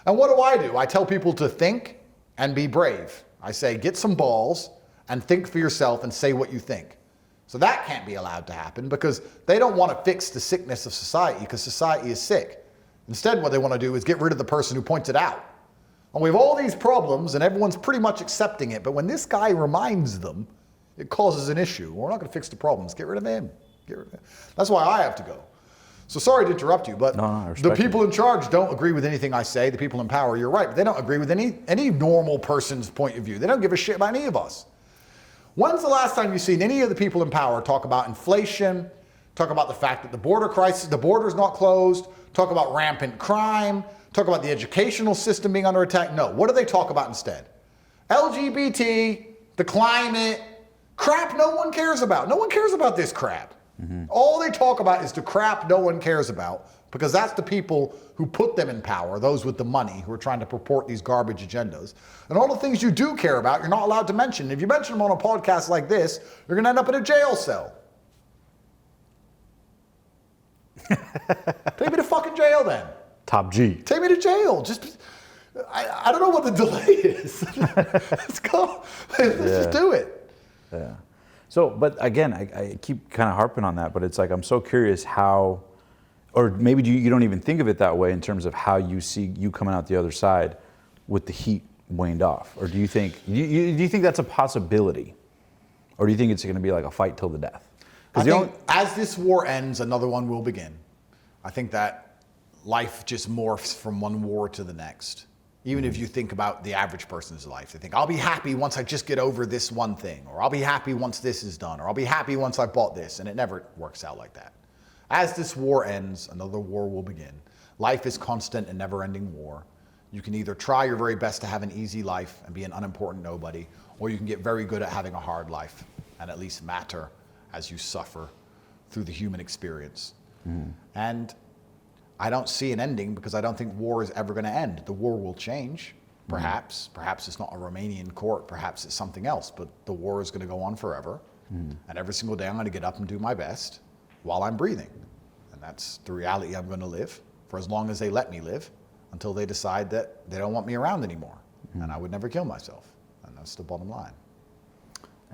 And what do? I tell people to think and be brave. I say, get some balls and think for yourself and say what you think. So that can't be allowed to happen because they don't want to fix the sickness of society because society is sick. Instead, what they want to do is get rid of the person who points it out. And we have all these problems and everyone's pretty much accepting it. But when this guy reminds them, it causes an issue. We're not going to fix the problems. Get rid of him. Get rid of him. That's why I have to go. So sorry to interrupt you, but the people in charge don't agree with anything I say. The people in power, you're right, but they don't agree with any normal person's point of view. They don't give a shit about any of us. When's the last time you've seen any of the people in power talk about inflation, talk about the fact that the border crisis, the border's not closed, talk about rampant crime, talk about the educational system being under attack? No. What do they talk about instead? LGBT, the climate, crap no one cares about. No one cares about this crap. All they talk about is the crap no one cares about because that's the people who put them in power, those with the money who are trying to purport these garbage agendas. And all the things you do care about, you're not allowed to mention. If you mention them on a podcast like this, you're going to end up in a jail cell. Take me to fucking jail then. Top G. Take me to jail. I don't know what the delay is. Let's go. Let's just do it. Yeah. So, but again, I keep kind of harping on that, but it's like I'm so curious how, or maybe you don't even think of it that way in terms of how you see you coming out the other side with the heat waned off, or do you think do you think that's a possibility, or do you think it's going to be like a fight till the death? I think as this war ends, another one will begin. I think that life just morphs from one war to the next. Even if you think about the average person's life, they think, I'll be happy once I just get over this one thing, or I'll be happy once this is done, or I'll be happy once I bought this, and it never works out like that. As this war ends, another war will begin. Life is constant and never-ending war. You can either try your very best to have an easy life and be an unimportant nobody, or you can get very good at having a hard life and at least matter as you suffer through the human experience. And I don't see an ending because I don't think war is ever going to end. The war will change, perhaps. Perhaps it's not a Romanian court. Perhaps it's something else. But the war is going to go on forever. And every single day I'm going to get up and do my best. while I'm breathing. And that's the reality I'm going to live for as long as they let me live, until they decide that they don't want me around anymore. And I would never kill myself. And that's the bottom line.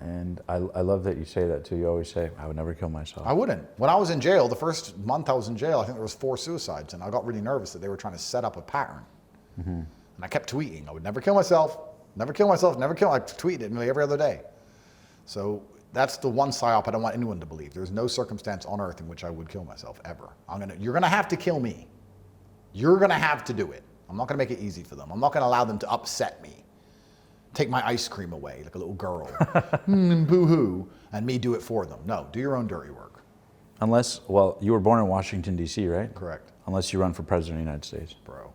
And I love that you say that too. You always say, I would never kill myself. I wouldn't. When I was in jail, the first month I was in jail, I think there was 4 suicides, and I got really nervous that they were trying to set up a pattern. And I kept tweeting, I would never kill myself, never kill myself, never kill. I tweeted it nearly every other day. So that's the one psyop I don't want anyone to believe. There's no circumstance on earth in which I would kill myself, ever. You're gonna have to kill me. You're gonna have to do it. I'm not gonna make it easy for them. I'm not gonna allow them to upset me. Take my ice cream away like a little girl, boo-hoo, and me do it for them. No, do your own dirty work. Unless, well, you were born in Washington, D.C., right? Correct. Unless you run for president of the United States. Bro.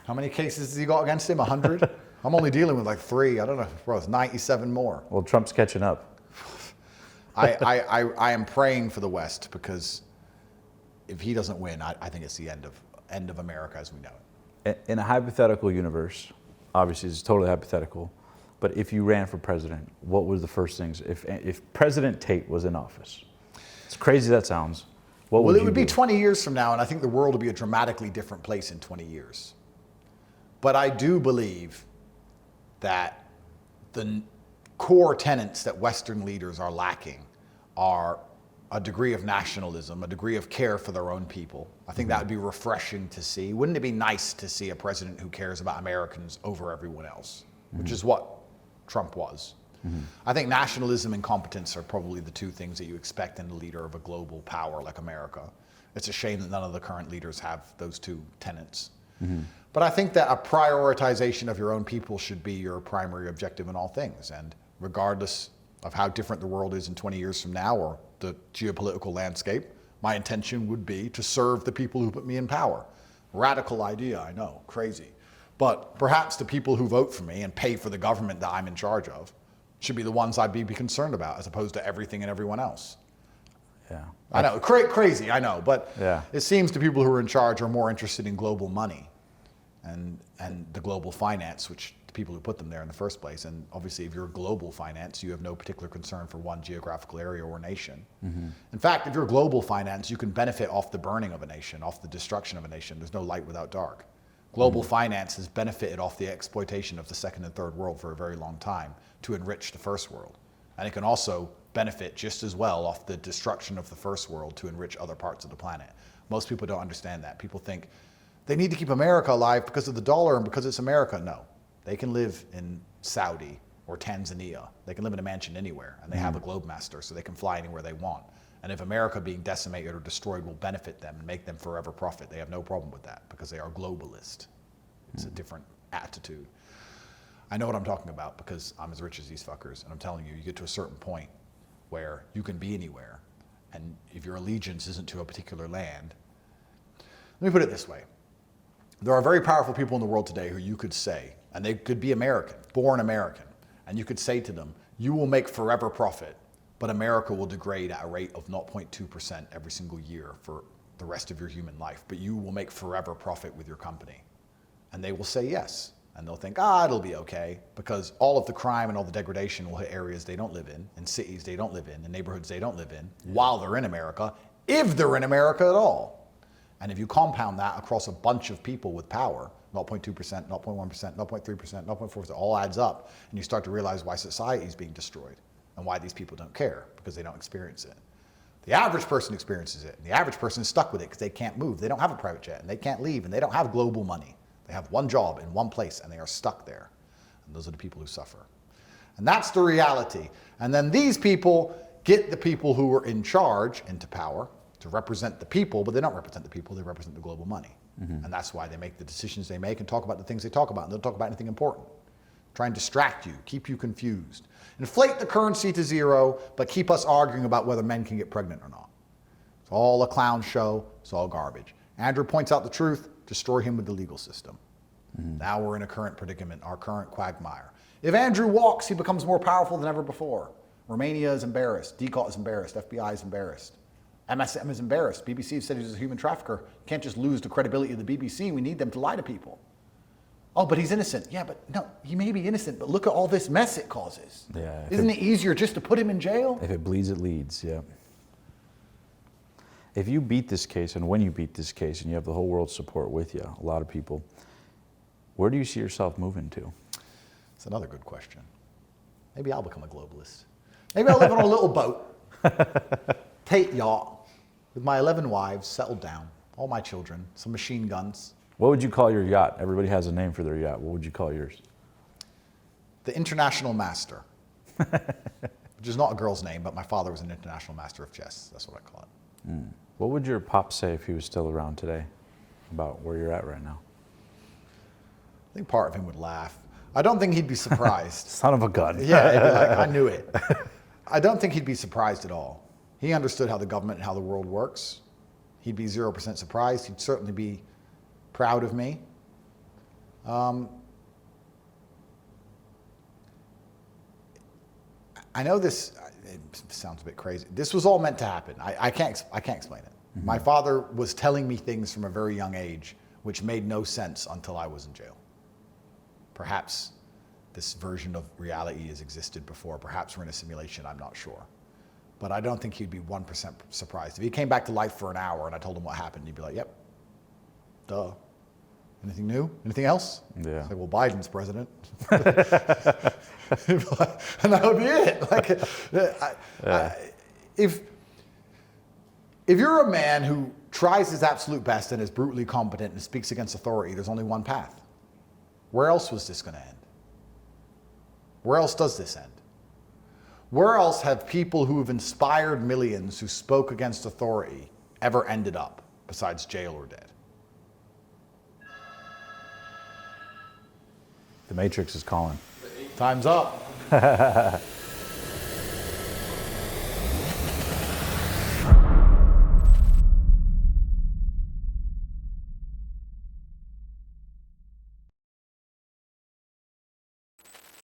How many cases has he got against him? 100? I'm only dealing with like 3. I don't know, bro, it's 97 more. Well, Trump's catching up. I am praying for the West, because if he doesn't win, I think it's the end of America as we know it. In a hypothetical universe, obviously it's totally hypothetical, but if you ran for president, what was the first things, if President Tate was in office? It's crazy that sounds. What would Well, it you would be do? 20 years from now, and I think the world will be a dramatically different place in 20 years. But I do believe that the core tenets that Western leaders are lacking are a degree of nationalism, a degree of care for their own people. I think that would be refreshing to see. Wouldn't it be nice to see a president who cares about Americans over everyone else, which is what Trump was. I think nationalism and competence are probably the 2 things that you expect in the leader of a global power like America. It's a shame that none of the current leaders have those 2 tenets. But I think that a prioritization of your own people should be your primary objective in all things. And regardless of how different the world is in 20 years from now, or the geopolitical landscape, my intention would be to serve the people who put me in power. Radical idea, I know, crazy. But perhaps the people who vote for me and pay for the government that I'm in charge of should be the ones I'd be concerned about, as opposed to everything and everyone else. Yeah. I know, crazy, I know, but Yeah. it seems the people who are in charge are more interested in global money and the global finance, which the people who put them there in the first place. And obviously, if you're global finance, you have no particular concern for one geographical area or nation. In fact, if you're global finance, you can benefit off the burning of a nation, off the destruction of a nation. There's no light without dark. Global finance has benefited off the exploitation of the second and third world for a very long time to enrich the first world. And it can also benefit just as well off the destruction of the first world to enrich other parts of the planet. Most people don't understand that. People think they need to keep America alive because of the dollar and because it's America. No, they can live in Saudi or Tanzania. They can live in a mansion anywhere, and they have a globe master, so they can fly anywhere they want. And if America being decimated or destroyed will benefit them and make them forever profit, they have no problem with that, because they are globalist. It's a different attitude. I know what I'm talking about, because I'm as rich as these fuckers, and I'm telling you, you get to a certain point where you can be anywhere, and if your allegiance isn't to a particular land. Let me put it this way. There are very powerful people in the world today who you could say, and they could be American, born American, and you could say to them, you will make forever profit, but America will degrade at a rate of 0.2% every single year for the rest of your human life, but you will make forever profit with your company. And they will say yes. And they'll think, it'll be okay, because all of the crime and all the degradation will hit areas they don't live in cities they don't live in neighborhoods they don't live in, while they're in America, if they're in America at all. And if you compound that across a bunch of people with power, 0.2%, 0.1%, 0.3%, 0.4%, all adds up, and you start to realize why society is being destroyed and why these people don't care, because they don't experience it. The average person experiences it, and the average person is stuck with it because they can't move. They don't have a private jet, and they can't leave, and they don't have global money. They have one job in one place, and they are stuck there. And those are the people who suffer. And that's the reality. And then these people get the people who are in charge into power to represent the people, but they don't represent the people, they represent the global money. And that's why they make the decisions they make and talk about the things they talk about, and they don't talk about anything important. Try and distract you, keep you confused. Inflate the currency to zero, but keep us arguing about whether men can get pregnant or not. It's all a clown show, it's all garbage. Andrew points out the truth, destroy him with the legal system. Now we're in a current predicament, our current quagmire. If Andrew walks, he becomes more powerful than ever before. Romania is embarrassed, DCOT is embarrassed, FBI is embarrassed. MSM is embarrassed. BBC said he's a human trafficker. Can't just lose the credibility of the BBC. We need them to lie to people. Oh, but he's innocent. Yeah, but no, he may be innocent, but look at all this mess it causes. Yeah. Isn't it easier just to put him in jail? If it bleeds, it leads, yeah. If you beat this case, and when you beat this case, and you have the whole world's support with you, a lot of people, where do you see yourself moving to? It's another good question. Maybe I'll become a globalist. Maybe I'll live on a little boat, Tate yacht, with my 11 wives, settled down, all my children, some machine guns. What would you call your yacht? Everybody has a name for their yacht. What would you call yours? The International Master, which is not a girl's name, but my father was an international master of chess. That's what I call it. What would your pop say if he was still around today about where you're at right now? I think part of him would laugh. I don't think he'd be surprised. Son of a gun. Yeah, he'd be like, I knew it. I don't think he'd be surprised at all. He understood how the government and how the world works. He'd be 0% surprised. He'd certainly be proud of me. I know this, it sounds a bit crazy. This was all meant to happen. I can't explain it. Mm-hmm. My father was telling me things from a very young age which made no sense until I was in jail. Perhaps this version of reality has existed before. Perhaps we're in a simulation, I'm not sure. But I don't think he'd be 1% surprised. If he came back to life for an hour and I told him what happened, he'd be like, yep, duh. Anything new? Anything else? Yeah. It's like, well, Biden's president. And that would be it. Like, if you're a man who tries his absolute best and is brutally competent and speaks against authority, there's only one path. Where else was this going to end? Where else does this end? Where else have people who have inspired millions who spoke against authority ever ended up besides jail or dead? The Matrix is calling. Time's up.